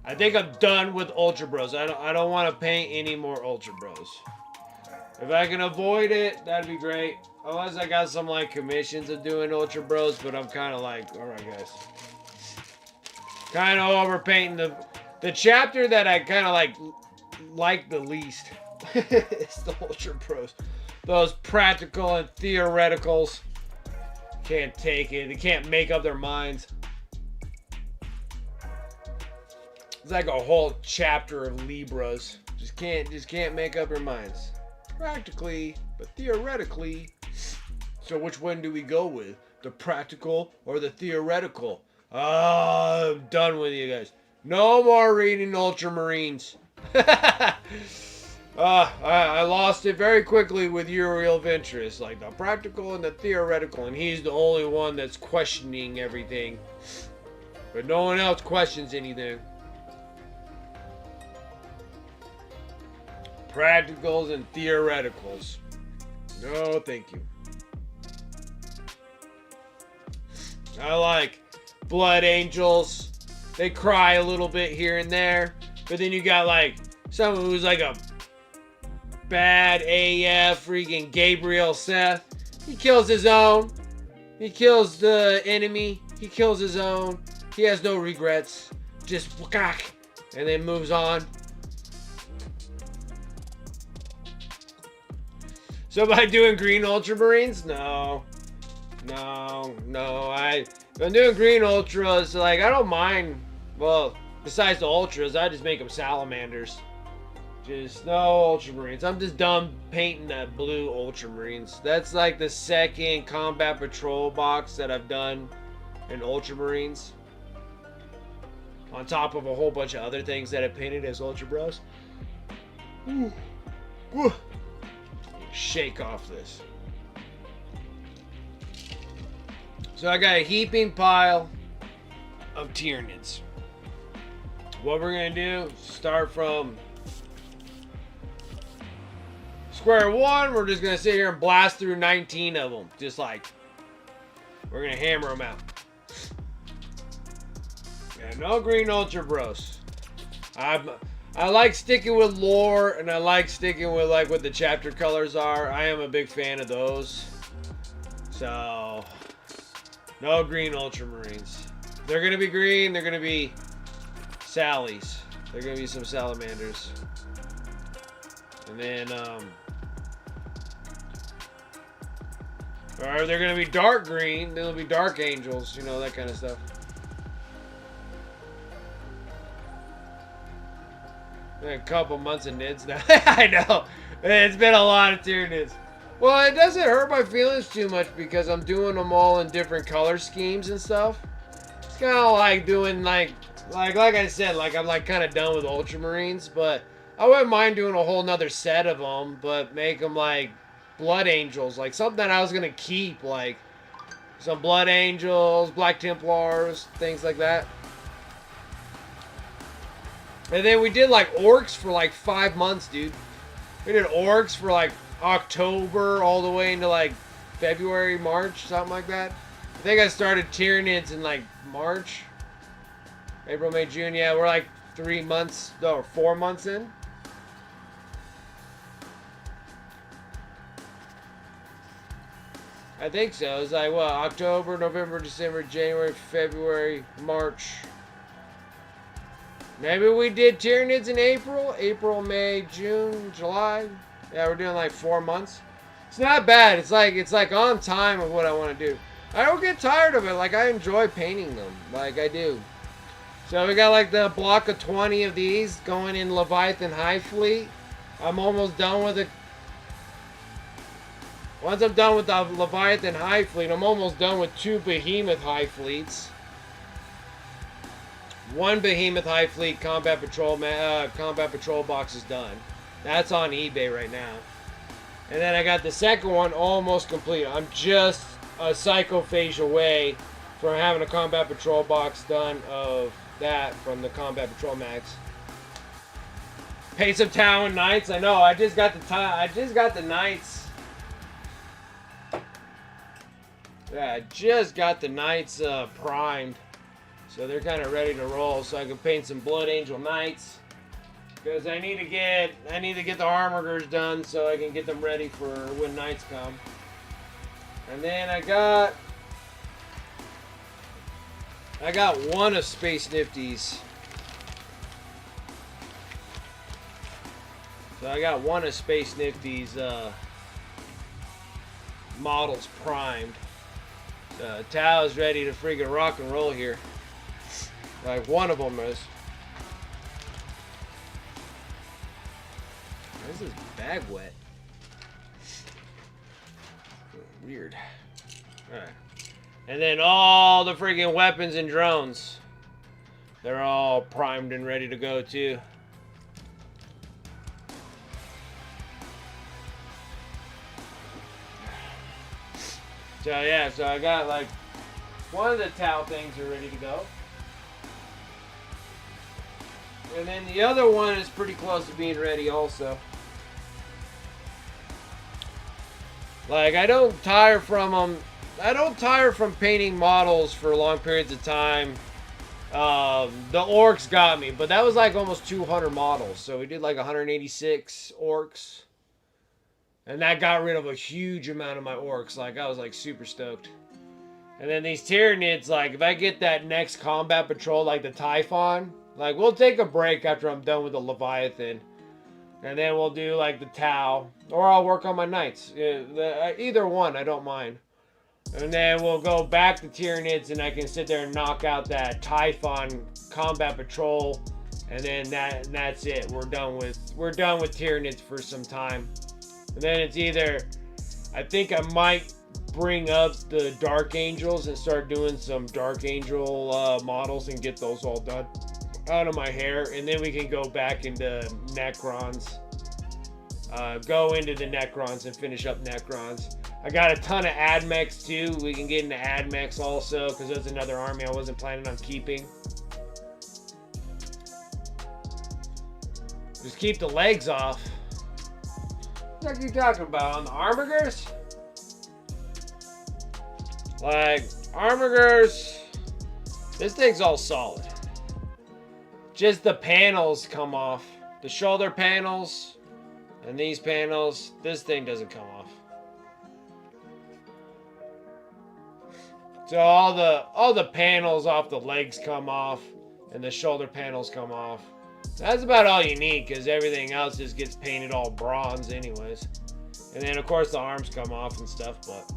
I think I'm done with Ultra Bros. I don't want to paint any more Ultra Bros. If I can avoid it, that'd be great. Unless I got some like commissions of doing Ultra Bros, but I'm kind of like, all right, guys. Kind of overpainting the chapter that I kind of like the least. It's the Ultra Bros. Those practical and theoreticals can't take it. They can't make up their minds. It's like a whole chapter of Libras. Just can't make up their minds. Practically, but theoretically. So which one do we go with? The practical or the theoretical? I'm done with you guys. No more reading Ultramarines. I lost it very quickly with Uriel Ventress, like the practical and the theoretical, and he's the only one that's questioning everything. But no one else questions anything. Practicals and theoreticals. No, thank you. I like blood angels. They cry a little bit here and there. But then you got like someone who's like a bad AF freaking Gabriel Seth. He kills his own. He kills the enemy. He kills his own. He has no regrets. Just whack, and then moves on. So by doing green ultramarines? No. If I'm doing green ultras, like, I don't mind. Well, besides the ultras, I just make them salamanders. Just no ultramarines. I'm just done painting that blue ultramarines. That's like the second combat patrol box that I've done in ultramarines. On top of a whole bunch of other things that I painted as ultra bros. Shake off this. So I got a heaping pile of Tyranids. What we're gonna do, start from square one. We're just gonna sit here and blast through 19 of them. Just like, we're gonna hammer them out. Yeah, no green ultra bros. I like sticking with lore, and I like sticking with like what the chapter colors are. I am a big fan of those. So no green ultramarines. They're gonna be green. They're gonna be Sallies. They're gonna be some salamanders. And then or they're gonna be dark green. They'll be dark angels. You know, that kind of stuff. A couple months of nids now. I know. It's been a lot of Tyranids. Well, it doesn't hurt my feelings too much because I'm doing them all in different color schemes and stuff. It's kind of like doing like I said, like I'm like kind of done with ultramarines, but I wouldn't mind doing a whole nother set of them, but make them like blood angels, like something I was gonna keep, like some blood angels, black templars, things like that. And then we did like orcs for like 5 months, dude. We did orcs for like October all the way into like February, March, something like that. I think I started Tyranids in like March. April, May, June. Yeah, we're like 3 months, no, 4 months in. I think so. It's like, what, October, November, December, January, February, March. Maybe we did Tyranids in April. April, May, June, July. Yeah, we're doing like 4 months. It's not bad. It's like on time of what I want to do. I don't get tired of it. Like, I enjoy painting them. Like, I do. So we got like the block of 20 of these going in Leviathan Hivefleet. I'm almost done with it. Once I'm done with the Leviathan Hivefleet, I'm almost done with 2 Behemoth Hivefleets. 1 Behemoth Hivefleet combat patrol box is done. That's on eBay right now. And then I got the second one almost complete. I'm just a psychophage away from having a combat patrol box done of that from the combat patrol max. Pace of Talon Knights. I know. I just got the Knights. Yeah, I just got the Knights primed. So they're kind of ready to roll, so I can paint some Blood Angel Knights. Because I need to get the armorers done so I can get them ready for when Knights come. And then I got 1 of Space Nifties. So I got 1 of Space Nifties models primed. Tao is ready to freaking rock and roll here. Like, one of them is. Why is this bag wet? Weird. Alright. And then all the freaking weapons and drones. They're all primed and ready to go too. So yeah, so I got like one of the towel things are ready to go. And then the other one is pretty close to being ready also. Like, I don't tire from them. I don't tire from painting models for long periods of time. The orcs got me, but that was like almost 200 models. So we did like 186 orcs. And that got rid of a huge amount of my orcs. Like, I was like super stoked. And then these Tyranids, like, if I get that next combat patrol, like the Typhon, like, we'll take a break after I'm done with the Leviathan. And then we'll do, like, the Tau. Or I'll work on my Knights. Either one, I don't mind. And then we'll go back to Tyranids, and I can sit there and knock out that Typhon combat patrol. And then that's it. We're done with Tyranids for some time. And then it's either, I think I might bring up the Dark Angels and start doing some Dark Angel models and get those all done out of my hair. And then we can go back into Necrons. Go into the Necrons and finish up Necrons. I got a ton of Admechs too. We can get into Admechs also, because that's another army I wasn't planning on keeping. Just keep the legs off. What are you talking about? On the Armigers? Like, Armigers, this thing's all solid. Just the panels come off. The shoulder panels and these panels, this thing doesn't come off. So all the panels off the legs come off and the shoulder panels come off. That's about all you need, because everything else just gets painted all bronze anyways. And then of course the arms come off and stuff, but.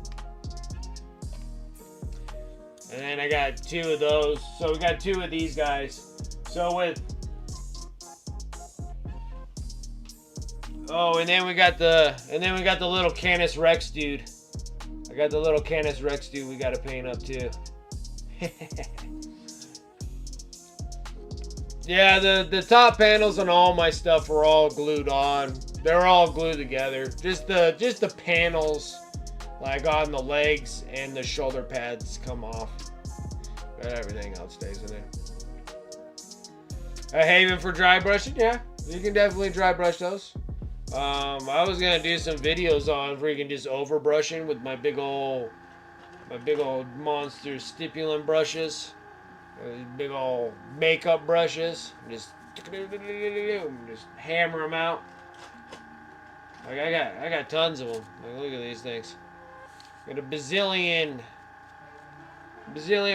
And then I got two of those. So we got two of these guys. So with. Oh, and then we got the little Canis Rex dude. I got the little Canis Rex dude we gotta paint up too. Yeah, the top panels on all my stuff are all glued on. They're all glued together. Just the panels, like on the legs and the shoulder pads, come off. But everything else stays in there. A Haven for dry brushing, yeah. You can definitely dry brush those. I was gonna do some videos on freaking just over brushing with my big old monster stipulant brushes. Big old makeup brushes. Just hammer them out. Like I got tons of them. Like, look at these things. Got a bazillion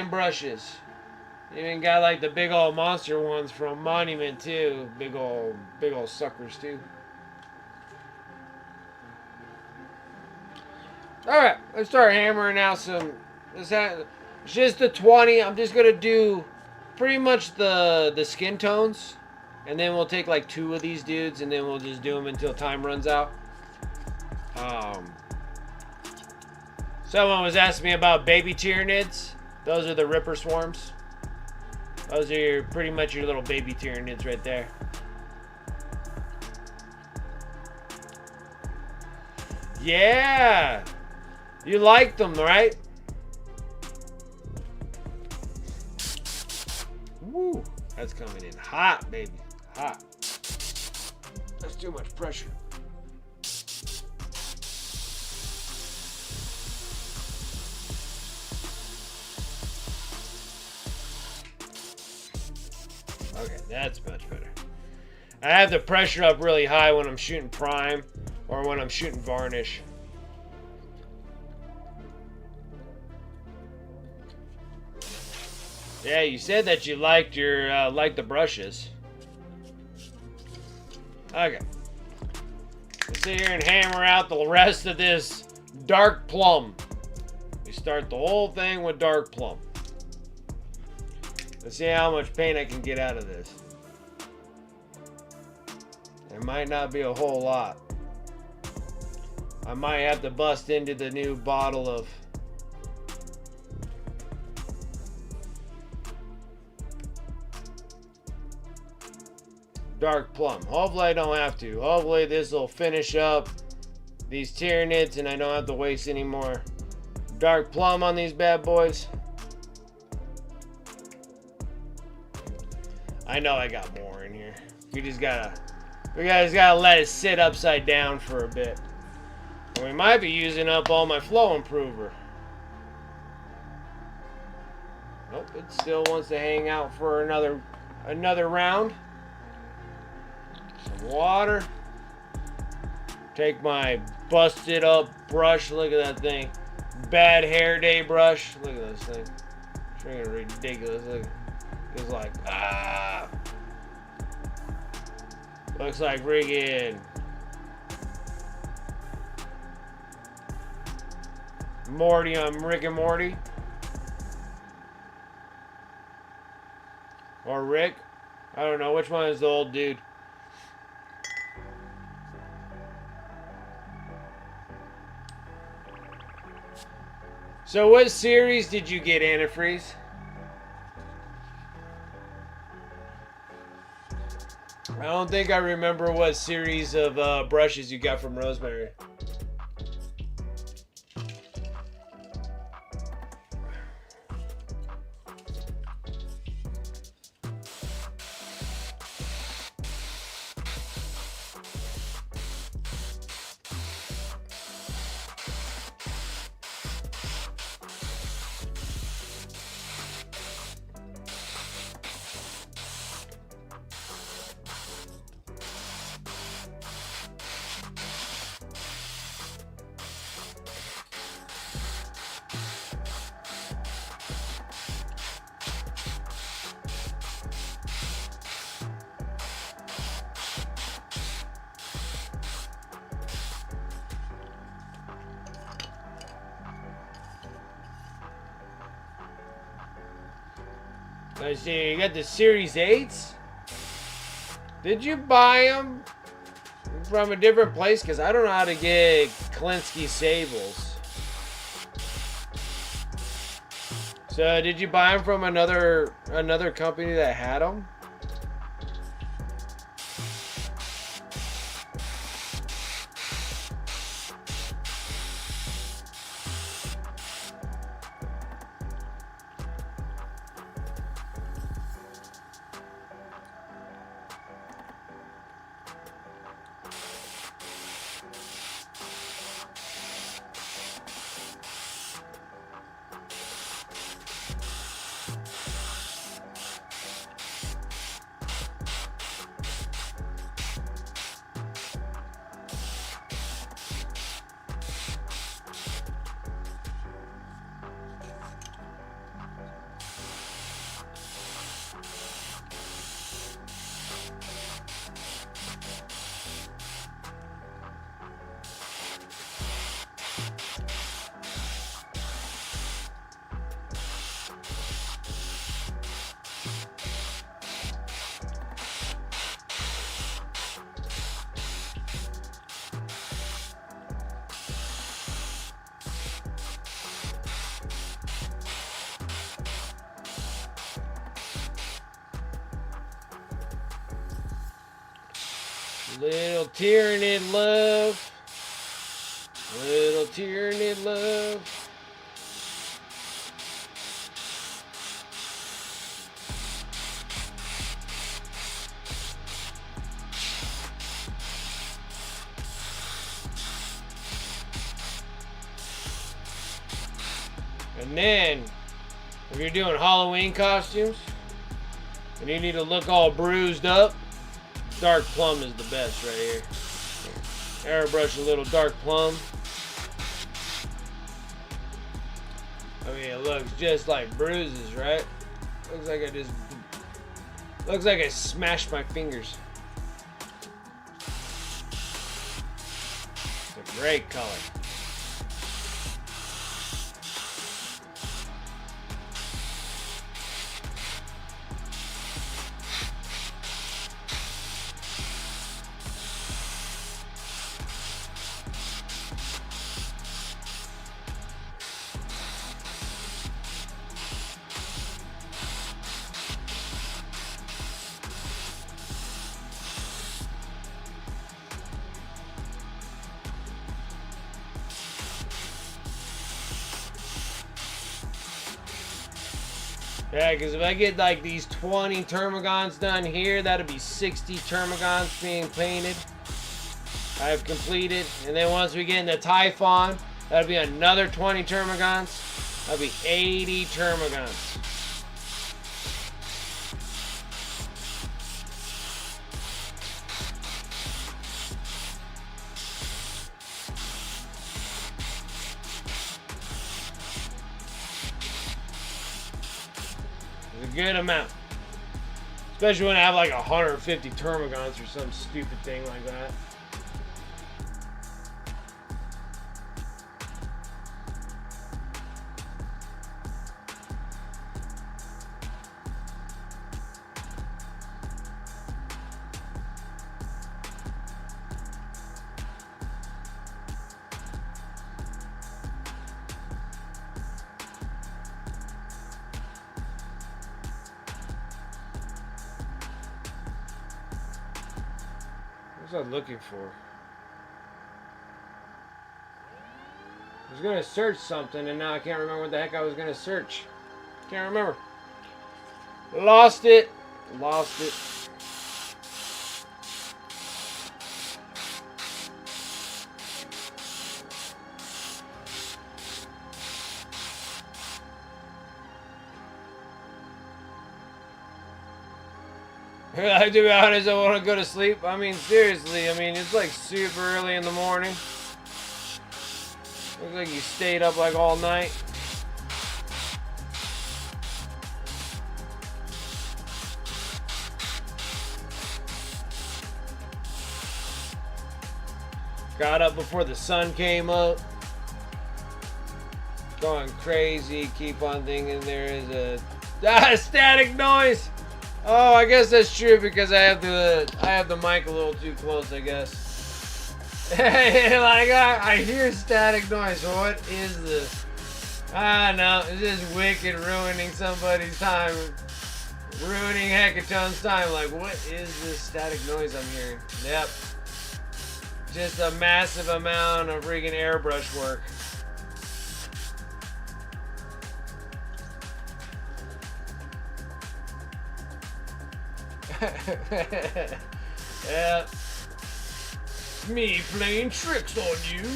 brushes. Even got like the big old monster ones from Monument too. Big old suckers too. Alright, let's start hammering out some. Just the 20. I'm just gonna do pretty much the skin tones, and then we'll take like 2 of these dudes, and then we'll just do them until time runs out. Someone was asking me about baby Tyranids. Those are the Ripper Swarms. Those are pretty much your little baby Tyranids right there. Yeah, you like them, right? Woo, that's coming in hot, baby, hot. That's too much pressure. Okay, that's much better. I have the pressure up really high when I'm shooting prime or when I'm shooting varnish. Yeah, you said that you liked your liked the brushes. Okay. Let's sit here and hammer out the rest of this dark plum. We start the whole thing with dark plum. Let's see how much paint I can get out of this. There might not be a whole lot. I might have to bust into the new bottle of dark plum. Hopefully I don't have to. Hopefully this will finish up these Tyranids and I don't have to waste any more Dark plum on these bad boys. I know I got more in here. We just gotta let it sit upside down for a bit. And we might be using up all my flow improver. Nope, it still wants to hang out for another round. Some water. Take my busted up brush. Look at that thing. Bad hair day brush. Look at this thing. It's freaking ridiculous. Look. It's like, ah. Looks like friggin' Morty on Rick and Morty. Or Rick. I don't know. Which one is the old dude? So what series did you get, Antifreeze? I don't think I remember what series of brushes you got from Rosemary. I see, you got the Series 8s? Did you buy them from a different place? Because I don't know how to get Klinsky Sables. So, did you buy them from another company that had them? Little Tyranid love. Little Tyranid love. And then, if you're doing Halloween costumes, and you need to look all bruised up, dark plum is the best right here. Airbrush a little dark plum. I mean, it looks just like bruises, right? Looks like I smashed my fingers. It's a great color. Yeah, because if I get like these 20 termagants done here, that'll be 60 termagants being painted. I have completed. And then once we get into Typhon, that'll be another 20 termagants. That'll be 80 termagants. A good amount. Especially when I have like 150 termagants or some stupid thing like that. What was I looking for? I was gonna search something and now I can't remember what the heck I was gonna search. Can't remember. Lost it. Lost it. To be honest, I want to go to sleep. I mean, seriously, I mean, it's like super early in the morning. Looks like you stayed up like all night. Got up before the sun came up. Going crazy. Keep on thinking there is a static noise. Oh, I guess that's true because I have the mic a little too close, I guess. Like I hear static noise. What is this? I know, it's just wicked ruining somebody's time, ruining Hecaton's time. Like, what is this static noise I'm hearing? Yep, just a massive amount of freaking airbrush work. Yeah. Me playing tricks on you.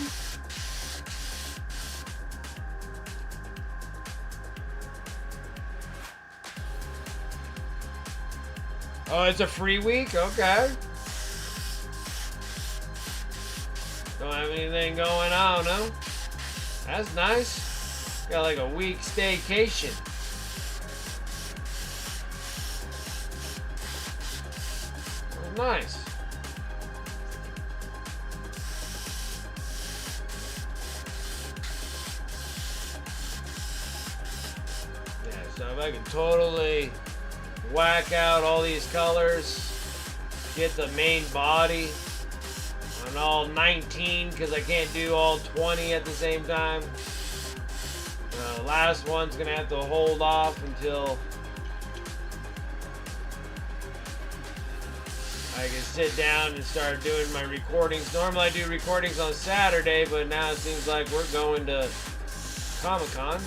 Oh, it's a free week? Okay. Don't have anything going on, no? That's nice. Got like a week staycation. Nice. Yeah, so if I can totally whack out all these colors, get the main body on all 19 because I can't do all 20 at the same time. The last one's gonna have to hold off until I can sit down and start doing my recordings. Normally I do recordings on Saturday, but now it seems like we're going to Comic-Con.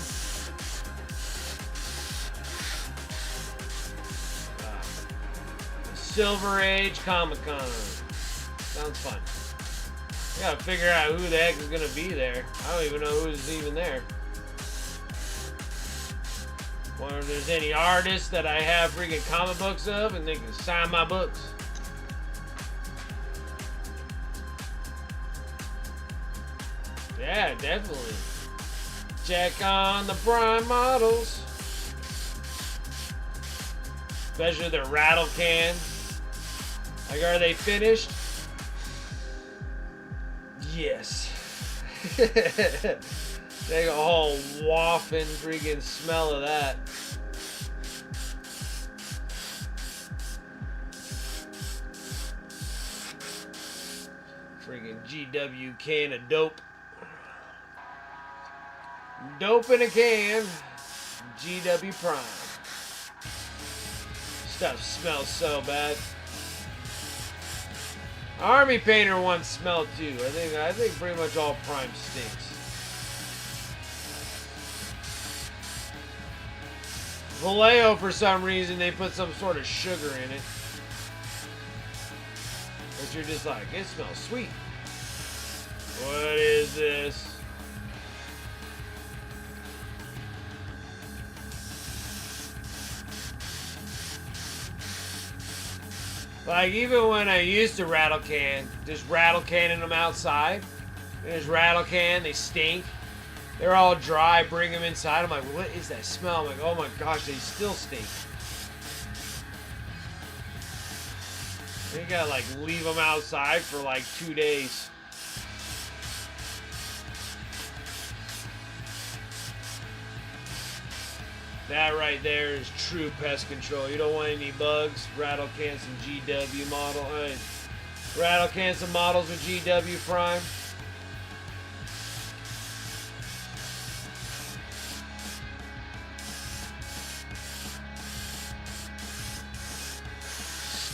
Silver Age Comic-Con. Sounds fun. I gotta figure out who the heck is gonna be there. I don't even know who's even there. Wonder if there's any artists that I have freaking comic books of and they can sign my books. Yeah, definitely. Check on the prime models. Especially the rattle can. Like, are they finished? Yes. Take a whole wafting freaking smell of that. Freaking GW can of dope. Dope in a can. GW Prime. Stuff smells so bad. Army Painter once smelled too. I think pretty much all Prime stinks. Vallejo, for some reason, they put some sort of sugar in it. But you're just like, it smells sweet. What is this? Like, even when I used to rattle can, just rattle canning them outside. Just rattle can, they stink. They're all dry, bring them inside. I'm like, what is that smell? I'm like, oh my gosh, they still stink. You gotta like leave them outside for like 2 days. That right there is true pest control. You don't want any bugs. Rattle can some GW model. Rattle can some models with GW Prime.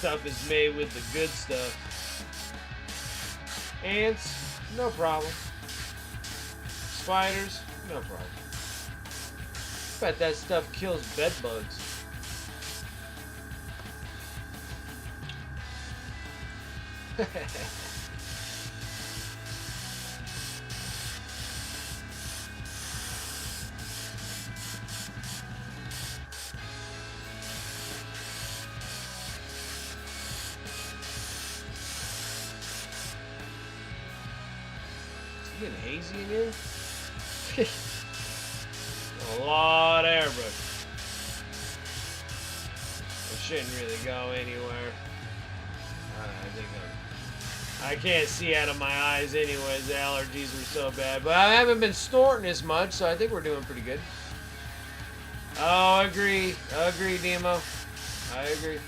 Stuff is made with the good stuff. Ants, no problem. Spiders, no problem. Bet that stuff kills bed bugs. Getting hazy in here? A lot of airbrush. It shouldn't really go anywhere. I can't see out of my eyes anyways. The allergies are so bad. But I haven't been snorting as much, so I think we're doing pretty good. Oh, agree. Agree, Demo. I agree.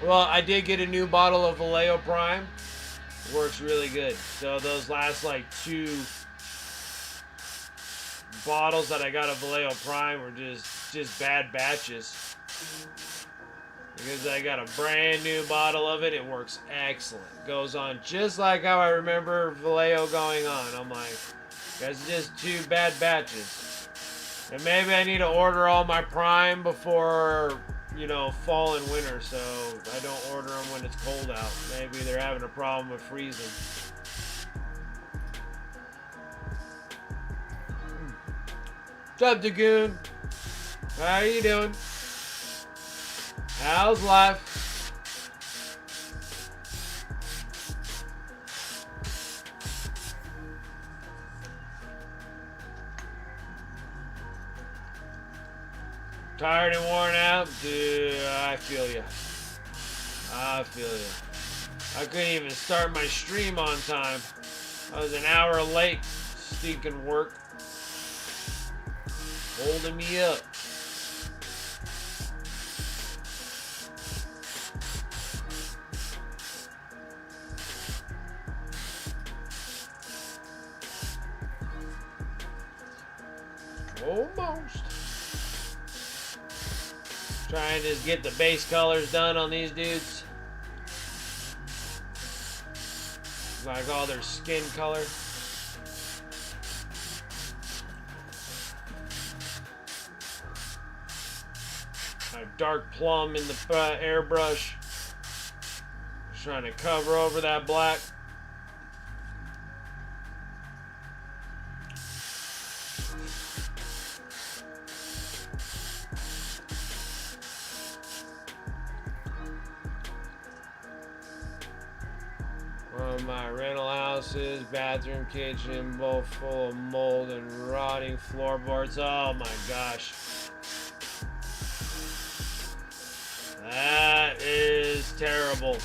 Well, I did get a new bottle of Vallejo Prime. Works really good. So those last like 2 bottles that I got of Vallejo Prime were just bad batches. Because I got a brand new bottle of it. It works excellent. Goes on just like how I remember Vallejo going on. I'm like, that's just 2 bad batches. And maybe I need to order all my Prime before, you know, fall and winter, so I don't order them when it's cold out. Maybe they're having a problem with freezing. What's up, Dagoon? How are you doing? How's life? Tired and worn out? Dude, I feel you. I feel you. I couldn't even start my stream on time. I was an hour late. Stinking work. Holding me up. Almost. Trying to just get the base colors done on these dudes. Like all their skin color. I have dark plum in the airbrush. Just trying to cover over that black. My rental houses, bathroom, kitchen, both full of mold and rotting floorboards. Oh my gosh. That is terrible.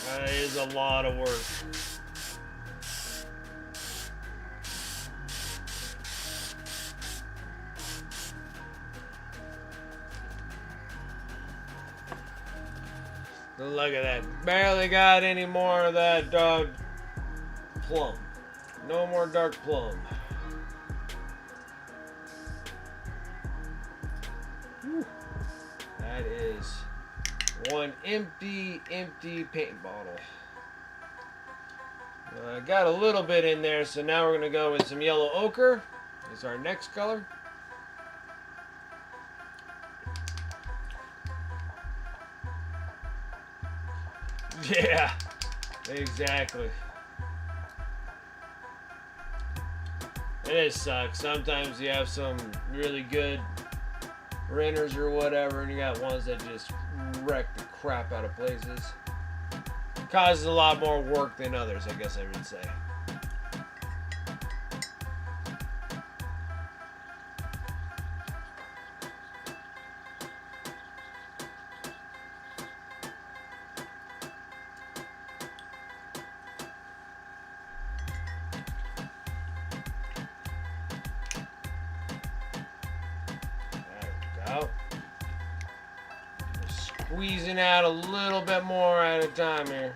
That is a lot of work. Look at that. Barely got any more of that dark plum. No more dark plum. Whew. That is one empty paint bottle. Got a little bit in there, so now we're going to go with some yellow ochre. Is our next color. Yeah, exactly. It sucks. Sometimes you have some really good renters or whatever, and you got ones that just wreck the crap out of places. Causes a lot more work than others, I guess I would say. Out. Squeezing out a little bit more at a time here.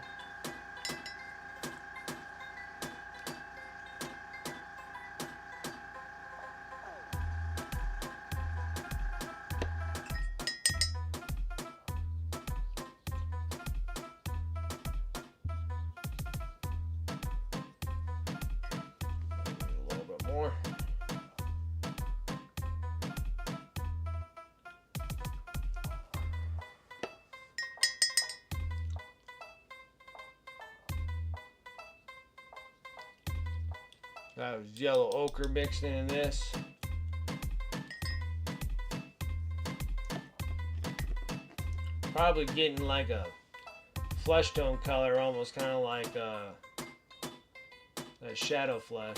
A little bit more. That was yellow ochre mixed in this. Probably getting like a flesh tone color, almost kind of like a shadow flesh.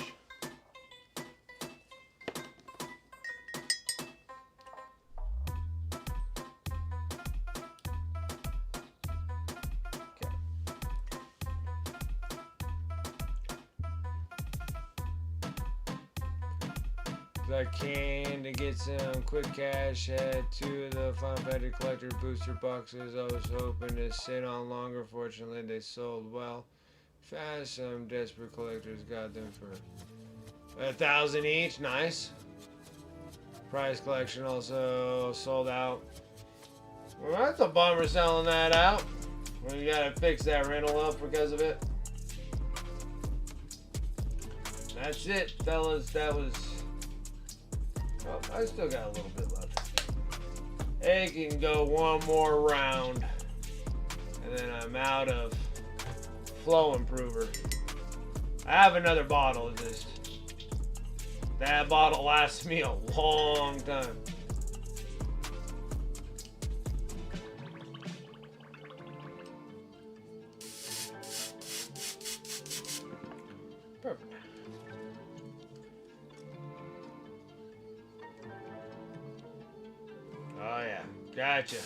I can to get some quick cash. Had two of the Final Fantasy Collector booster boxes. I was hoping to sit on longer. Fortunately, they sold well fast. Some desperate collectors got them for 1,000 each. Nice. Prize collection also sold out. Well, that's a bummer selling that out. We gotta fix that rental up because of it. That's it, fellas. That was. Oh, I still got a little bit left. It can go one more round, and then I'm out of flow improver. I have another bottle of this. That bottle lasts me a long time. Perfect. Oh yeah, gotcha.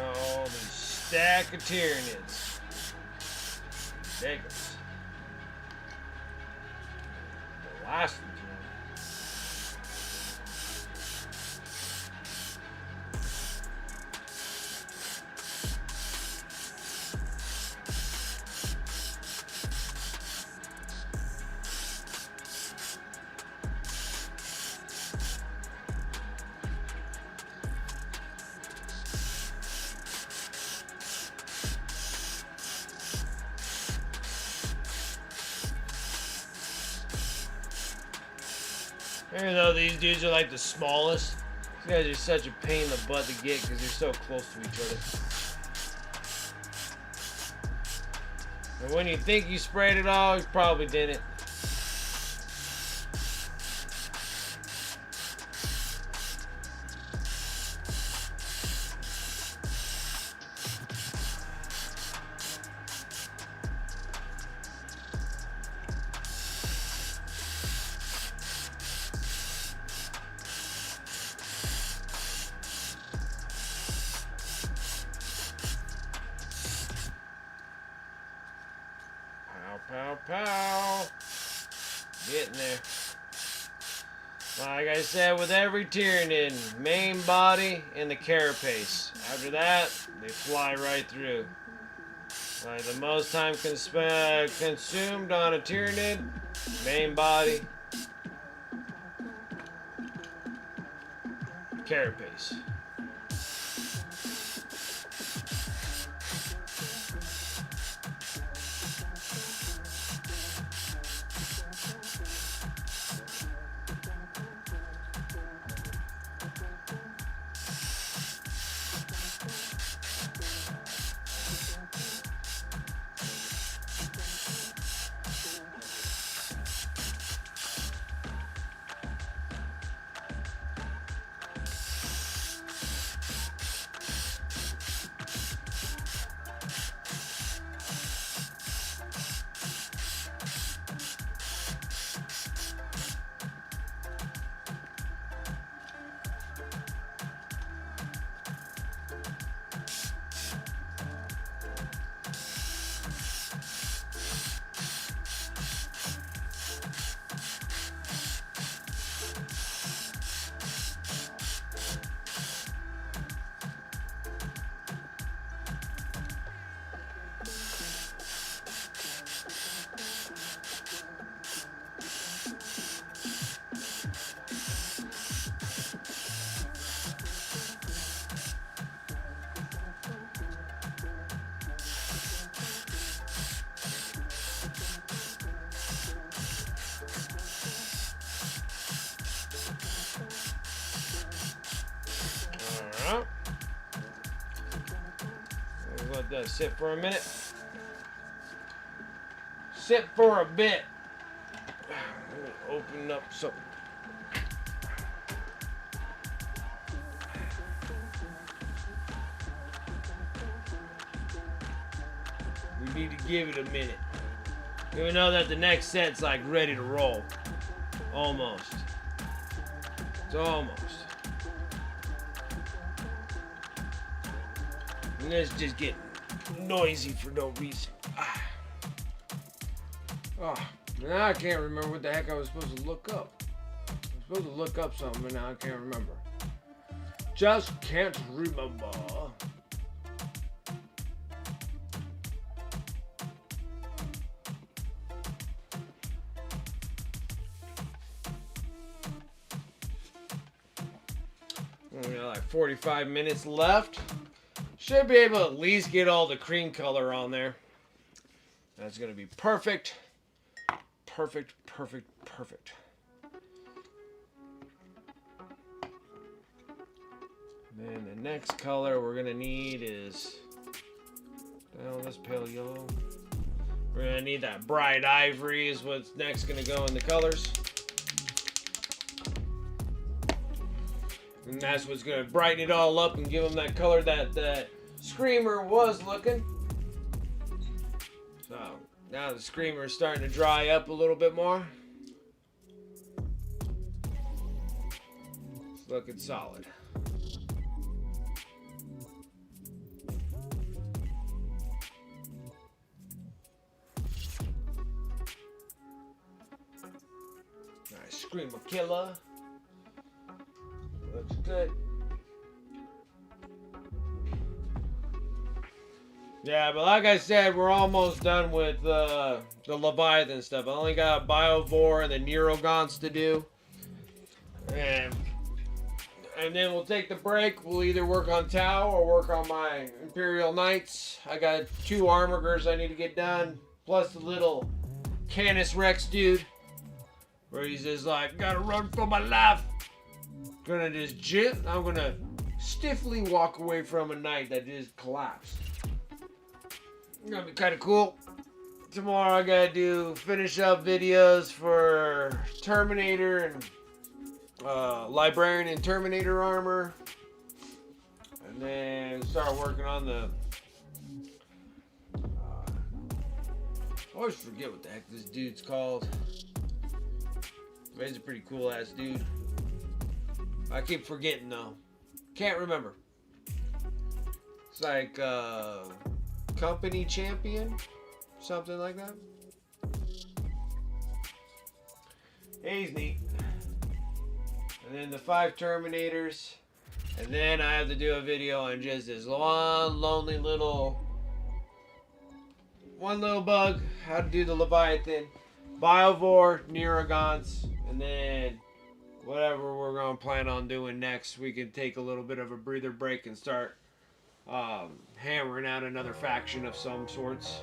Oh, the stack of Tyranids. Ridiculous. The last one. Even though these dudes are like the smallest, these guys are such a pain in the butt to get because they're so close to each other. And when you think you sprayed it all, you probably didn't. Pow, pow. Getting there. Like I said, with every Tyranid, main body and the carapace. After that, they fly right through. Like the most time consumed on a Tyranid, main body, carapace. Alright. We'll let that sit for a minute. sit for a bit. Open up something. We need to give it a minute. Even though that the next set's like ready to roll. Almost. It's almost. And it's just getting noisy for no reason. Oh, now I can't remember what the heck I was supposed to look up. I was supposed to look up something, but now I can't remember. Just can't remember. We got like 45 minutes left. Should be able to at least get all the cream color on there. That's going to be perfect. Perfect, perfect, perfect. And then the next color we're going to need is, down this pale yellow. We're going to need that bright ivory is what's next going to go in the colors. And that's what's going to brighten it all up and give them that color that Screamer was looking. So now the Screamer is starting to dry up a little bit more. It's looking solid. Nice Screamer killer. Looks good. Yeah, but like I said, we're almost done with the Leviathan stuff. I only got Biovore and the Neurogons to do. And then we'll take the break. We'll either work on Tau or work on my Imperial Knights. I got 2 Armigers I need to get done. Plus the little Canis Rex dude. Where he's just like, gotta run for my life. Gonna just I'm gonna stiffly walk away from a knight that just collapsed. Gonna be kind of cool. Tomorrow I gotta finish up videos for Terminator and Librarian and Terminator armor, and then start working on the. I always forget what the heck this dude's called. But he's a pretty cool ass dude. I keep forgetting though. Can't remember. It's like company champion, something like that. He's neat. And then the 5 Terminators, and then I have to do a video on just this one lonely little bug. How to do the Leviathan, Biovore, Neurogons, and then whatever we're going to plan on doing next, we can take a little bit of a breather break and start hammering out another faction of some sorts.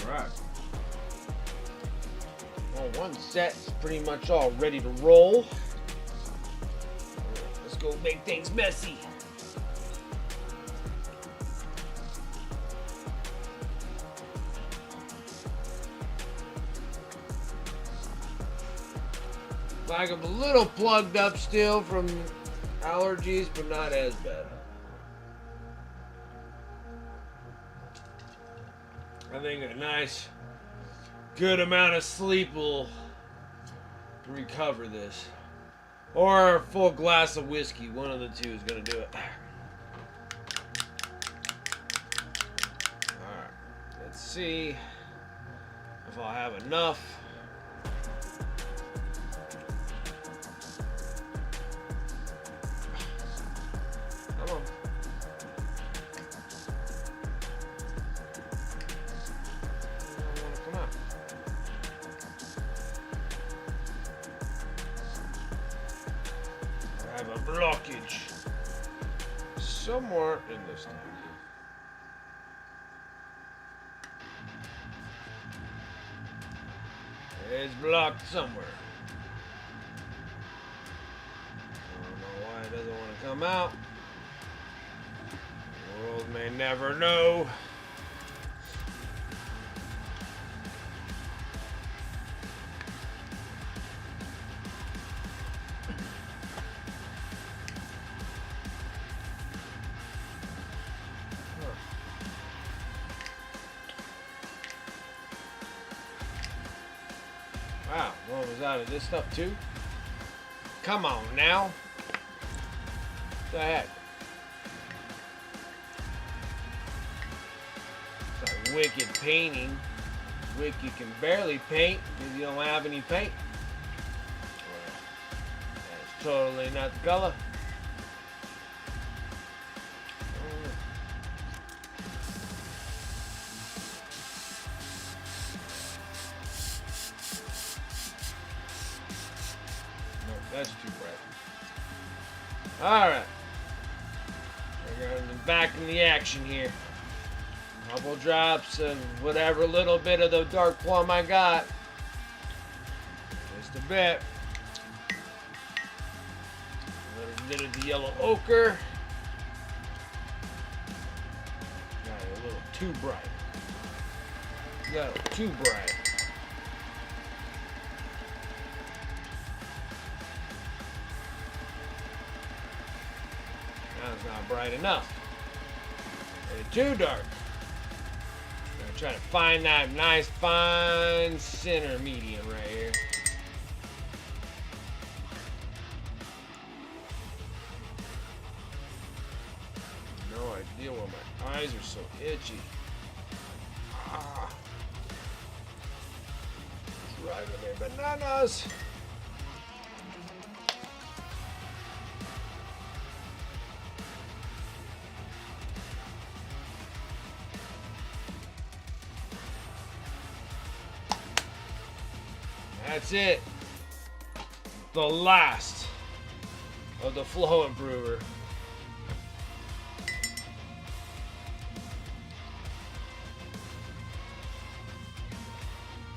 Alright. Well, one set's pretty much all ready to roll. Let's go make things messy. Like I'm a little plugged up still from Allergies, but not as bad. I think a nice, good amount of sleep will recover this. Or a full glass of whiskey. One of the two is going to do it. Alright. Let's see if I'll have enough. Come on. I don't want to come out. I have a blockage somewhere in this thing. It's blocked somewhere. I don't know why it doesn't want to come out. The world may never know. Wow, one was out of this stuff too? Come on now. What the heck? It's like wicked painting. Wicked can barely paint because you don't have any paint. Well, that's totally not the color. That's too bright. Alright. We're going back in the action here. Couple drops and whatever little bit of the dark plum I got. Just a bit. A little bit of the yellow ochre. Got it a little too bright. Got it too bright. It's not bright enough. It's too dark. I'm gonna try to find that nice fine center medium right here. No idea why my eyes are so itchy. Ah. It's driving me bananas. That's it. The last of the flow improver.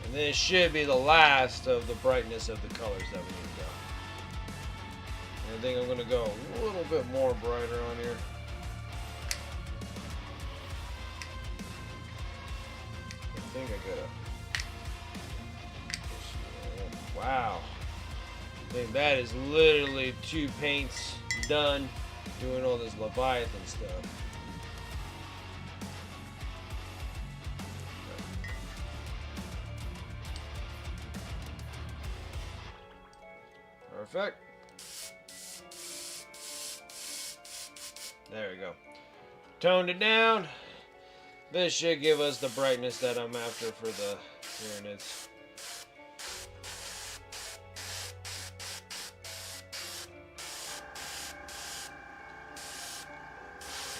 And this should be the last of the brightness of the colors that we need to go. And I think I'm going to go a little bit more brighter on here. I think I got it. Wow. I think that is literally 2 paints done doing all this Leviathan stuff. Perfect. There we go. Toned it down. This should give us the brightness that I'm after for the TYRANIDS.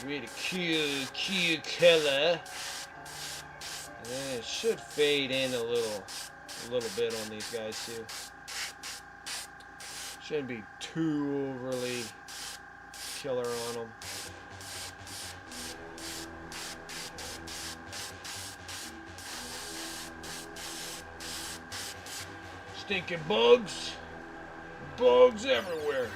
Really cute color. And it should fade in a little bit on these guys too. Shouldn't be too overly killer on them. Stinking bugs. Bugs everywhere.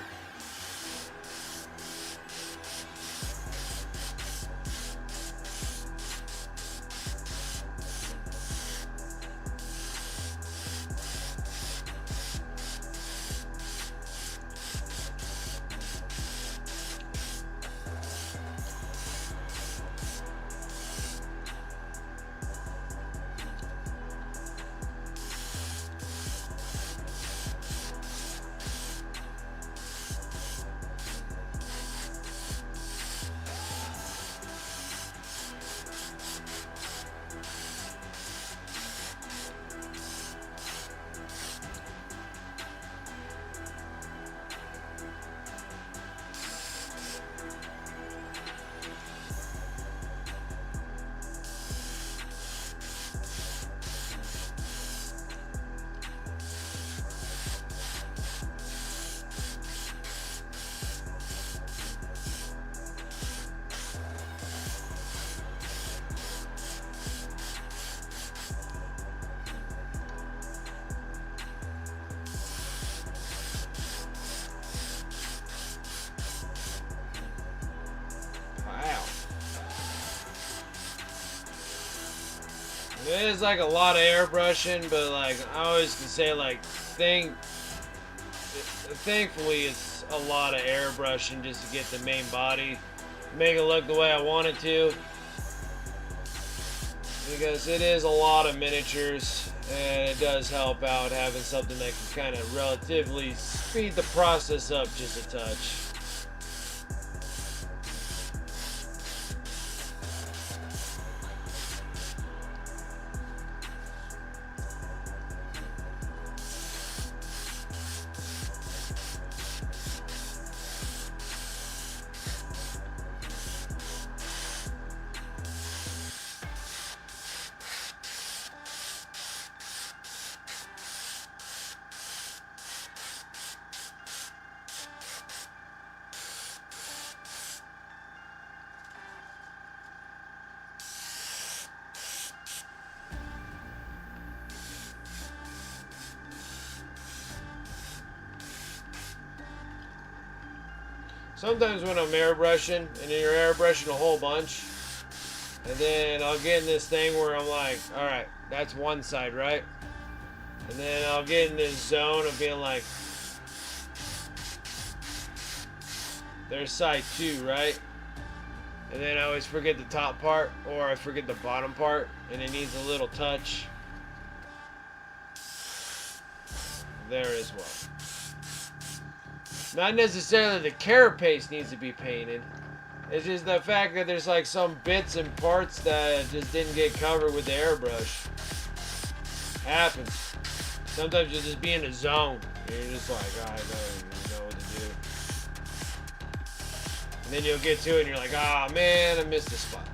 It is like a lot of airbrushing, but like I always can say, like, thankfully it's a lot of airbrushing just to get the main body, make it look the way I want it to, because it is a lot of miniatures, and it does help out having something that can kind of relatively speed the process up just a touch. Sometimes when I'm airbrushing, and then you're airbrushing a whole bunch, and then I'll get in this thing where I'm like, alright, that's one side, right? And then I'll get in this zone of being like, there's side 2, right? And then I always forget the top part, or I forget the bottom part, and it needs a little touch there as well. Not necessarily the carapace needs to be painted. It's just the fact that there's like some bits and parts that just didn't get covered with the airbrush. Happens. Sometimes you'll just be in a zone. And you're just like, oh, I don't even know what to do. And then you'll get to it and you're like, ah, man, I missed a spot.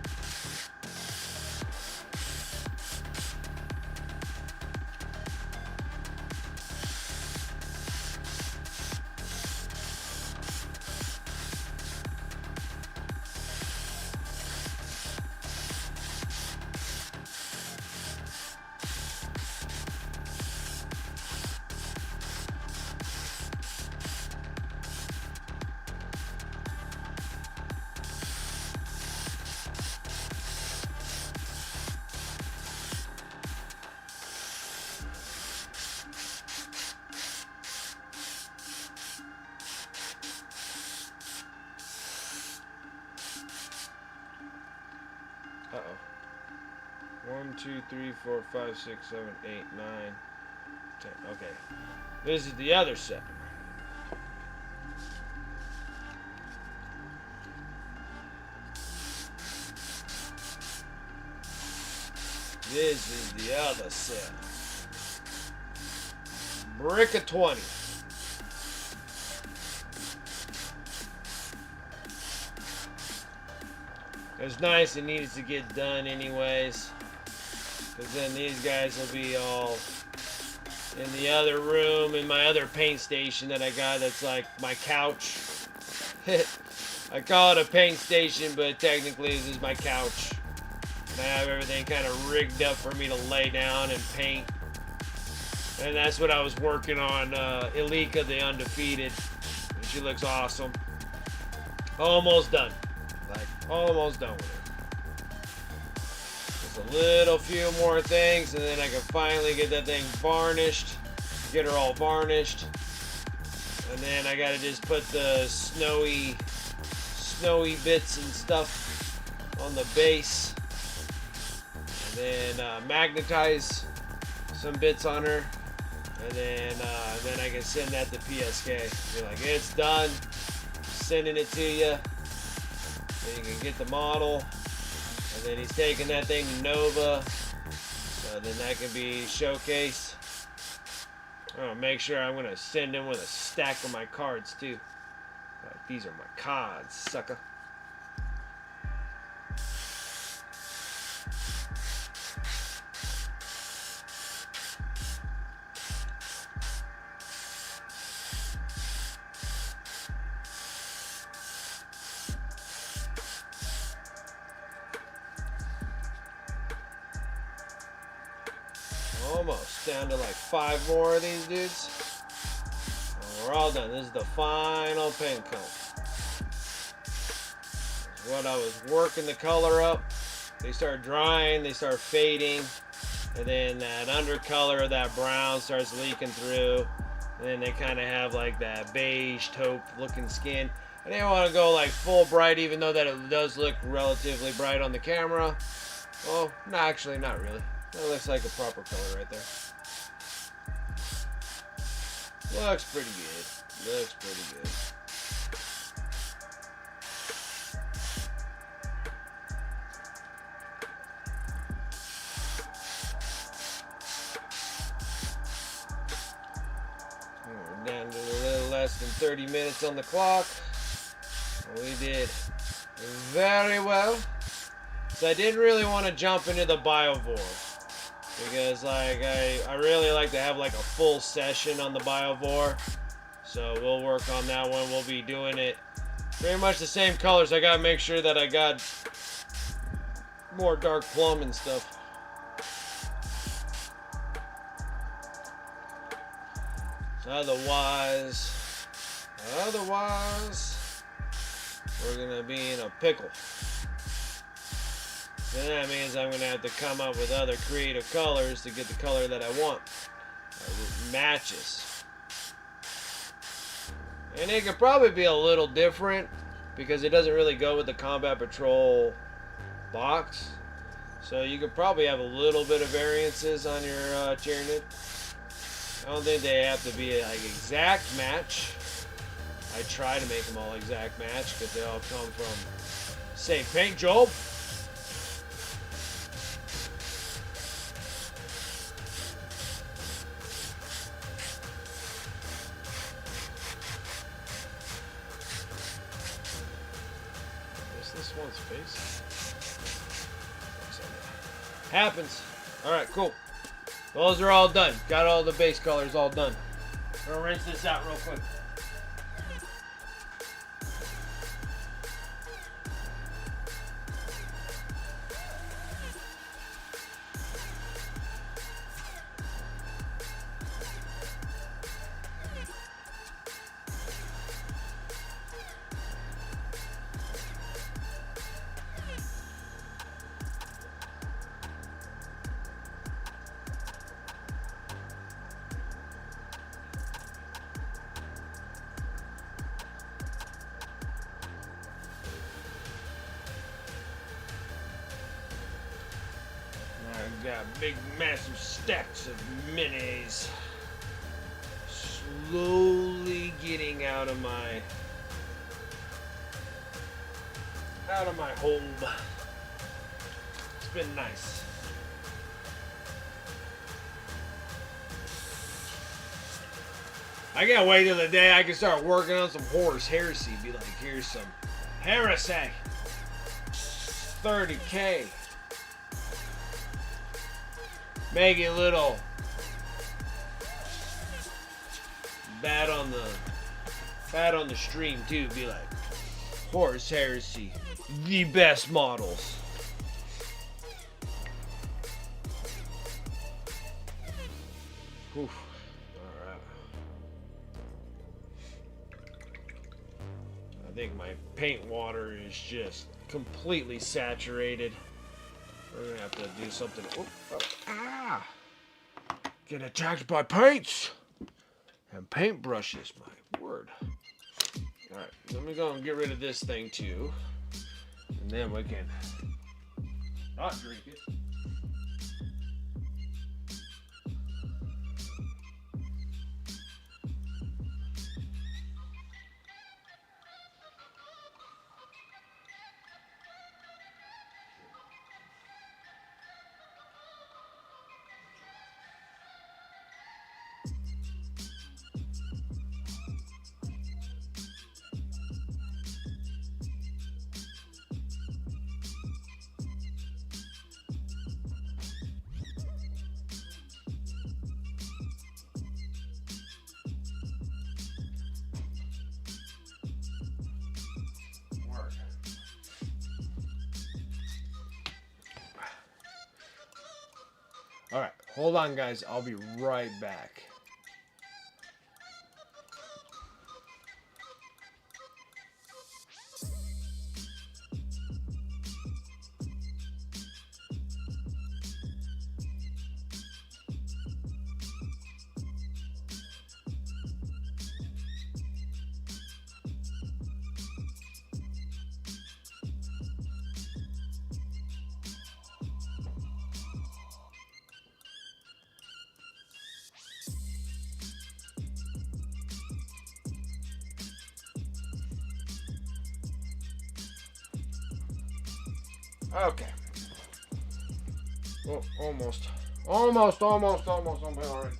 Uh-oh. 1, 2, 3, 4, 5, 6, 7, 8, 9, 10. Okay. This is the other set. This is the other set. Brick of 20. It's nice. It needs to get done anyways, because then these guys will be all in the other room, in my other paint station that I got. That's like my couch. I call it a paint station, but technically this is my couch. And I have everything kind of rigged up for me to lay down and paint. And that's what I was working on, Ilika the Undefeated. And she looks awesome. Almost done. Like, almost done with it. Just a little few more things, and then I can finally get that thing varnished. Get her all varnished. And then I gotta just put the snowy bits and stuff on the base. And then magnetize some bits on her. And then I can send that to PSK. Be like, it's done. Sending it to you. Then you can get the model. And then he's taking that thing to Nova. So then that can be showcased. I'm gonna make sure I'm gonna send him with a stack of my cards too. These are my cards, sucker. Almost down to like 5 more of these dudes. And we're all done. This is the final paint coat. What I was working the color up. They start drying, they start fading. And then that undercolor of that brown starts leaking through. And then they kind of have like that beige taupe looking skin. I didn't want to go like full bright, even though that it does look relatively bright on the camera. Well, no, actually not really. That looks like a proper color right there. Looks pretty good. Looks pretty good. We're down to a little less than 30 minutes on the clock. We did very well. So I didn't really want to jump into the biovore, because like I really like to have like a full session on the biovore. So we'll work on that one. We'll be doing it pretty much the same colors. I gotta make sure that I got more dark plum and stuff. So otherwise, we're gonna be in a pickle. And that means I'm gonna have to come up with other creative colors to get the color that I want. Matches. And it could probably be a little different because it doesn't really go with the Combat Patrol box. So you could probably have a little bit of variances on your Tyranid. I don't think they have to be like exact match. I try to make them all exact match because they all come from same paint job. This one's face. Happens. Alright, cool. Those are all done. Got all the base colors all done. I'm gonna rinse this out real quick. I've got big, massive stacks of minis slowly getting out of my hold. It's been nice. I can't wait till the day I can start working on some horse heresy. Be like, here's some heresy. 30K. Make it a little bad on the stream too. Be like, Horse Heresy, the best models. Whew. All right. I think my paint water is just completely saturated. We're gonna have to do something. Get attacked by paints and paintbrushes. My word. All right, let me go and get rid of this thing too, and then we can not drink it. All right, hold on, guys. I'll be right back. Okay. Oh, almost. All right there.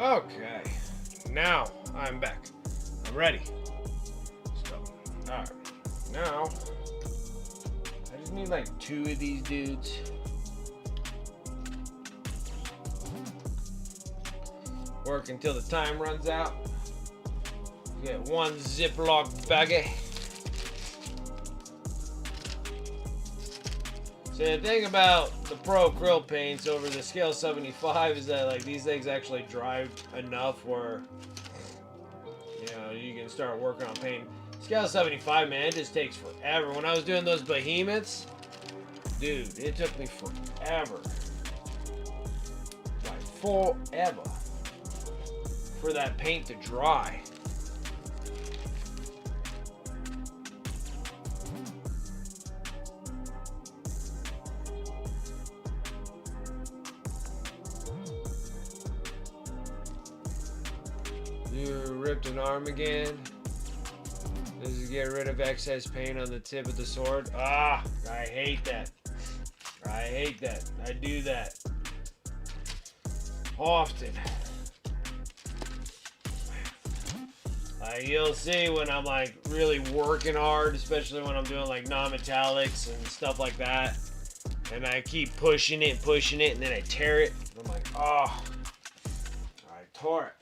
Okay, now I'm back. I'm ready. So, alright. Now, I just need like 2 of these dudes. Work until the time runs out. Get 1 Ziploc baggie. So the thing about the Pro Krill paints over the Scale 75 is that like these things actually dry enough where you can start working on painting. Scale 75, man, it just takes forever. When I was doing those behemoths, dude, it took me forever. Like forever for that paint to dry. You ripped an arm again. Does it get rid of excess paint on the tip of the sword? Ah, I hate that. I hate that. I do that often. You'll see when I'm like really working hard, especially when I'm doing like non-metallics and stuff like that. And I keep pushing it, and then I tear it. And I'm like, oh, I tore it.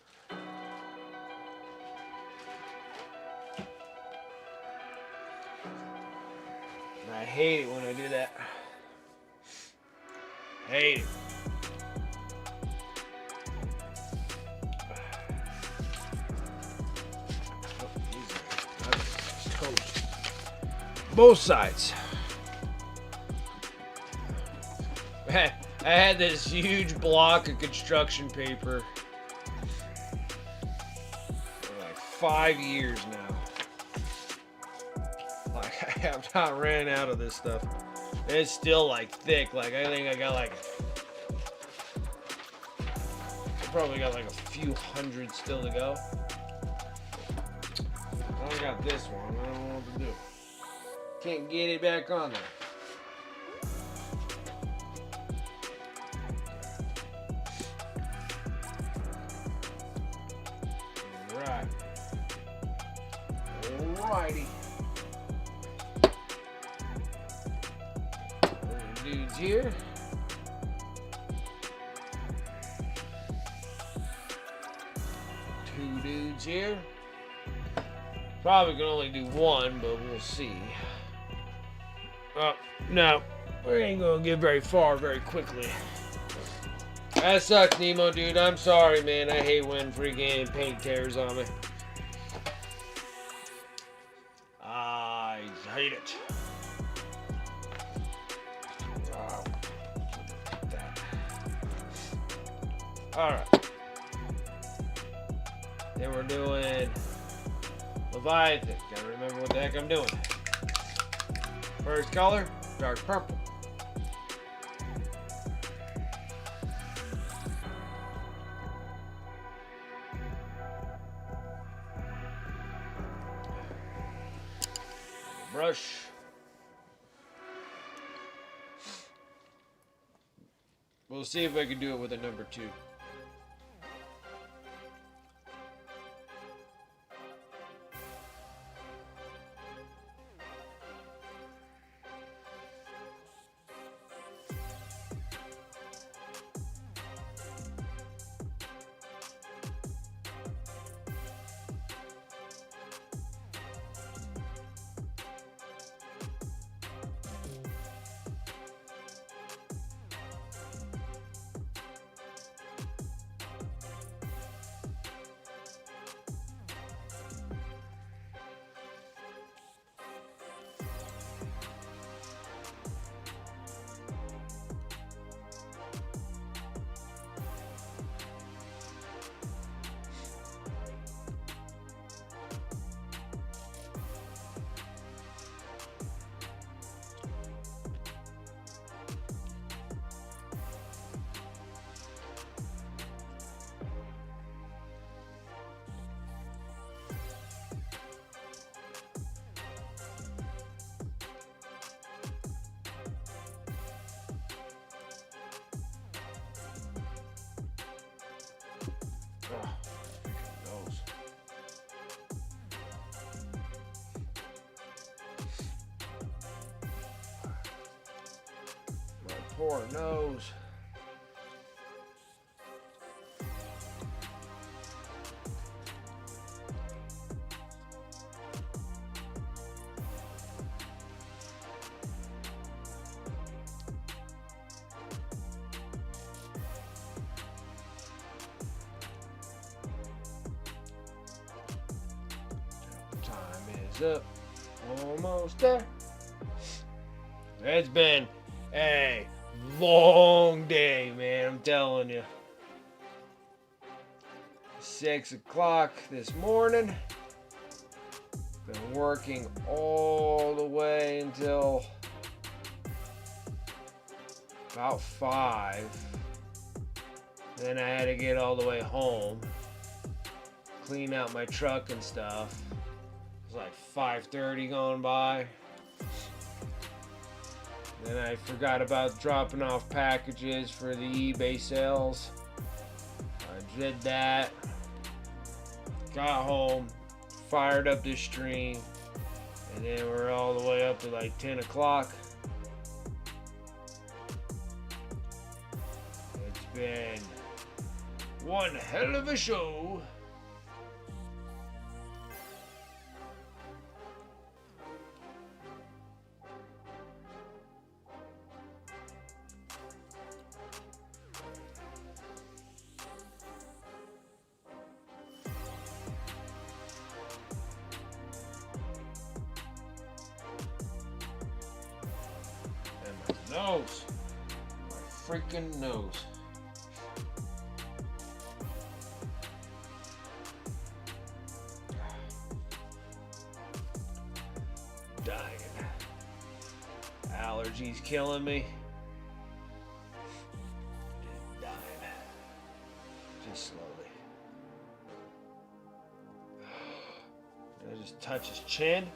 I hate it when I do that. Hate it. Toast. Both sides. I had this huge block of construction paper for like 5 years now. Like, I have not ran out of this stuff. It's still like thick. Like, I think I got like, I probably got like a few hundred still to go. I only got this one. I don't know what to do. Can't get it back on there. Alright. Alrighty. Dudes here. Two dudes here. Probably can only do one, but we'll see. Oh, no. We ain't gonna get very far very quickly. That sucks, Nemo, dude. I'm sorry, man. I hate when freaking paint tears on me. I hate it. Wow. Alright. Then we're doing Leviathan. Gotta remember what the heck I'm doing. First color, dark purple. Brush. We'll see if I can do it with a number 2. Poor nose. Up, almost there. It's been a long day, man, I'm telling you. 6 o'clock this morning. Been working all the way until about 5. Then I had to get all the way home, clean out my truck and stuff. It was like 5:30 going by. Then I forgot about dropping off packages for the eBay sales. I did that. Got home, fired up this stream, and then we're all the way up to like 10 o'clock. It's been one hell of a show. Nose. My freaking nose. Dying. Allergies killing me. Just dying. Just slowly. I just touch his chin.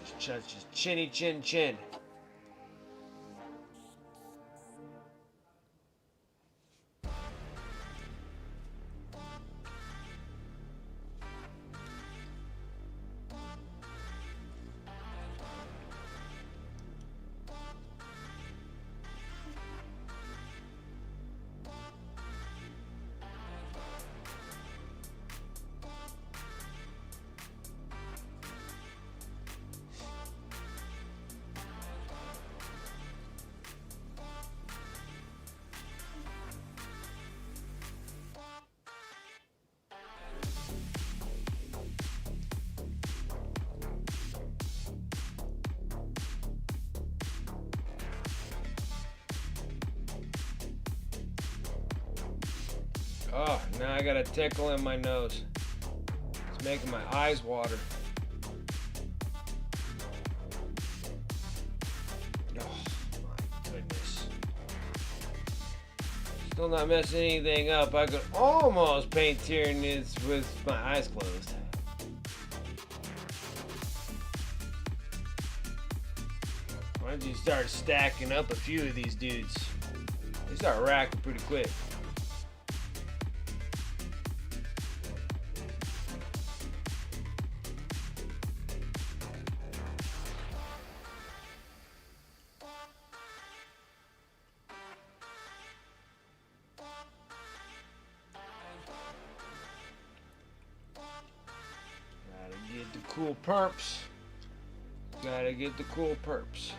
Just touch his chinny chin chin. Oh, now I got a tickle in my nose. It's making my eyes water. Oh, my goodness. Still not messing anything up. I could almost paint Tyranids with my eyes closed. Why don't you start stacking up a few of these dudes? They start racking pretty quick. Cool perps. Gotta get the cool perps.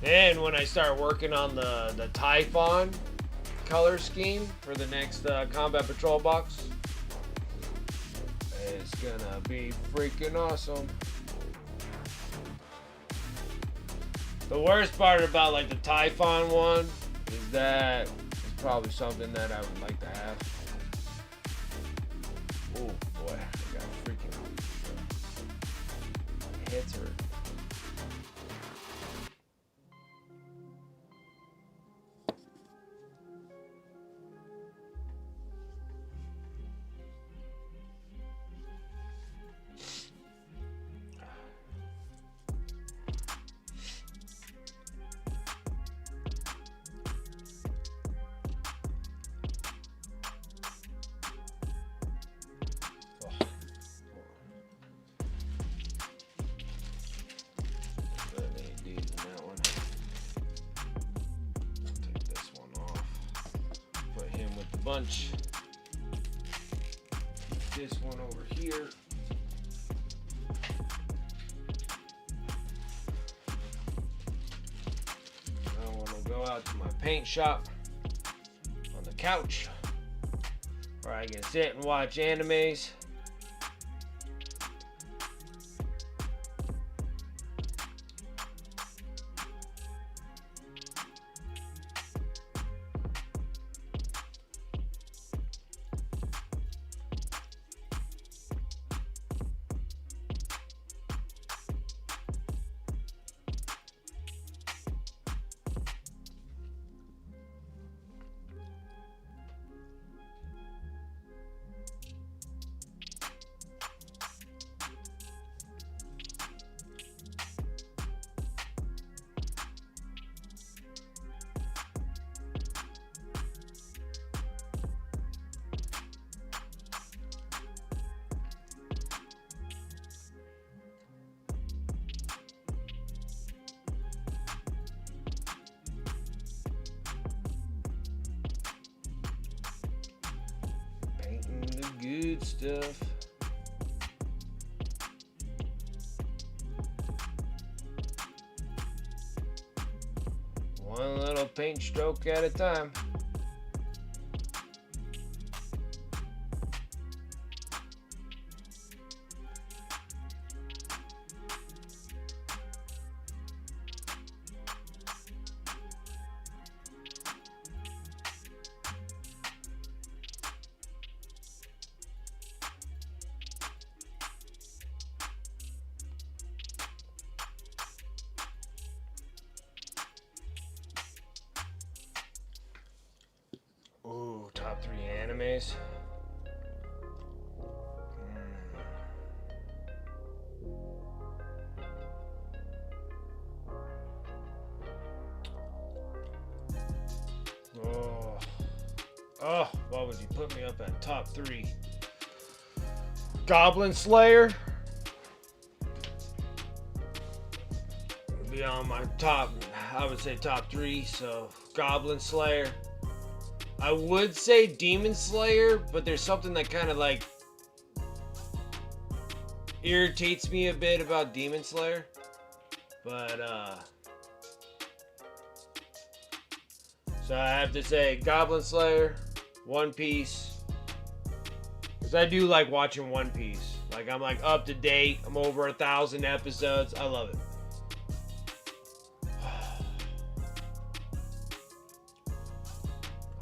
Then when I start working on the Typhon color scheme for the next combat patrol box, it's gonna be freaking awesome. The worst part about like the Typhon one is that it's probably something that I would like to have. Oh boy, I got freaking hits hurt. bunch. This one over here. I want to go out to my paint shop on the couch where I can sit and watch animes. Good stuff. One little paint stroke at a time. Ooh, top 3 animes. Oh, why would you put me up at top 3? Goblin Slayer would be on my top, I would say top 3, so Goblin Slayer. I would say Demon Slayer, but there's something that kind of like irritates me a bit about Demon Slayer. But so I have to say Goblin Slayer, One Piece, because I do like watching One Piece. Like, I'm like up to date. I'm over 1,000 episodes. I love it.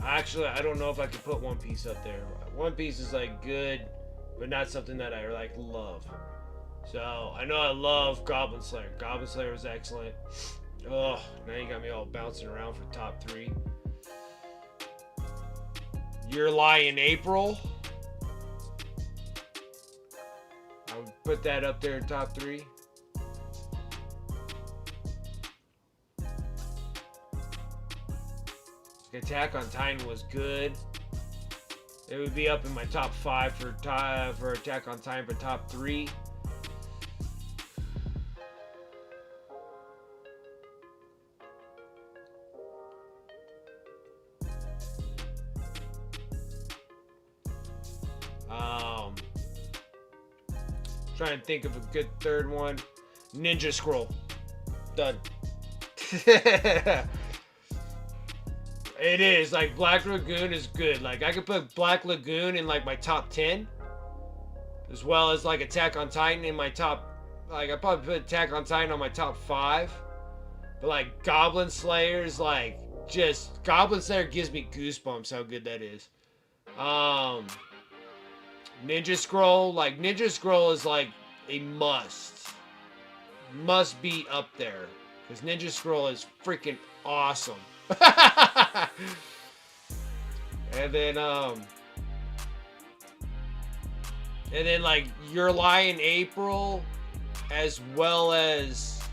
Actually, I don't know if I could put One Piece up there. One Piece is like good, but not something that I like love. So I know I love Goblin Slayer. Goblin Slayer was excellent. Oh, now you got me all bouncing around for top 3. Your Lie in April. I would put that up there in top 3. Attack on Titan was good. It would be up in my top 5 for Attack on Titan for top 3. Trying to think of a good third one. Ninja Scroll. Done. It is, like, Black Lagoon is good. Like, I could put Black Lagoon in, like, my top 10. As well as, like, Attack on Titan in my top... Like, I probably put Attack on Titan on my top 5. But, like, Goblin Slayer is, like, just... Goblin Slayer gives me goosebumps how good that is. Ninja Scroll. Like, Ninja Scroll is, like, a must. Must be up there. Because Ninja Scroll is freaking awesome. And then like Your Lie in April, as well as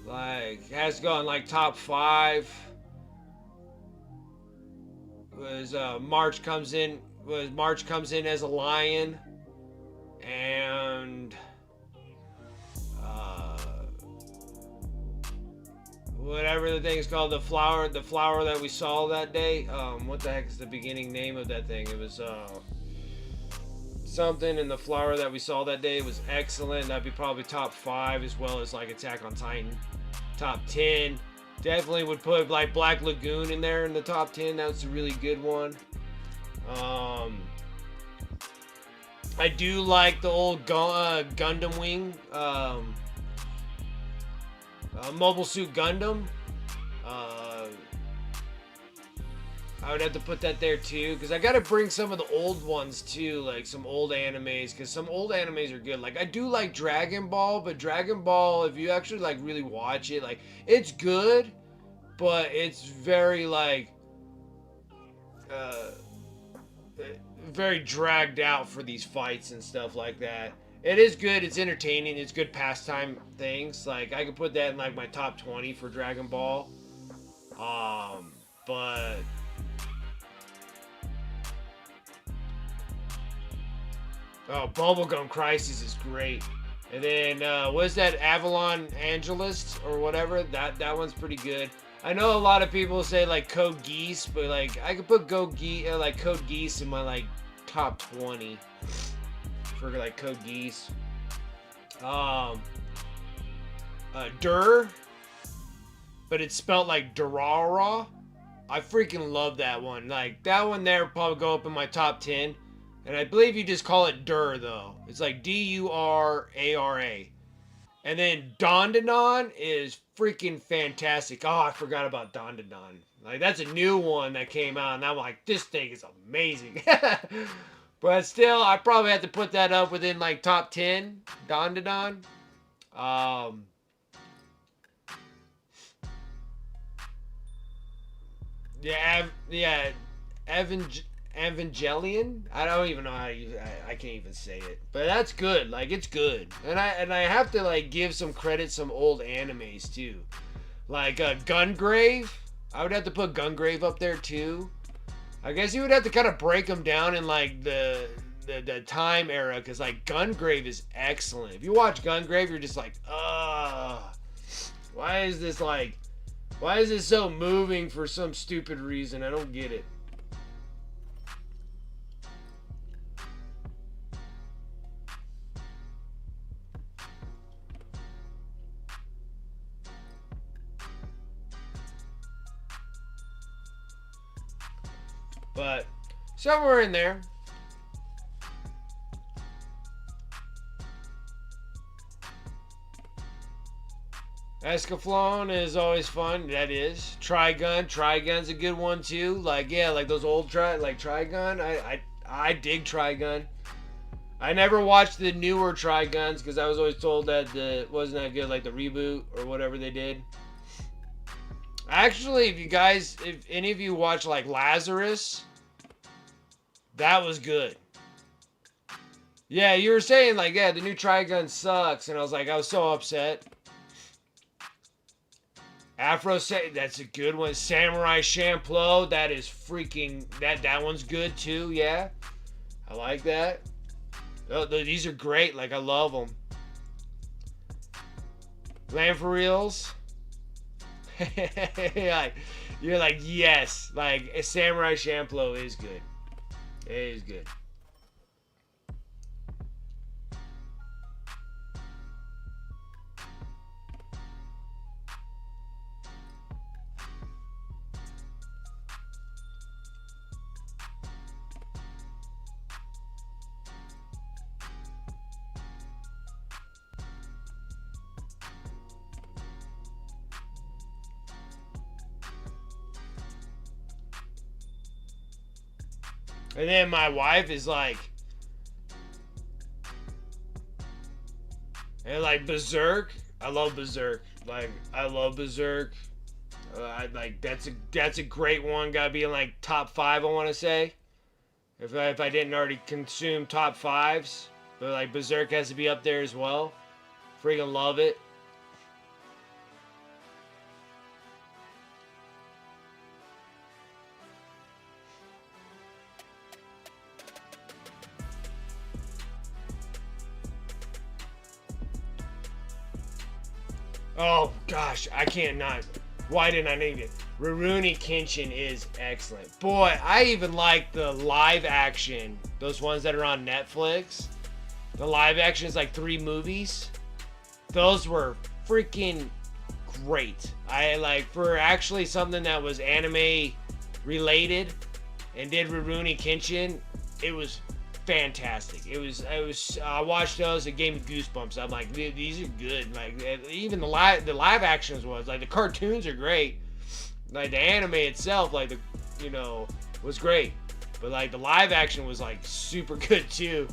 like has gone like top 5 was March comes in as a lion, and whatever the thing is called, the flower that we saw that day. What the heck is the beginning name of that thing? It was something, and the flower that we saw that day was excellent. That'd be probably top 5, as well as like Attack on Titan, top 10. Definitely would put like Black Lagoon in there in the top 10. That's a really good one. I do like the old Gundam Wing, Mobile Suit Gundam. I would have to put that there too, because I got to bring some of the old ones too, like some old animes, because some old animes are good. Like, I do like Dragon Ball, but Dragon Ball, if you actually like really watch it, like, it's good, but it's very like very dragged out for these fights and stuff like that. It is good, it's entertaining, it's good pastime things. Like, I could put that in like my top 20 for Dragon Ball. But Bubblegum Crisis is great. And then what's that, Avalon Angelist or whatever? That one's pretty good. I know a lot of people say like Code Geass, but like I could put Code Geass in my like top 20 for like Code Geass. Dur, but it's spelled like Durara. I freaking love that one. Like, that one there will probably go up in my top 10. And I believe you just call it Dur, though. It's like Durara. And then Dandanon is freaking fantastic. Oh, I forgot about Dandanon. Like, that's a new one that came out, and I'm like, this thing is amazing. But still, I probably have to put that up within, like, top 10. Dandanon. Evangelion. I don't even know how I can't even say it, but that's good. Like, it's good, and I have to like give some credit some old animes too, like Gungrave. I would have to put Gungrave up there too. I guess you would have to kind of break them down in like the time era, because like Gungrave is excellent. If you watch Gungrave, you're just like, why is this so moving for some stupid reason? I don't get it. But somewhere in there. Escaflowne is always fun. That is. Trigun's a good one too. Like, yeah, like those old Trigun. I dig Trigun. I never watched the newer Triguns because I was always told that it wasn't that good, like the reboot or whatever they did. Actually, if any of you watch like Lazarus, that was good. Yeah, you were saying like, yeah, the new Trigun sucks, and I was so upset. That's a good one. Samurai Champloo, that is freaking, that one's good too, yeah. I like that. Oh, these are great, like I love them. Land for Reals. You're like, yes, like Samurai Champloo is good. It is good. And then my wife is like, and like Berserk. I love Berserk. Like, I love Berserk. That's a great one. Gotta be in like top 5, I want to say. If I didn't already consume top 5s, but like Berserk has to be up there as well. Freaking love it. Oh gosh, I can't not. Why didn't I name it? Rurouni Kenshin is excellent. Boy, I even like the live action. Those ones that are on Netflix. The live action is like 3 movies. Those were freaking great. I like, for actually something that was anime related and did Rurouni Kenshin, it was fantastic. I watched those, it gave me goosebumps. I'm like, these are good. Like, even the live actions was like, the cartoons are great. Like the anime itself, like was great. But like the live action was like super good too.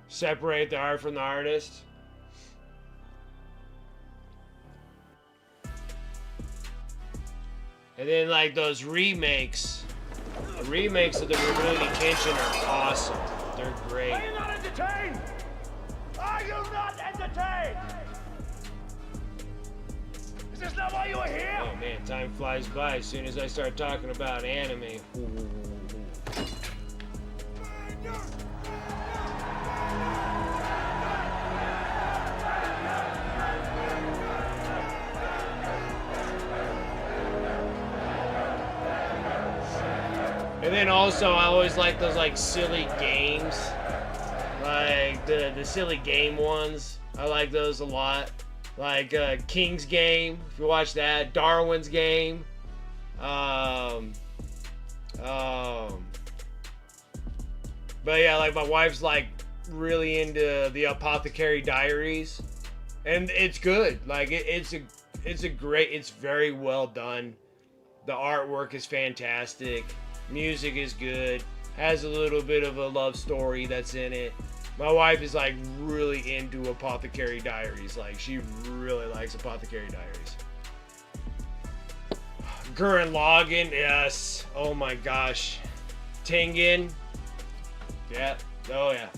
Separate the art from the artist. And then like those remakes. The remakes of the Rurouni Kenshin are awesome. They're great. Are you not entertained? Are you not entertained? Is this not why you are here? Oh man, time flies by as soon as I start talking about anime. And then also, I always like those like silly games, like the silly game ones. I like those a lot. Like King's Game, if you watch that. Darwin's Game. But yeah, like my wife's like really into the Apothecary Diaries, and it's good. Like it's very well done. The artwork is fantastic. Music is good. Has a little bit of a love story that's in it. My wife is like really into Apothecary Diaries. Like she really likes Apothecary Diaries. Gurren Lagann, yes. Oh my gosh. Tengen. Yeah. Oh yeah.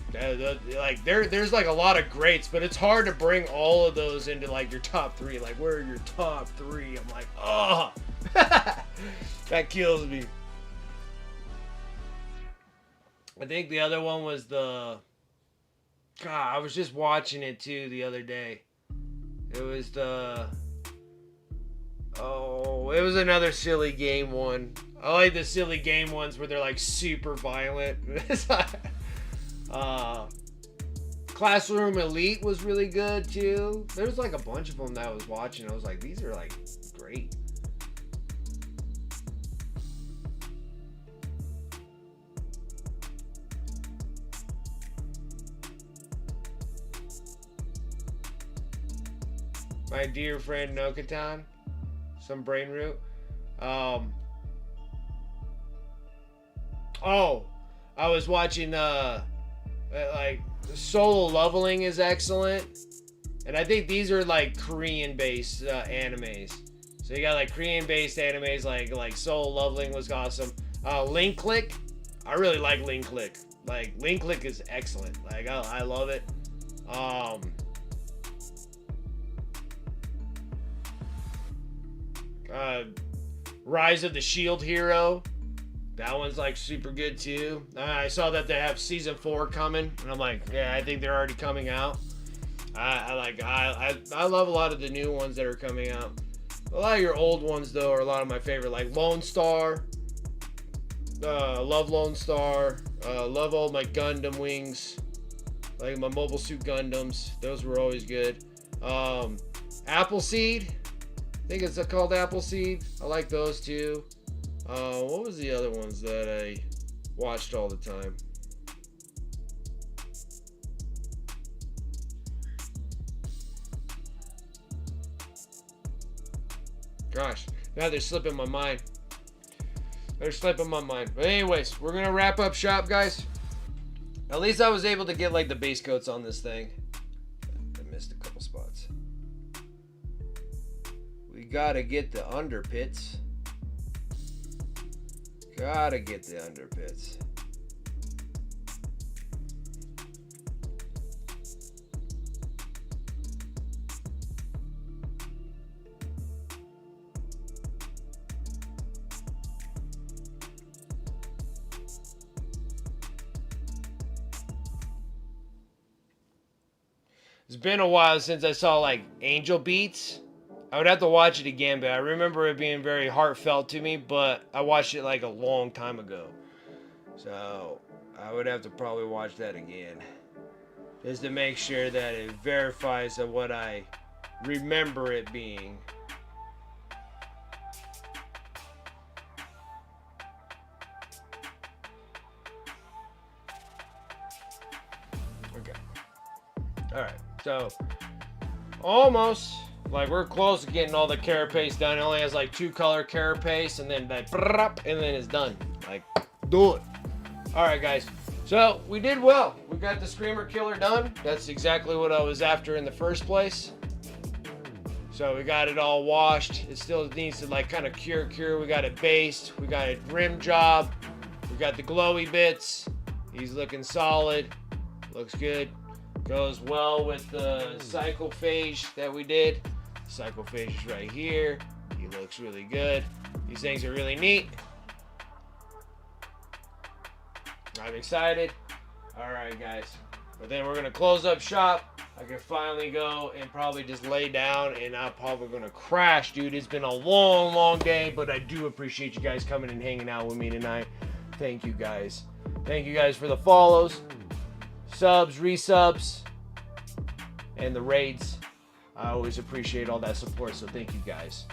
Like there's like a lot of greats, but it's hard to bring all of those into like your top 3. Like where are your top 3? I'm like, oh, that kills me. I think the other one was I was just watching it too the other day. It was it was another silly game one. I like the silly game ones where they're like super violent. Classroom Elite was really good too. There's like a bunch of them that I was watching. I was like, these are like great. My dear friend Nokatan, some brain root. I was watching like Solo Leveling is excellent, and I think these are like Korean-based animes. So you got like Korean-based animes like Solo Leveling was awesome. Link Click, I really like Link Click. Like Link Click is excellent. Like I love it. Rise of the Shield Hero. That one's like super good too. I saw that they have season 4 coming, and I'm like, yeah, I think they're already coming out. I love a lot of the new ones that are coming out. A lot of your old ones though are a lot of my favorite, like Lone Star. Love Lone Star. Love all my Gundam wings, like my Mobile Suit Gundams. Those were always good. Appleseed. I think it's called Appleseed. I like those too. What was the other ones that I watched all the time? Gosh, now they're slipping my mind. They're slipping my mind. But anyways, we're gonna wrap up shop, guys. At least I was able to get like the base coats on this thing. I missed a couple spots. We gotta get the underpits. Gotta get the underpits. It's been a while since I saw like Angel Beats. I would have to watch it again, but I remember it being very heartfelt to me, but I watched it like a long time ago. So I would have to probably watch that again. Just to make sure that it verifies of what I remember it being. Okay. Alright, so almost like we're close to getting all the carapace done. It only has like 2 color carapace, and then that, and then it's done. Like, do it. Alright, guys. So we did well. We got the Screamer Killer done. That's exactly what I was after in the first place. So we got it all washed. It still needs to like kind of cure. We got it based. We got a rim job. We got the glowy bits. He's looking solid. Looks good. Goes well with the cyclophage that we did. Cyclophage is right here. He looks really good. These things are really neat. I'm excited. Alright, guys. But then we're going to close up shop. I can finally go and probably just lay down, and I'm probably going to crash, dude. It's been a long, long day, but I do appreciate you guys coming and hanging out with me tonight. Thank you, guys. Thank you guys for the follows, subs, resubs, and the raids. I always appreciate all that support, so thank you, guys.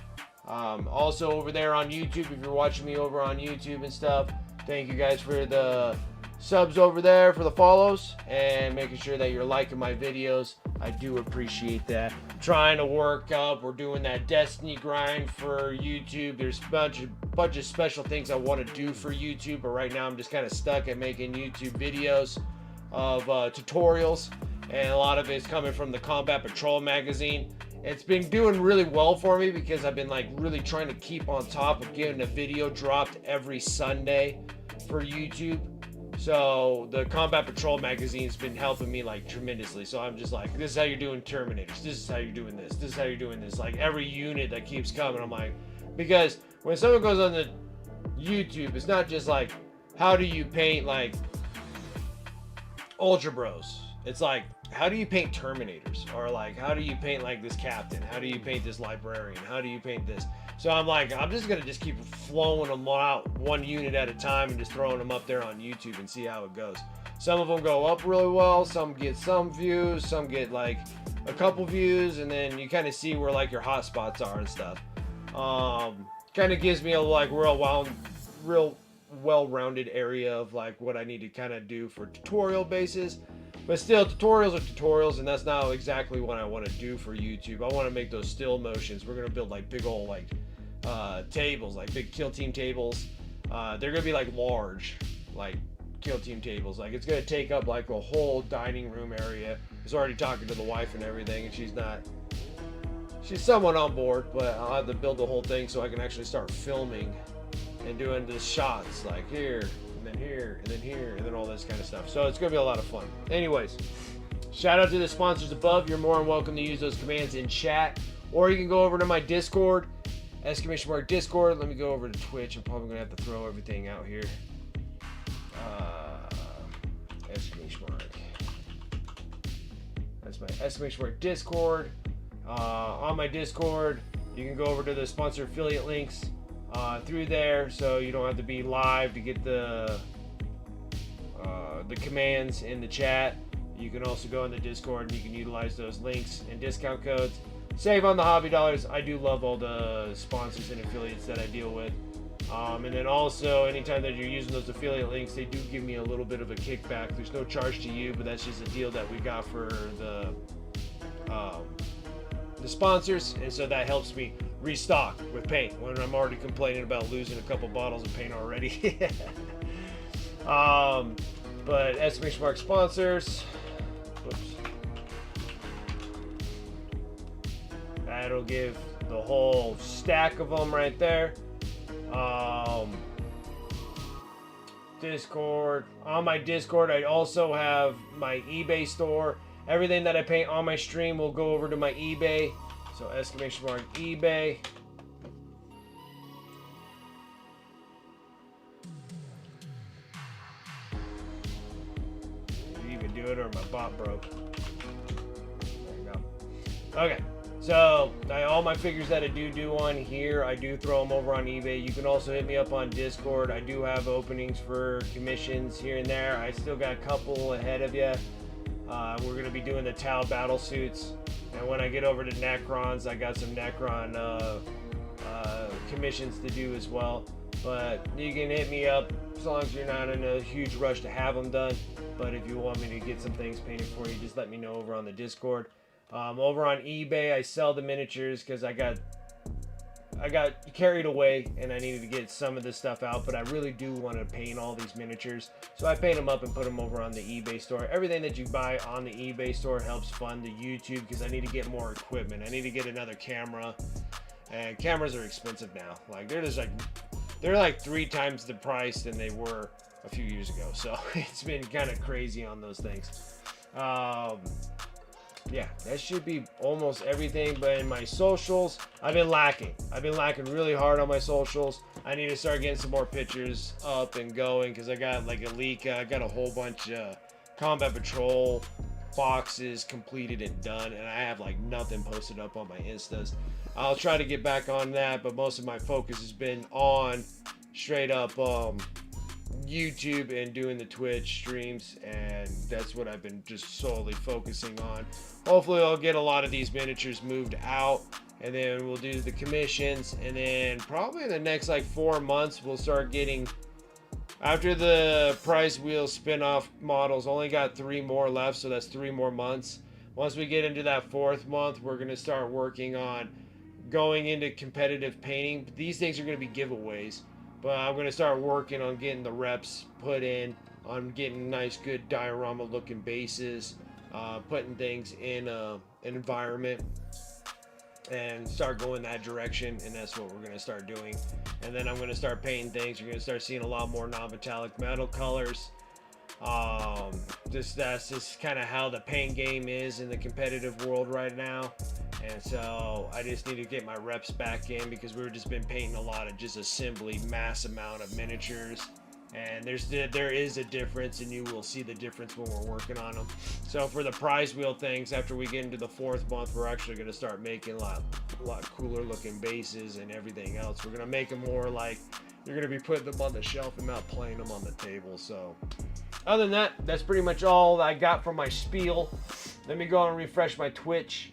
Also, over there on YouTube, if you're watching me over on YouTube and stuff, thank you guys for the subs over there, for the follows, and making sure that you're liking my videos. I do appreciate that. Trying to work up. We're doing that Destiny grind for YouTube. There's a bunch of special things I want to do for YouTube, but right now I'm just kind of stuck at making YouTube videos of tutorials, and a lot of it's coming from the Combat Patrol magazine. It's been doing really well for me because I've been like really trying to keep on top of getting a video dropped every Sunday for YouTube. So the Combat Patrol magazine's been helping me like tremendously. So I'm just like, this is how you're doing Terminators. This is how you're doing this. This is how you're doing this. Like every unit that keeps coming, I'm like, because when someone goes on the YouTube, it's not just like, how do you paint like Ultra Bros? It's like, how do you paint Terminators? Or like, how do you paint like this Captain? How do you paint this Librarian? How do you paint this? So I'm like, I'm just going to just keep flowing them out one unit at a time and just throwing them up there on YouTube and see how it goes. Some of them go up really well. Some get some views. Some get like a couple views. And then you kind of see where like your hot spots are and stuff. Kind of gives me a like real well-rounded area of like what I need to kind of do for tutorial basis. But still, tutorials are tutorials, and that's not exactly what I want to do for YouTube. I want to make those still motions. We're going to build like big old like tables, like big kill team tables. They're going to be like large, like kill team tables. Like it's going to take up like a whole dining room area. I was already talking to the wife and everything, and she's somewhat on board, but I'll have to build the whole thing so I can actually start filming and doing the shots like here. And then here, and then here, and then all this kind of stuff. So it's going to be a lot of fun. Anyways, shout out to the sponsors above. You're more than welcome to use those commands in chat. Or you can go over to my Discord, ! Discord. Let me go over to Twitch. I'm probably going to have to throw everything out here. ! That's my ! Discord. On my Discord, you can go over to the sponsor affiliate links through there, so you don't have to be live to get the commands in the chat. You can also go in the Discord and you can utilize those links and discount codes. Save on the hobby dollars. I do love all the sponsors and affiliates that I deal with. And then also, anytime that you're using those affiliate links, they do give me a little bit of a kickback. There's no charge to you, but that's just a deal that we got for the sponsors, and so that helps me restock with paint when I'm already complaining about losing a couple bottles of paint already. But ! Sponsors, whoops, that'll give the whole stack of them right there. Discord. On my Discord, I also have my eBay store. Everything that I paint on my stream will go over to my eBay. So ! eBay. You even do it, or my bot broke. Okay, so all my figures that I do on here, I do throw them over on eBay. You can also hit me up on Discord. I do have openings for commissions here and there. I still got a couple ahead of you. We're going to be doing the Tau battle suits. And when I get over to Necrons, I got some Necron commissions to do as well. But you can hit me up as long as you're not in a huge rush to have them done. But if you want me to get some things painted for you, just let me know over on the Discord. Over on eBay, I sell the miniatures because I got carried away and I needed to get some of this stuff out, but I really do want to paint all these miniatures. So I paint them up and put them over on the eBay store. Everything that you buy on the eBay store helps fund the YouTube because I need to get more equipment. I need to get another camera, and cameras are expensive now. Like they're like 3 times the price than they were a few years ago. So it's been kind of crazy on those things. Yeah, that should be almost everything. But in my socials, I've been lacking really hard on my socials. I need to start getting some more pictures up and going because I got like I got a whole bunch of combat patrol boxes completed and done, and I have like nothing posted up on my instas. I'll try to get back on that, but most of my focus has been on straight up YouTube and doing the Twitch streams, and that's what I've been just solely focusing on. Hopefully I'll get a lot of these miniatures moved out, and then we'll do the commissions, and then probably in the next like 4 months we'll start getting, after the prize wheel spin-off models, only got 3 more left, so that's 3 more months. Once we get into that 4th month, we're going to start working on going into competitive painting. These things are going to be giveaways, but I'm going to start working on getting the reps put in, on getting nice, good diorama looking bases, putting things in an environment, and start going that direction. And that's what we're going to start doing. And then I'm going to start painting things. You're going to start seeing a lot more non-metallic metal colors. That's just kind of how the paint game is in the competitive world right now. And so I just need to get my reps back in because we've just been painting a lot of just assembly, mass amount of miniatures. And there is a difference, and you will see the difference when we're working on them. So for the prize wheel things, after we get into the 4th month, we're actually going to start making a lot cooler looking bases and everything else. We're going to make them more like you're going to be putting them on the shelf and not playing them on the table. So other than that, that's pretty much all I got from my spiel. Let me go and refresh my Twitch.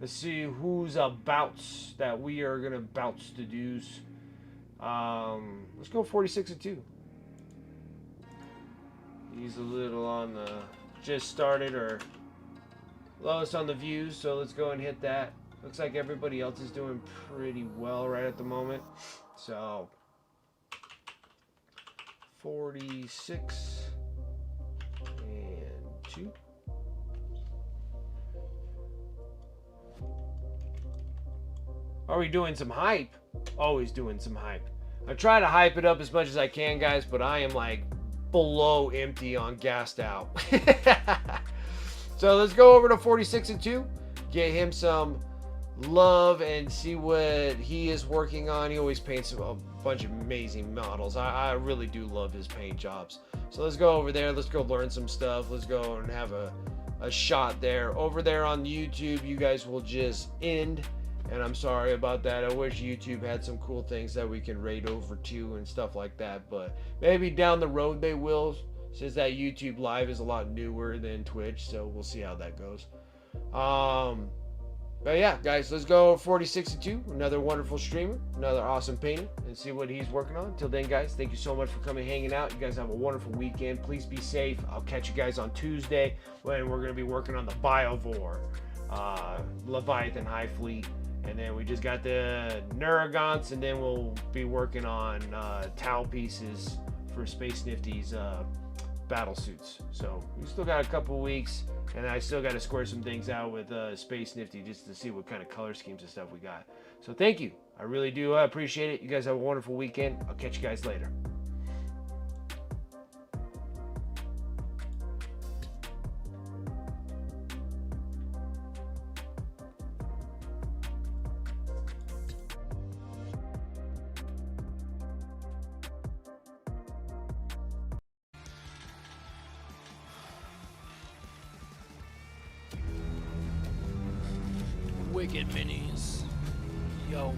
Let's see who's abouts that we are going to bounce to dues. Let's go 46-2. He's a little on the just started or lowest on the views, so let's go and hit that. Looks like everybody else is doing pretty well right at the moment. So 46 and 2. Are we doing some hype? Always doing some hype. I try to hype it up as much as I can, guys, but I am like below empty on gassed out. So let's go over to 46-2, get him some love and see what he is working on. He always paints a bunch of amazing models. I really do love his paint jobs. So let's go over there. Let's go learn some stuff. Let's go and have a shot there. Over there on YouTube, you guys will just end. And I'm sorry about that. I wish YouTube had some cool things that we can raid over to and stuff like that. But maybe down the road they will, since that YouTube Live is a lot newer than Twitch. So we'll see how that goes. But yeah, guys, let's go 46-2. Another wonderful streamer, another awesome painter, and see what he's working on. Until then, guys, thank you so much for coming hanging out. You guys have a wonderful weekend. Please be safe. I'll catch you guys on Tuesday when we're going to be working on the Biovore, Leviathan Hivefleet. And then we just got the Neuragons, and then we'll be working on Tau pieces for Space Nifty's battle suits. So we still got a couple weeks, and I still got to square some things out with Space Nifty just to see what kind of color schemes and stuff we got. So thank you. I really do appreciate it. You guys have a wonderful weekend. I'll catch you guys later. get minis. Yo.